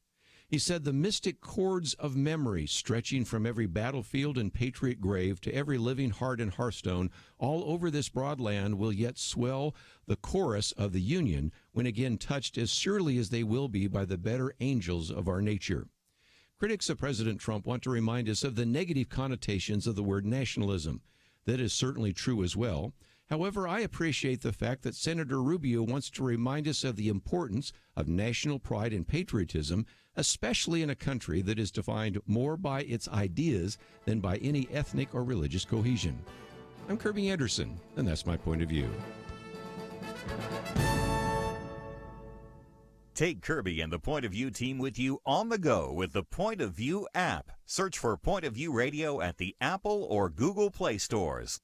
He said, "The mystic cords of memory stretching from every battlefield and patriot grave to every living heart and hearthstone all over this broad land will yet swell the chorus of the Union when again touched as surely as they will be by the better angels of our nature." Critics of President Trump want to remind us of the negative connotations of the word nationalism. That is certainly true as well. However, I appreciate the fact that Senator Rubio wants to remind us of the importance of national pride and patriotism, especially in a country that is defined more by its ideas than by any ethnic or religious cohesion. I'm Kerby Anderson, and that's my point of view. Take Kerby and the Point of View team with you on the go with the Point of View app. Search for Point of View Radio at the Apple or Google Play stores.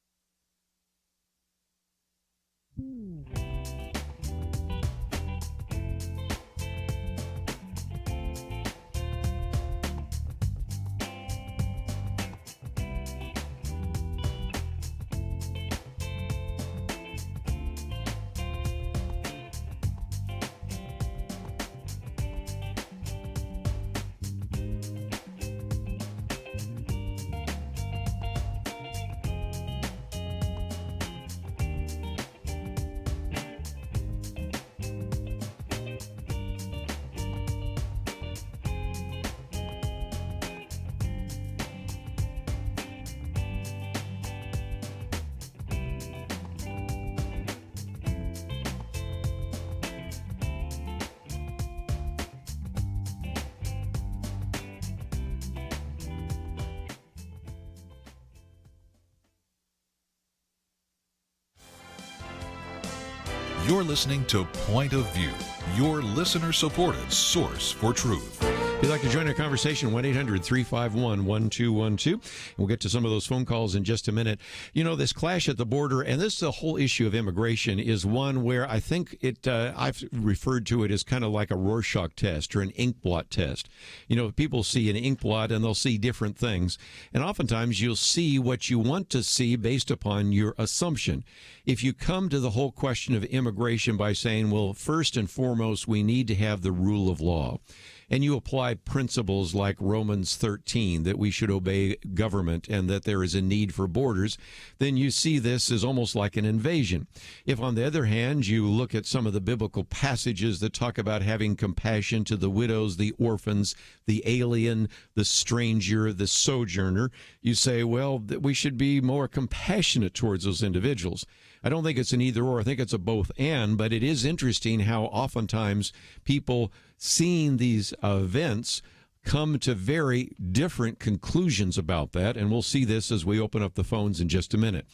You're listening to Point of View, your listener-supported source for truth. If you'd like to join our conversation, 1-800-351-1212. We'll get to some of those phone calls in just a minute. You know, this clash at the border, and this the whole issue of immigration is one where I think I've referred to it as kind of like a Rorschach test or an ink blot test. You know, people see an ink blot and they'll see different things. And oftentimes you'll see what you want to see based upon your assumption. If you come to the whole question of immigration by saying, well, first and foremost, we need to have the rule of law, and you apply principles like Romans 13, that we should obey government and that there is a need for borders, then you see this as almost like an invasion. If, on the other hand, you look at some of the biblical passages that talk about having compassion to the widows, the orphans, the alien, the stranger, the sojourner, you say, well, we should be more compassionate towards those individuals. I don't think it's an either or. I think it's a both and, but it is interesting how oftentimes people seeing these events come to very different conclusions about that, and we'll see this as we open up the phones in just a minute.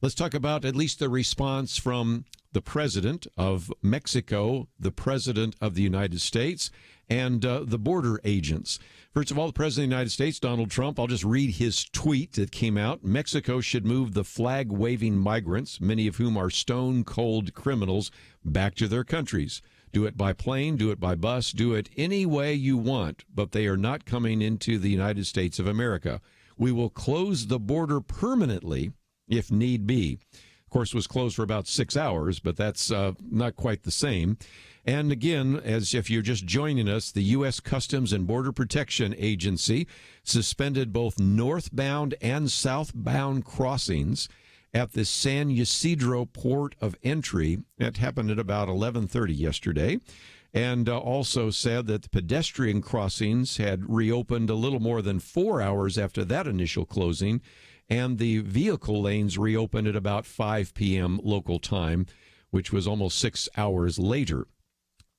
Let's talk about at least the response from the president of Mexico, the president of the United States, and the border agents. First of all, the president of the United States, Donald Trump, I'll just read his tweet that came out. Mexico should move the flag-waving migrants, many of whom are stone-cold criminals, back to their countries. Do it by plane, do it by bus, do it any way you want, but they are not coming into the United States of America. We will close the border permanently if need be. Of course, it was closed for about 6 hours, but that's not quite the same. And again, as if you're just joining us, the U.S. Customs and Border Protection Agency suspended both northbound and southbound crossings at the San Ysidro port of entry. That happened at about 11:30 yesterday. And also said that the pedestrian crossings had reopened a little more than 4 hours after that initial closing, and the vehicle lanes reopened at about 5 p.m. local time, which was almost 6 hours later.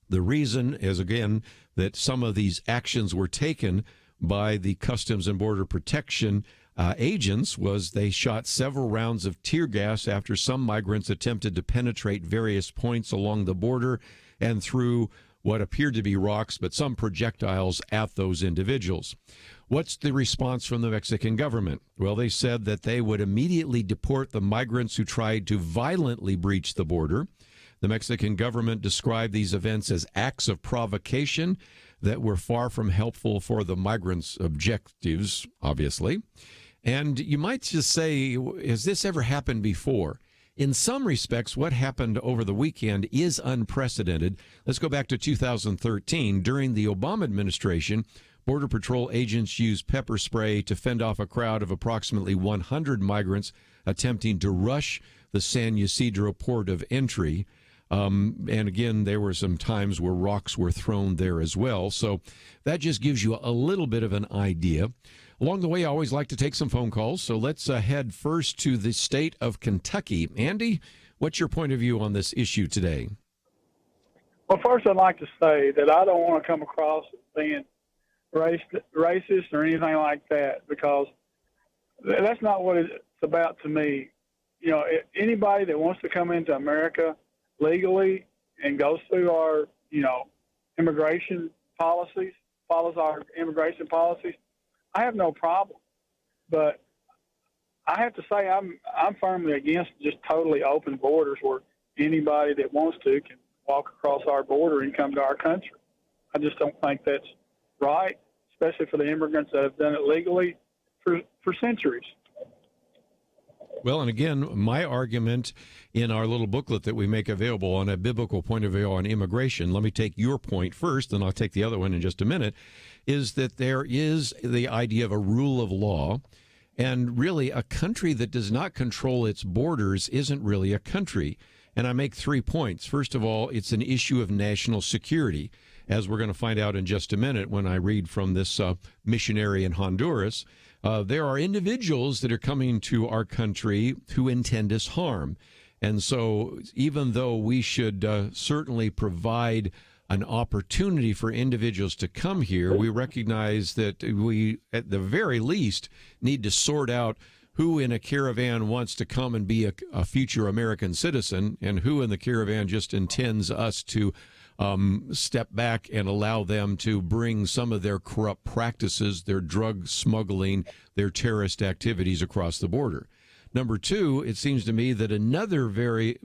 The reason is, again, that some of these actions were taken by the Customs and Border Protection agents was they shot several rounds of tear gas after some migrants attempted to penetrate various points along the border and threw what appeared to be rocks, but some projectiles at those individuals. What's the response from the Mexican government? Well, they said that they would immediately deport the migrants who tried to violently breach the border. The Mexican government described these events as acts of provocation that were far from helpful for the migrants' objectives, obviously. And you might just say, has this ever happened before? In some respects, what happened over the weekend is unprecedented. Let's go back to 2013. During the Obama administration, Border Patrol agents used pepper spray to fend off a crowd of approximately 100 migrants attempting to rush the San Ysidro port of entry. And again, there were some times where rocks were thrown there as well. So that just gives you a little bit of an idea. Along the way, I always like to take some phone calls. So let's head first to the state of Kentucky. Andy, what's your point of view on this issue today? Well, first, I'd like to say that I don't want to come across as being racist or anything like that, because that's not what it's about to me. You know, anybody that wants to come into America legally and goes through our, immigration policies, follows our immigration policies, I have no problem. But I have to say I'm firmly against just totally open borders where anybody that wants to can walk across our border and come to our country. I just don't think that's right, especially for the immigrants that have done it legally for centuries. Well, and again, my argument in our little booklet that we make available on a biblical point of view on immigration, let me take your point first, and I'll take the other one in just a minute, is that there is the idea of a rule of law. And really, a country that does not control its borders isn't really a country. And I make 3 points. First of all, it's an issue of national security, as we're going to find out in just a minute when I read from this missionary in Honduras. There are individuals that are coming to our country who intend us harm. And so even though we should certainly provide an opportunity for individuals to come here, we recognize that we, at the very least, need to sort out who in a caravan wants to come and be a future American citizen and who in the caravan just intends us to step back and allow them to bring some of their corrupt practices, their drug smuggling, their terrorist activities across the border. Number two, it seems to me that another very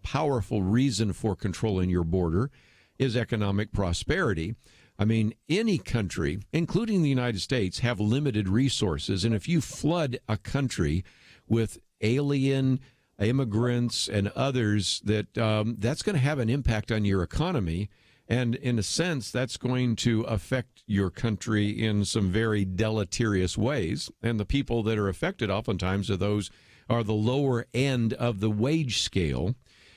powerful reason for controlling your border is economic prosperity. I mean, any country, including the United States, have limited resources. And if you flood a country with alien immigrants and others, that's going to have an impact on your economy. And in a sense, that's going to affect your country in some very deleterious ways. And the people that are affected oftentimes are the lower end of the wage scale.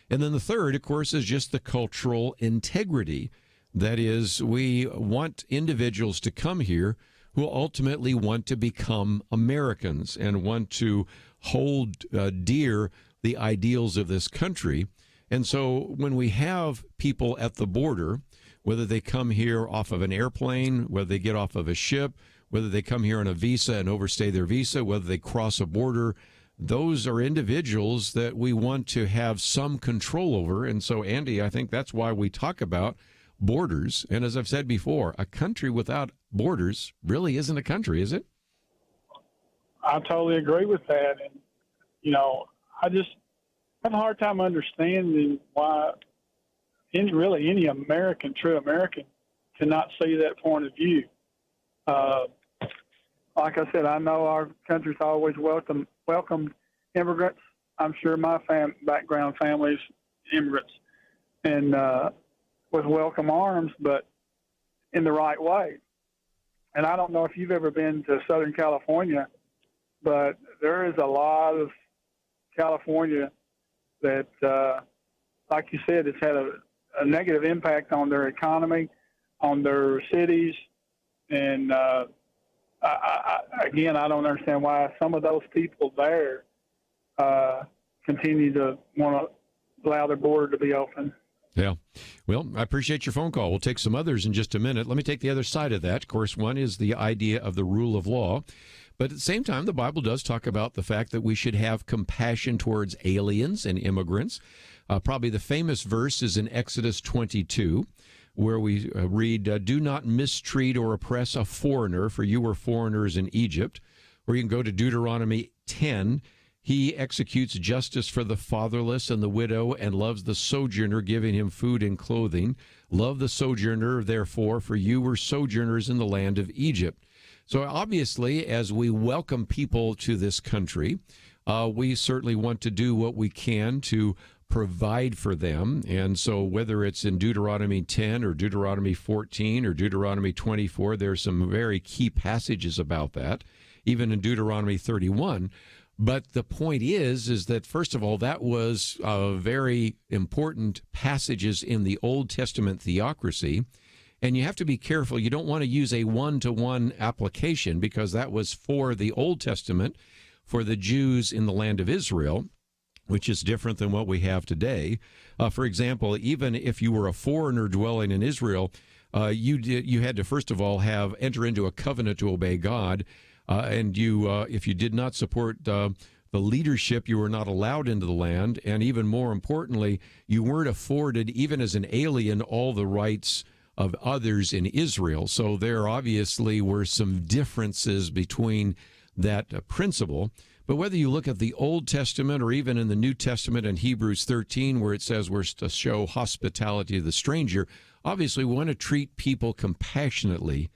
And then the third, of course, is just the cultural integrity. That is, we want individuals to come here who ultimately want to become Americans and want to hold dear the ideals of this country. And so when we have people at the border, whether they come here off of an airplane, whether they get off of a ship, whether they come here on a visa and overstay their visa, whether they cross a border, those are individuals that we want to have some control over. And so, Andy, I think that's why we talk about borders. And as I've said before, a country without borders really isn't a country, is it? I totally agree with that. And, I just have a hard time understanding why any true American cannot see that point of view. Like I said, I know our country's always welcomed immigrants. I'm sure my background family's immigrants, and with welcome arms, but in the right way. And I don't know if you've ever been to Southern California, but there is a lot of California that, like you said, it's had a negative impact on their economy, on their cities, and again, I don't understand why some of those people there continue to want to allow their border to be open. Yeah. Well, I appreciate your phone call. We'll take some others in just a minute. Let me take the other side of that. Of course, one is the idea of the rule of law. But at the same time, the Bible does talk about the fact that we should have compassion towards aliens and immigrants. Probably the famous verse is in Exodus 22, where we read, "Do not mistreat or oppress a foreigner, for you were foreigners in Egypt." Or you can go to Deuteronomy 10. "He executes justice for the fatherless and the widow and loves the sojourner, giving him food and clothing. Love the sojourner, therefore, for you were sojourners in the land of Egypt." So obviously, as we welcome people to this country, we certainly want to do what we can to provide for them. And so whether it's in Deuteronomy 10 or Deuteronomy 14 or Deuteronomy 24, there's some very key passages about that, even in Deuteronomy 31. But the point is that, first of all, that was very important passages in the Old Testament theocracy. And you have to be careful. You don't want to use a one-to-one application, because that was for the Old Testament, for the Jews in the land of Israel, which is different than what we have today. For example, even if you were a foreigner dwelling in Israel, you had to, first of all, enter into a covenant to obey God. And if you did not support the leadership, you were not allowed into the land. And even more importantly, you weren't afforded, even as an alien, all the rights of others in Israel. So there obviously were some differences between that principle. But whether you look at the Old Testament or even in the New Testament in Hebrews 13, where it says we're to show hospitality to the stranger, obviously we want to treat people compassionately.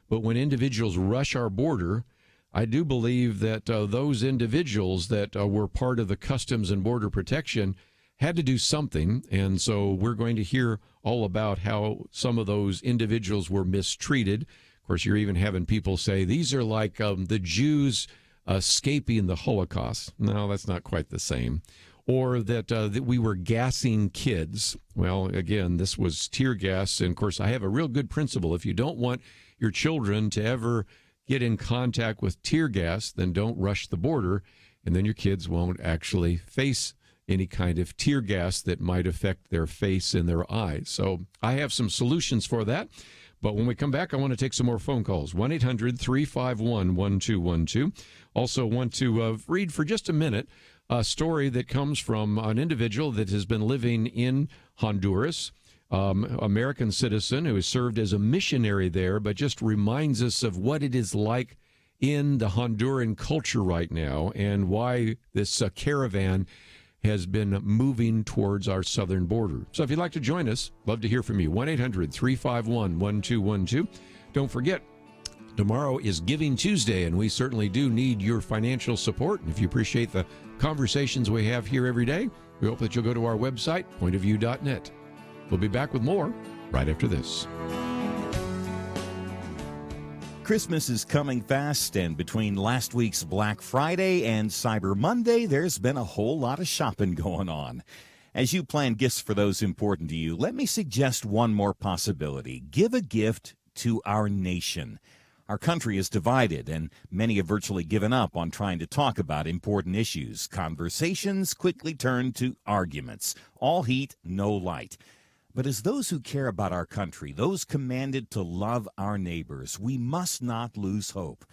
But when individuals rush our border, I do believe that those individuals that were part of the Customs and Border Protection had to do something. And so we're going to hear all about how some of those individuals were mistreated. Of course, you're even having people say these are like the Jews escaping the Holocaust. No, that's not quite the same. Or that we were gassing kids. Well, again, this was tear gas. And of course, I have a real good principle. If you don't want your children to ever get in contact with tear gas, then don't rush the border, and then your kids won't actually face any kind of tear gas that might affect their face and their eyes. So I have some solutions for that. But when we come back, I want to take some more phone calls. 1-800-351-1212. Also want to read for just a minute a story that comes from an individual that has been living in Honduras, American citizen who has served as a missionary there, but just reminds us of what it is like in the Honduran culture right now and why this caravan has been moving towards our southern border. So if you'd like to join us, love to hear from you. 1-800-351-1212. Don't forget, tomorrow is Giving Tuesday, and we certainly do need your financial support. And if you appreciate the conversations we have here every day, we hope that you'll go to our website, pointofview.net. We'll be back with more right after this. Christmas is coming fast, and between last week's Black Friday and Cyber Monday, there's been a whole lot of shopping going on. As you plan gifts for those important to you, let me suggest one more possibility. Give a gift to our nation. Our country is divided, and many have virtually given up on trying to talk about important issues. Conversations quickly turn to arguments. All heat, no light. But as those who care about our country, those commanded to love our neighbors, we must not lose hope.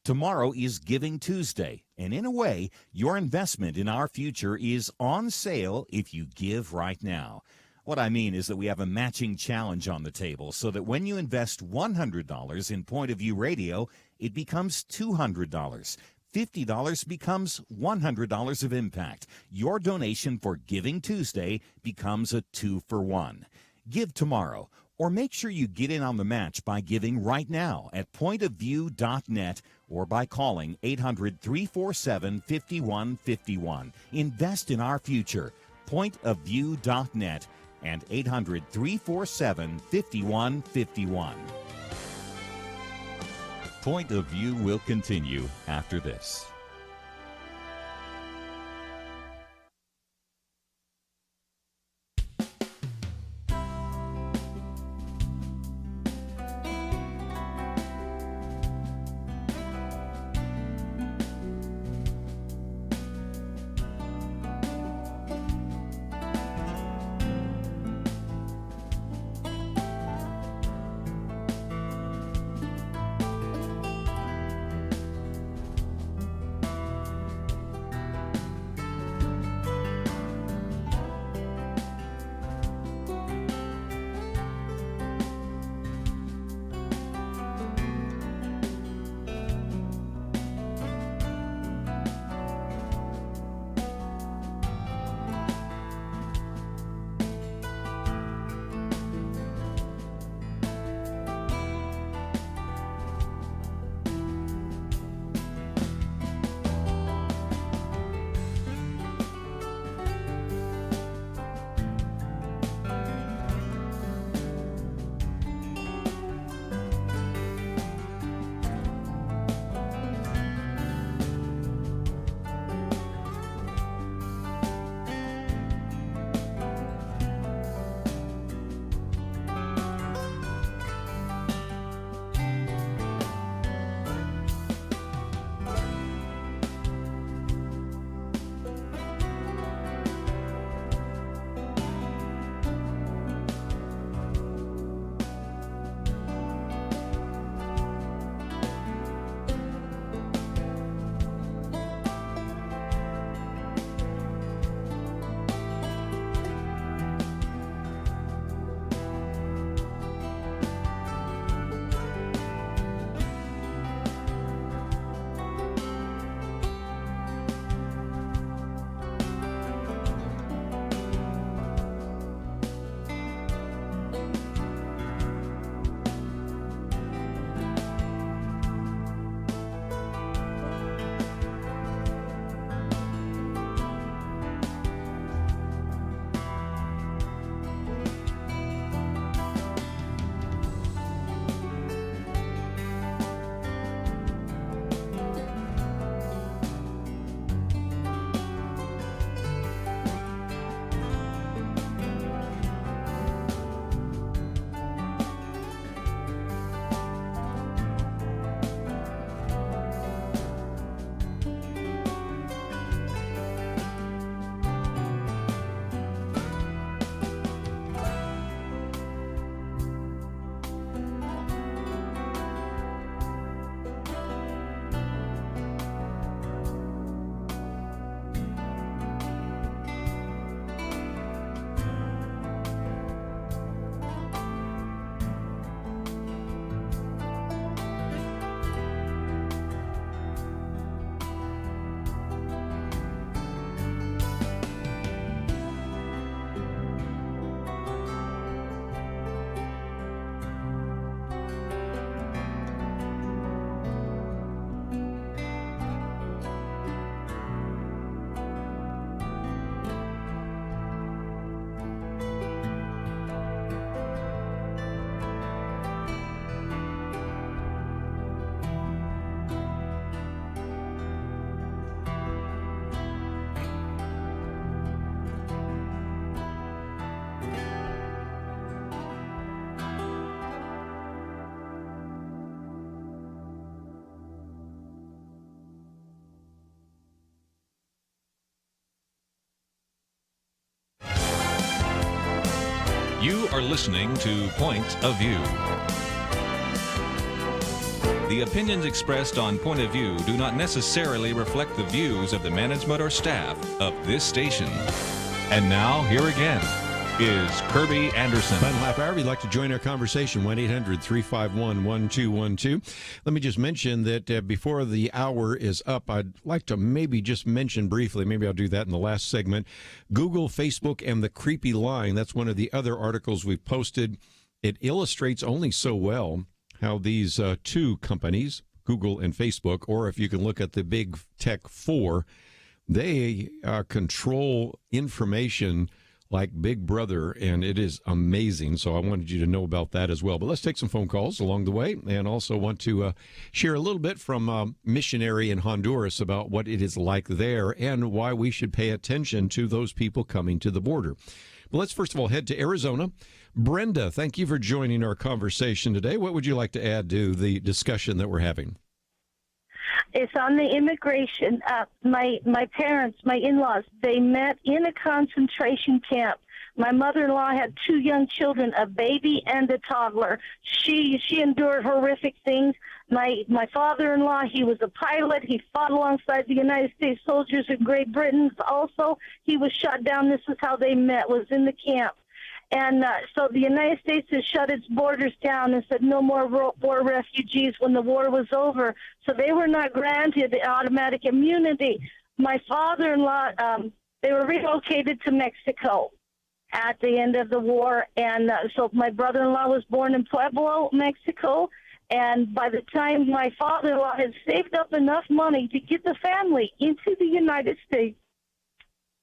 Tomorrow is Giving Tuesday, and in a way, your investment in our future is on sale if you give right now. What I mean is that we have a matching challenge on the table so that when you invest $100 in Point of View Radio, it becomes $200. $50 becomes $100 of impact. Your donation for Giving Tuesday becomes a 2-for-1. Give tomorrow, or make sure you get in on the match by giving right now at pointofview.net or by calling 800-347-5151. Invest in our future. Pointofview.net and 800-347-5151. Point of View will continue after this. You are listening to Point of View. The opinions expressed on Point of View do not necessarily reflect the views of the management or staff of this station. And now, here again is Kerby Anderson. Final half hour, if you'd like to join our conversation, 1-800-351-1212. Let me just mention that before the hour is up, I'd like to maybe just mention briefly, maybe I'll do that in the last segment, Google, Facebook, and the creepy line. That's one of the other articles we've posted. It illustrates only so well how these two companies, Google and Facebook, or if you can look at the big tech four, they control information like Big Brother, and it is amazing. So I wanted you to know about that as well. But let's take some phone calls along the way, and also want to share a little bit from a missionary in Honduras about what it is like there and why we should pay attention to those people coming to the border. But let's first of all head to Arizona. Brenda, thank you for joining our conversation today. What would you like to add to the discussion that we're having? It's on the immigration. My parents, my in-laws, they met in a concentration camp. My mother-in-law had two young children, a baby and a toddler. She endured horrific things. My father-in-law, he was a pilot. He fought alongside the United States soldiers in Great Britain. Also, he was shot down. This is how they met, was in the camp. And so the United States has shut its borders down and said no more war refugees when the war was over. So they were not granted automatic immunity. My father-in-law, they were relocated to Mexico at the end of the war. And so my brother-in-law was born in Pueblo, Mexico. And by the time my father-in-law had saved up enough money to get the family into the United States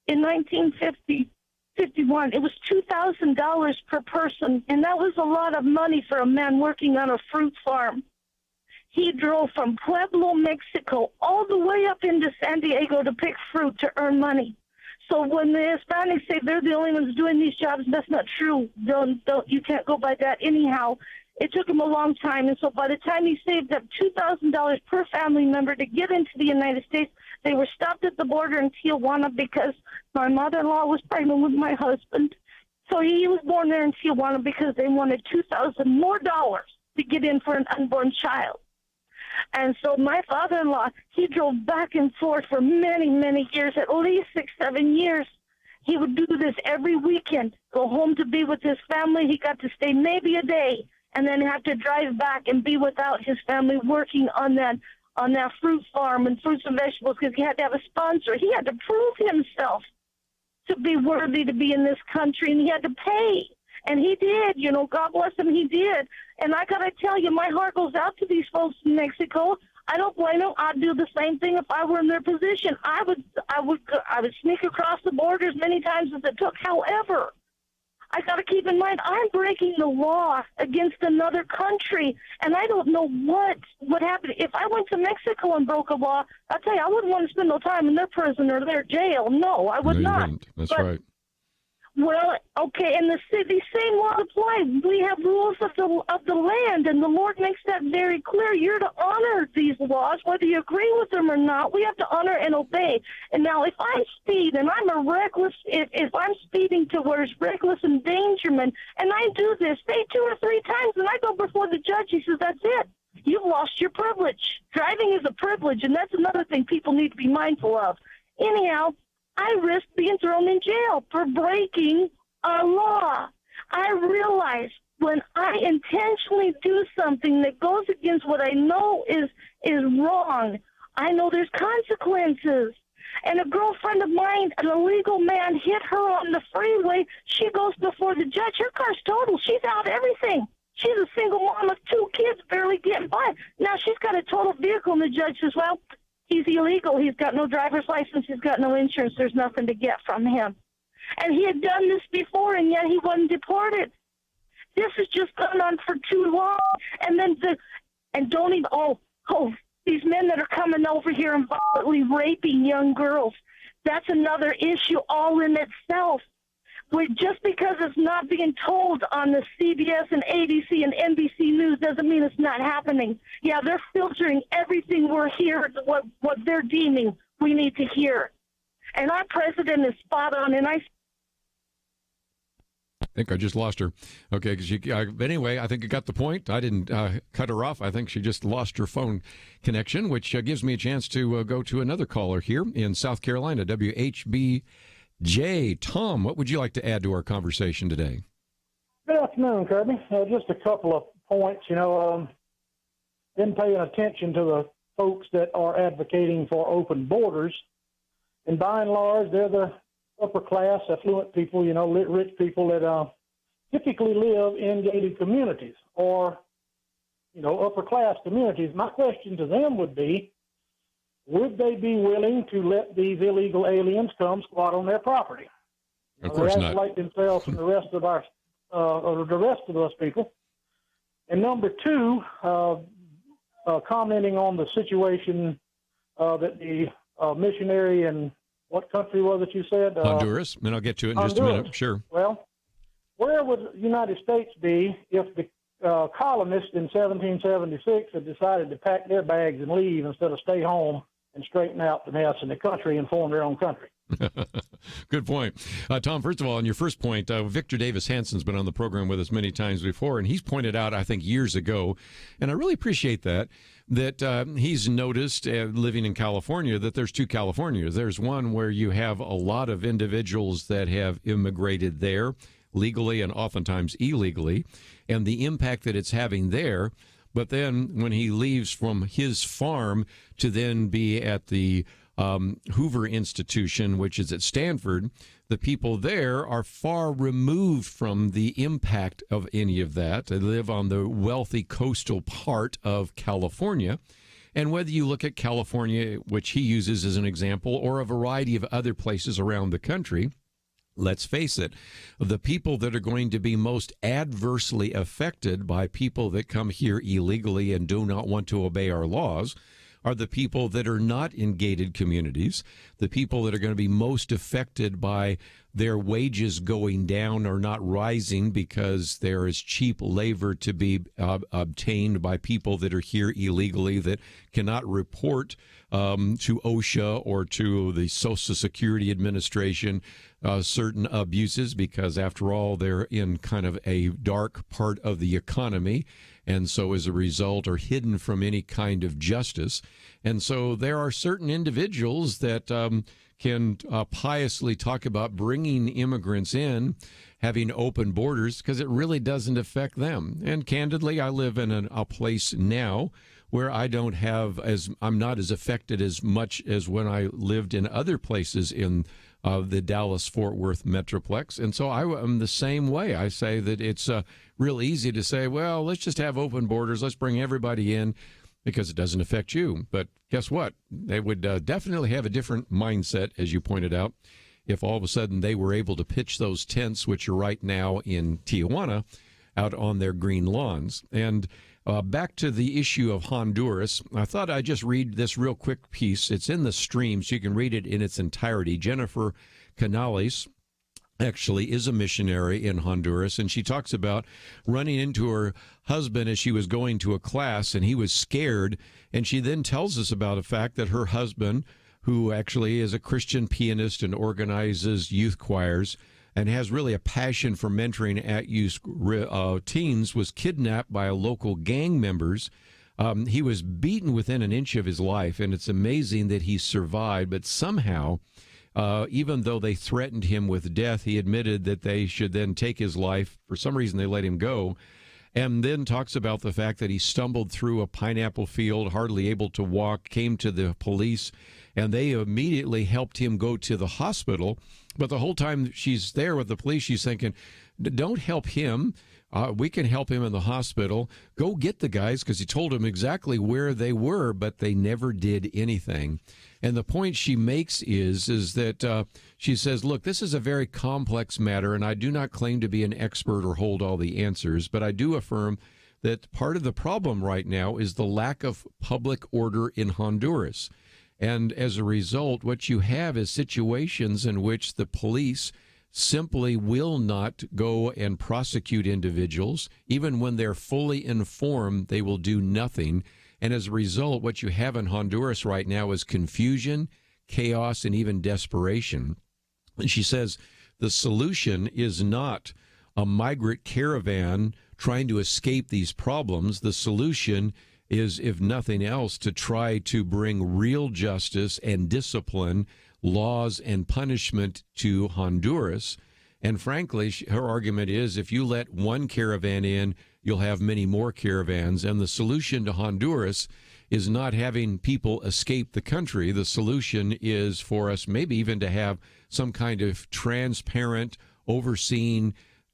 in 1951, it was $2,000 per person, and that was a lot of money for a man working on a fruit farm. He drove from Pueblo, Mexico, all the way up into San Diego to pick fruit to earn money. So when the Hispanics say they're the only ones doing these jobs, that's not true. You can't go by that anyhow. It took him a long time, and so by the time he saved up $2,000 per family member to get into the United States, they were stopped at the border in Tijuana because my mother-in-law was pregnant with my husband. So he was born there in Tijuana because they wanted $2,000 more to get in for an unborn child. And so my father-in-law, he drove back and forth for many, many years, at least 6-7 years. He would do this every weekend, go home to be with his family. He got to stay maybe a day and then have to drive back and be without his family working on that fruit farm and fruits and vegetables because he had to have a sponsor. He had to prove himself to be worthy to be in this country, and he had to pay. And he did, God bless him, he did. And I got to tell you, my heart goes out to these folks in Mexico. I don't blame them. I'd do the same thing if I were in their position. I would sneak across the borders many times as it took. However, I got to keep in mind, I'm breaking the law against another country, and I don't know what would happen. If I went to Mexico and broke a law, I'll tell you, I wouldn't want to spend no time in their prison or their jail. No, I would not. That's right. Well, okay, and the same law apply. We have rules of the land, and the Lord makes that very clear. You're to honor these laws, whether you agree with them or not. We have to honor and obey. And now, if I speed and I'm a reckless, if I'm speeding to where it's reckless endangerment, and I do this, say 2 or 3 times, and I go before the judge, he says, that's it. You've lost your privilege. Driving is a privilege, and that's another thing people need to be mindful of. Anyhow, I risk being thrown in jail for breaking a law. I realize when I intentionally do something that goes against what I know is wrong, I know there's consequences. And a girlfriend of mine, an illegal man, hit her on the freeway. She goes before the judge. Her car's totaled. She's out everything. She's a single mom of 2 kids, barely getting by. Now she's got a totaled vehicle, and the judge says, well, he's illegal. He's got no driver's license. He's got no insurance. There's nothing to get from him. And he had done this before, and yet he wasn't deported. This has just gone on for too long. And then these men that are coming over here and violently raping young girls, that's another issue all in itself. Just because it's not being told on the CBS and ABC and NBC News doesn't mean it's not happening. Yeah, they're filtering everything we're hearing, what they're deeming we need to hear. And our president is spot on, and think I just lost her. Okay, anyway, I think I got the point. I didn't cut her off. I think she just lost her phone connection, which gives me a chance to go to another caller here in South Carolina, WHBJ. Tom, what would you like to add to our conversation today? Good afternoon, Kerby. Just a couple of points. Been paying attention to the folks that are advocating for open borders, and by and large, they're the upper class, affluent people, rich people that typically live in gated communities or, upper class communities. My question to them would be, would they be willing to let these illegal aliens come squat on their property? Of course not. They isolate themselves from the rest of us people. And number two, commenting on the situation that the missionary in what country was it you said? Honduras, and I'll get to it in just a minute. Sure. Well, where would the United States be if the colonists in 1776 had decided to pack their bags and leave instead of stay home and straighten out the mess in the country and form their own country? Good point. Tom, first of all, on your first point, Victor Davis Hansen's been on the program with us many times before, and he's pointed out, I think, years ago, and I really appreciate that he's noticed, living in California, that there's two Californias. There's one where you have a lot of individuals that have immigrated there legally and oftentimes illegally, and the impact that it's having there. But then when he leaves from his farm to then be at the Hoover Institution, which is at Stanford, the people there are far removed from the impact of any of that. They live on the wealthy coastal part of California. And whether you look at California, which he uses as an example, or a variety of other places around the country, let's face it, the people that are going to be most adversely affected by people that come here illegally and do not want to obey our laws are the people that are not in gated communities, the people that are going to be most affected by their wages going down or not rising because there is cheap labor to be obtained by people that are here illegally that cannot report to OSHA or to the Social Security Administration certain abuses because, after all, they're in kind of a dark part of the economy, and so as a result are hidden from any kind of justice. And so there are certain individuals that can piously talk about bringing immigrants in, having open borders, because it really doesn't affect them. And candidly, I live in a place now where I'm not as affected as much as when I lived in other places in the Dallas-Fort Worth Metroplex. And so I'm the same way. I say that it's real easy to say, well, let's just have open borders. Let's bring everybody in because it doesn't affect you. But guess what? They would definitely have a different mindset, as you pointed out, if all of a sudden they were able to pitch those tents, which are right now in Tijuana, out on their green lawns. And back to the issue of Honduras, I thought I'd just read this real quick piece. It's in the stream, so you can read it in its entirety. Jennifer Canales actually is a missionary in Honduras, and she talks about running into her husband as she was going to a class, and he was scared. And she then tells us about the fact that her husband, who actually is a Christian pianist and organizes youth choirs, and has really a passion for mentoring at-youth teens, was kidnapped by local gang members. He was beaten within an inch of his life, and it's amazing that he survived. But somehow, even though they threatened him with death, he admitted that they should then take his life. For some reason, they let him go. And then talks about the fact that he stumbled through a pineapple field, hardly able to walk, came to the police, and they immediately helped him go to the hospital. But the whole time she's there with the police, she's thinking, don't help him. We can help him in the hospital. Go get the guys, because he told them exactly where they were, but they never did anything. And the point she makes is that she says, look, this is a very complex matter, and I do not claim to be an expert or hold all the answers, but I do affirm that part of the problem right now is the lack of public order in Honduras. And as a result, what you have is situations in which the police simply will not go and prosecute individuals. Even when they're fully informed, they will do nothing. And as a result, what you have in Honduras right now is confusion, chaos, and even desperation. And she says the solution is not a migrant caravan trying to escape these problems. The solution is, if nothing else, to try to bring real justice and discipline, laws and punishment to Honduras. And frankly, her argument is if you let one caravan in, you'll have many more caravans. And the solution to Honduras is not having people escape the country. The solution is for us maybe even to have some kind of transparent, overseeing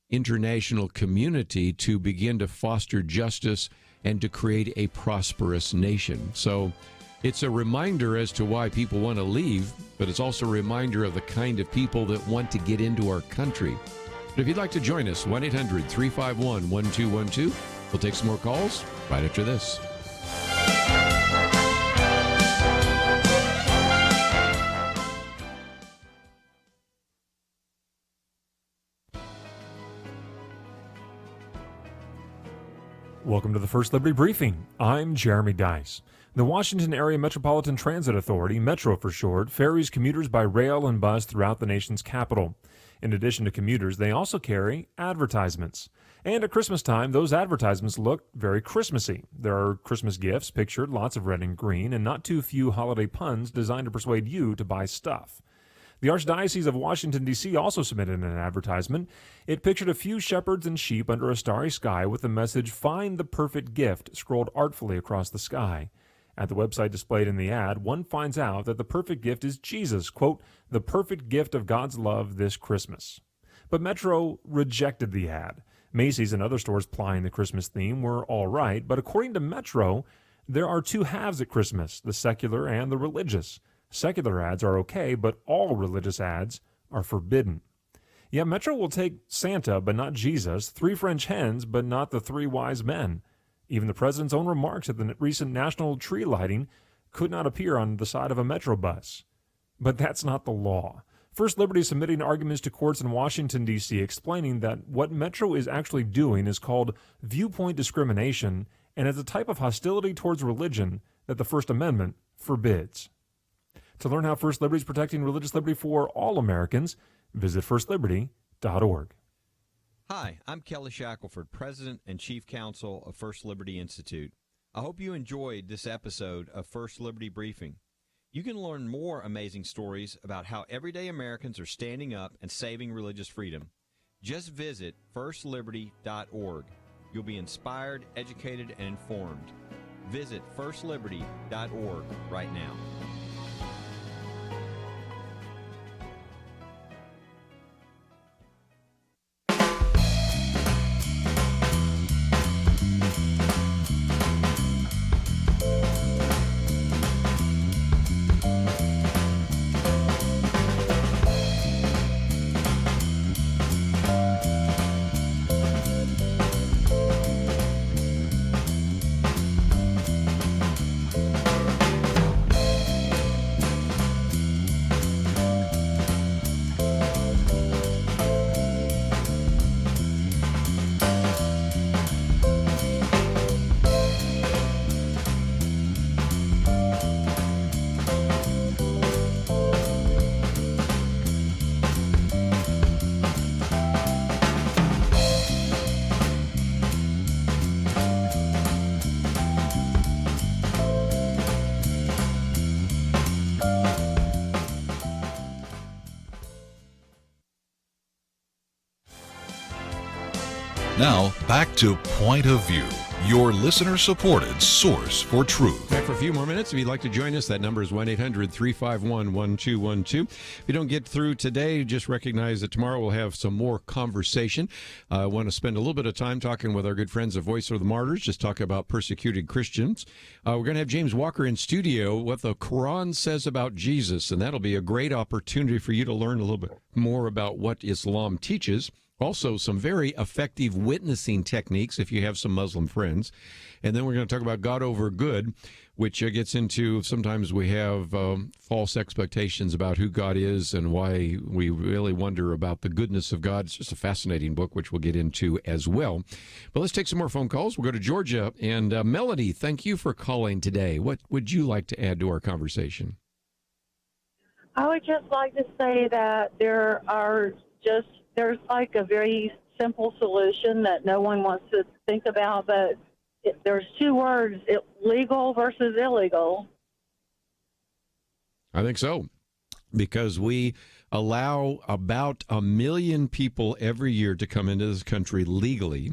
international community to begin to foster justice and to create a prosperous nation. So it's a reminder as to why people want to leave, but it's also a reminder of the kind of people that want to get into our country. But if you'd like to join us, 1-800-351-1212. We'll take some more calls right after this. Welcome to the First Liberty Briefing. I'm Jeremy Dice. The Washington Area Metropolitan Transit Authority, Metro for short, ferries commuters by rail and bus throughout the nation's capital. In addition to commuters, they also carry advertisements. And at Christmas time, those advertisements look very Christmassy. There are Christmas gifts pictured, lots of red and green, and not too few holiday puns designed to persuade you to buy stuff. The Archdiocese of Washington, D.C. also submitted an advertisement. It pictured a few shepherds and sheep under a starry sky with the message, "Find the perfect gift," scrolled artfully across the sky. At the website displayed in the ad, one finds out that the perfect gift is Jesus, quote, "the perfect gift of God's love this Christmas." But Metro rejected the ad. Macy's and other stores plying the Christmas theme were all right, but according to Metro, there are two halves at Christmas, the secular and the religious. Secular ads are okay, but all religious ads are forbidden. Yeah, Metro will take Santa, but not Jesus, 3 French hens, but not the 3 wise men. Even the president's own remarks at the recent national tree lighting could not appear on the side of a Metro bus. But that's not the law. First Liberty is submitting arguments to courts in Washington, D.C., explaining that what Metro is actually doing is called viewpoint discrimination, and is a type of hostility towards religion that the First Amendment forbids. To learn how First Liberty is protecting religious liberty for all Americans, visit firstliberty.org. Hi, I'm Kelly Shackelford, President and Chief Counsel of First Liberty Institute. I hope you enjoyed this episode of First Liberty Briefing. You can learn more amazing stories about how everyday Americans are standing up and saving religious freedom. Just visit firstliberty.org. You'll be inspired, educated, and informed. Visit firstliberty.org right now. Now, back to Point of View, your listener-supported source for truth. Back for a few more minutes. If you'd like to join us, that number is 1-800-351-1212. If you don't get through today, just recognize that tomorrow we'll have some more conversation. I want to spend a little bit of time talking with our good friends of Voice of the Martyrs, just talk about persecuted Christians. We're going to have James Walker in studio, what the Quran says about Jesus, and that'll be a great opportunity for you to learn a little bit more about what Islam teaches. Also, some very effective witnessing techniques if you have some Muslim friends. And then we're going to talk about God over good, which gets into sometimes we have false expectations about who God is and why we really wonder about the goodness of God. It's just a fascinating book, which we'll get into as well. But let's take some more phone calls. We'll go to Georgia. And Melody, thank you for calling today. What would you like to add to our conversation? I would just like to say that there's like a very simple solution that no one wants to think about, but there's two words, legal versus illegal. I think so, because we allow about 1 million people every year to come into this country legally.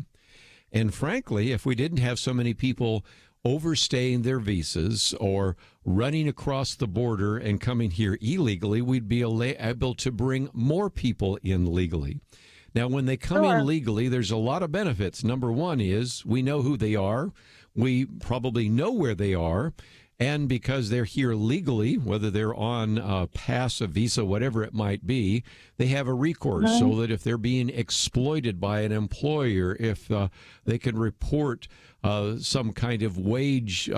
And frankly, if we didn't have so many people overstaying their visas or running across the border and coming here illegally, we'd be able to bring more people in legally. Now, when they come in legally, there's a lot of benefits. Number one is we know who they are. We probably know where they are. And because they're here legally, whether they're on a pass, a visa, whatever it might be, they have a recourse so that if they're being exploited by an employer, if they can report some kind of wage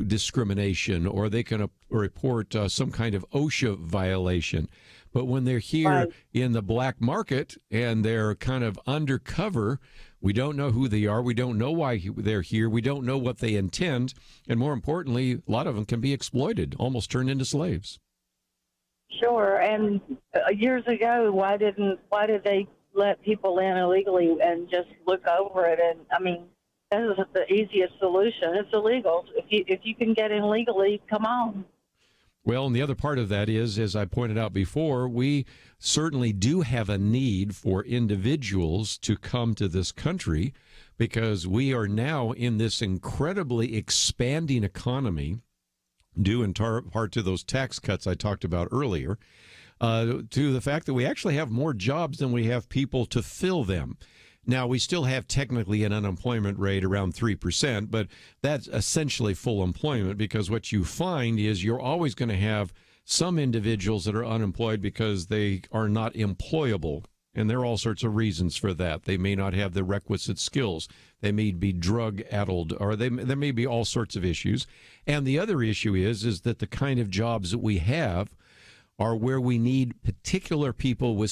discrimination, or they can report some kind of OSHA violation. But when they're here in the black market and they're kind of undercover, we don't know who they are. We don't know why they're here. We don't know what they intend. And more importantly, a lot of them can be exploited, almost turned into slaves. Sure. And years ago, why did they let people in illegally and just look over it? And I mean, that is the easiest solution. It's illegal. If you can get in legally, come on. Well, and the other part of that is, as I pointed out before, we certainly do have a need for individuals to come to this country because we are now in this incredibly expanding economy, due in part to those tax cuts I talked about earlier, to the fact that we actually have more jobs than we have people to fill them. Now, we still have technically an unemployment rate around 3%, but that's essentially full employment because what you find is you're always going to have some individuals that are unemployed because they are not employable. And there are all sorts of reasons for that. They may not have the requisite skills. They may be drug-addled, or there may be all sorts of issues. And the other issue is that the kind of jobs that we have are where we need particular people with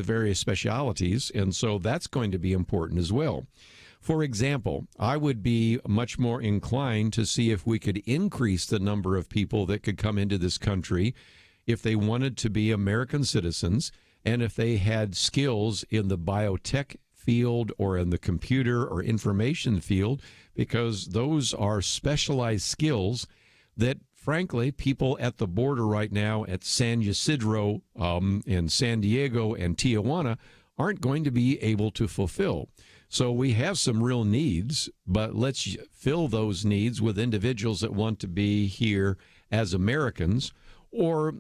various specialities, and so that's going to be important as well. For example, I would be much more inclined to see if we could increase the number of people that could come into this country if they wanted to be American citizens and if they had skills in the biotech field or in the computer or information field, because those are specialized skills that frankly, people at the border right now at San Ysidro and San Diego and Tijuana aren't going to be able to fulfill. So we have some real needs, but let's fill those needs with individuals that want to be here as Americans, or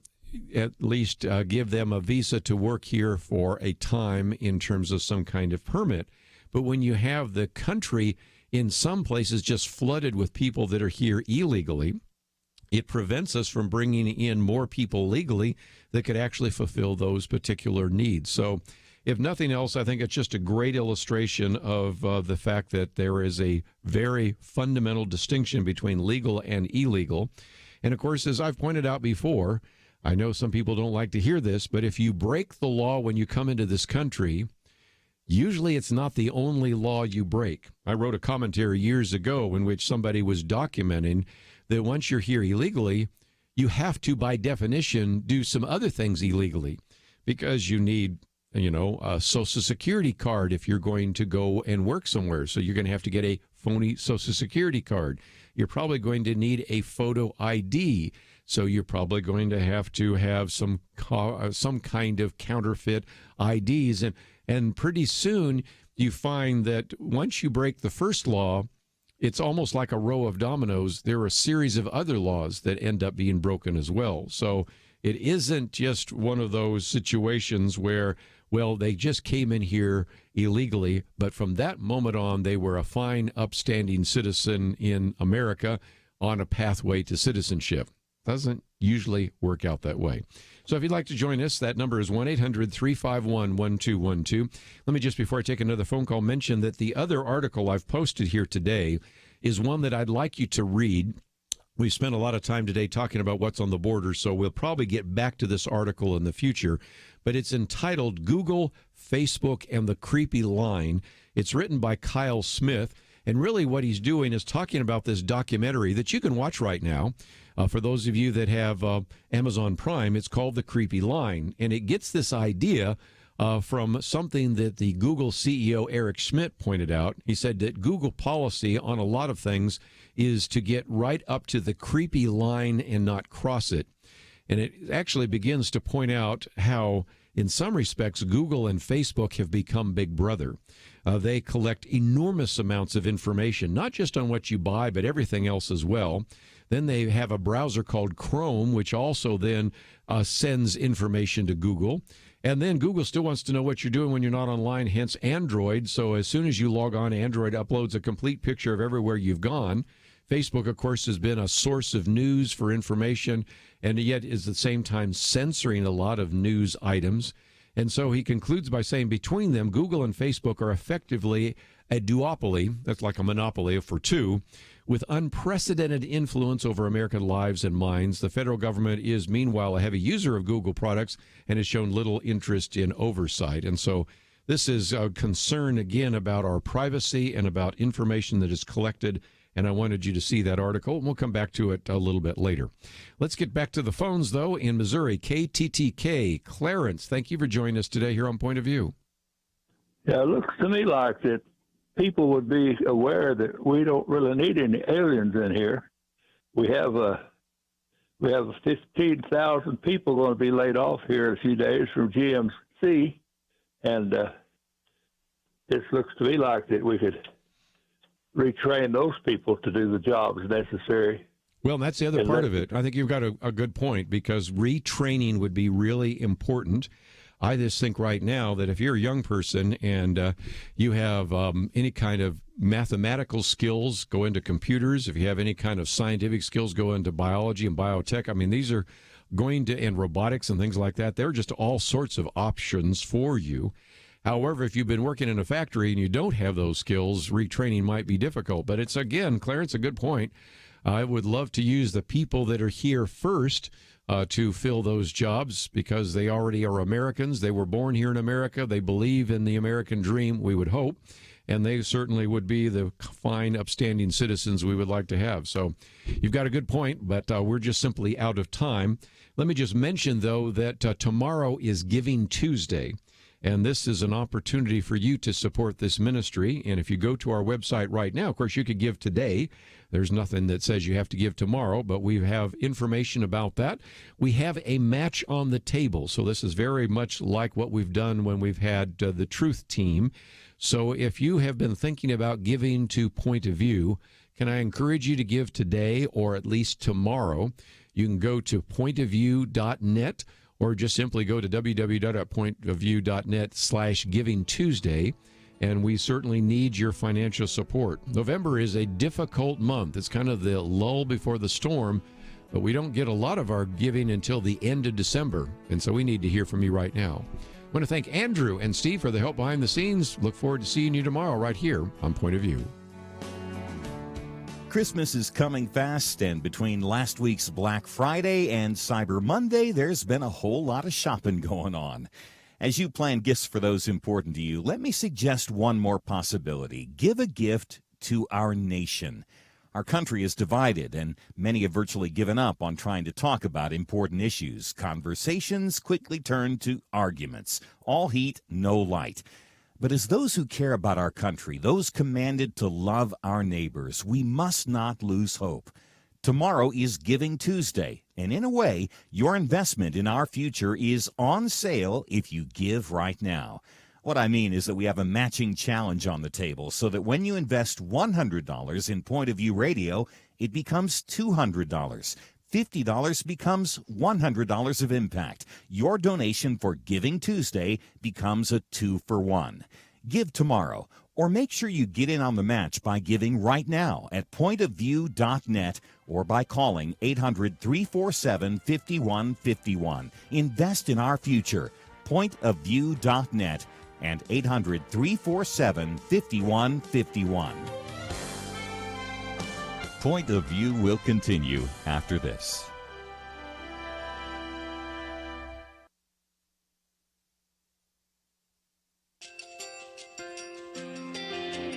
at least give them a visa to work here for a time in terms of some kind of permit. But when you have the country in some places just flooded with people that are here illegally, it prevents us from bringing in more people legally that could actually fulfill those particular needs. So if nothing else, I think it's just a great illustration of the fact that there is a very fundamental distinction between legal and illegal. And of course, as I've pointed out before, I know some people don't like to hear this, but if you break the law when you come into this country, usually it's not the only law you break. I wrote a commentary years ago in which somebody was documenting that once you're here illegally, you have to, by definition, do some other things illegally because you need, a Social Security card if you're going to go and work somewhere. So you're going to have to get a phony Social Security card. You're probably going to need a photo ID. So you're probably going to have some kind of counterfeit IDs. And pretty soon you find that once you break the first law, it's almost like a row of dominoes. There are a series of other laws that end up being broken as well. So it isn't just one of those situations where, well, they just came in here illegally, but from that moment on, they were a fine, upstanding citizen in America on a pathway to citizenship. Doesn't usually work out that way. So if you'd like to join us, that number is 1-800-351-1212. Let me just, before I take another phone call, mention that the other article I've posted here today is one that I'd like you to read. We've spent a lot of time today talking about what's on the border, so we'll probably get back to this article in the future. But it's entitled Google, Facebook, and the Creepy Line. It's written by Kyle Smith. And really what he's doing is talking about this documentary that you can watch right now. For those of you that have Amazon Prime, it's called The Creepy Line. And it gets this idea from something that the Google CEO Eric Schmidt pointed out. He said that Google policy on a lot of things is to get right up to the creepy line and not cross it. And it actually begins to point out how, in some respects, Google and Facebook have become big brother. They collect enormous amounts of information, not just on what you buy, but everything else as well. Then they have a browser called Chrome, which also then sends information to Google. And then Google still wants to know what you're doing when you're not online, hence Android. So as soon as you log on, Android uploads a complete picture of everywhere you've gone. Facebook, of course, has been a source of news for information, and yet is at the same time censoring a lot of news items. And so he concludes by saying between them, Google and Facebook are effectively a duopoly, that's like a monopoly for two, with unprecedented influence over American lives and minds. The federal government is, meanwhile, a heavy user of Google products and has shown little interest in oversight. And so this is a concern, again, about our privacy and about information that is collected. And I wanted you to see that article, and we'll come back to it a little bit later. Let's get back to the phones, though, in Missouri. KTTK, Clarence, thank you for joining us today here on Point of View. Yeah, it looks to me like that people would be aware that we don't really need any aliens in here. We have 15,000 people going to be laid off here in a few days from GMC, and this looks to me like that we could retrain those people to do the jobs necessary. Well, that's the other part of it. I think you've got a good point, because retraining would be really important. I just think right now that if you're a young person and you have any kind of mathematical skills, go into computers. If you have any kind of scientific skills, go into biology and biotech. I mean, these are going to, and robotics and things like that. There are just all sorts of options for you. However, if you've been working in a factory and you don't have those skills, retraining might be difficult. But it's, again, Clarence, a good point. I would love to use the people that are here first to fill those jobs, because they already are Americans. They were born here in America. They believe in the American dream, we would hope, and they certainly would be the fine, upstanding citizens we would like to have. So you've got a good point, but we're just simply out of time. Let me just mention, though, that tomorrow is Giving Tuesday. And this is an opportunity for you to support this ministry. And if you go to our website right now, of course, you could give today. There's nothing that says you have to give tomorrow, but we have information about that. We have a match on the table. So this is very much like what we've done when we've had the Truth Team. So if you have been thinking about giving to Point of View, can I encourage you to give today or at least tomorrow? You can go to pointofview.net, or just simply go to www.pointofview.net/Giving Tuesday, and we certainly need your financial support. November is a difficult month. It's kind of the lull before the storm, but we don't get a lot of our giving until the end of December, and so we need to hear from you right now. I want to thank Andrew and Steve for the help behind the scenes. Look forward to seeing you tomorrow right here on Point of View. Christmas is coming fast, and between last week's Black Friday and Cyber Monday, there's been a whole lot of shopping going on. As you plan gifts for those important to you, let me suggest one more possibility. Give a gift to our nation. Our country is divided, and many have virtually given up on trying to talk about important issues. Conversations quickly turn to arguments. All heat, no light. But as those who care about our country, those commanded to love our neighbors, we must not lose hope. Tomorrow is Giving Tuesday, and in a way, your investment in our future is on sale if you give right now. What I mean is that we have a matching challenge on the table, so that when you invest $100 in Point of View Radio, it becomes $200. $50 becomes $100 of impact. Your donation for Giving Tuesday becomes a 2-for-1. Give tomorrow, or make sure you get in on the match by giving right now at pointofview.net or by calling 800-347-5151. Invest in our future. Pointofview.net and 800-347-5151. Point of View will continue after this.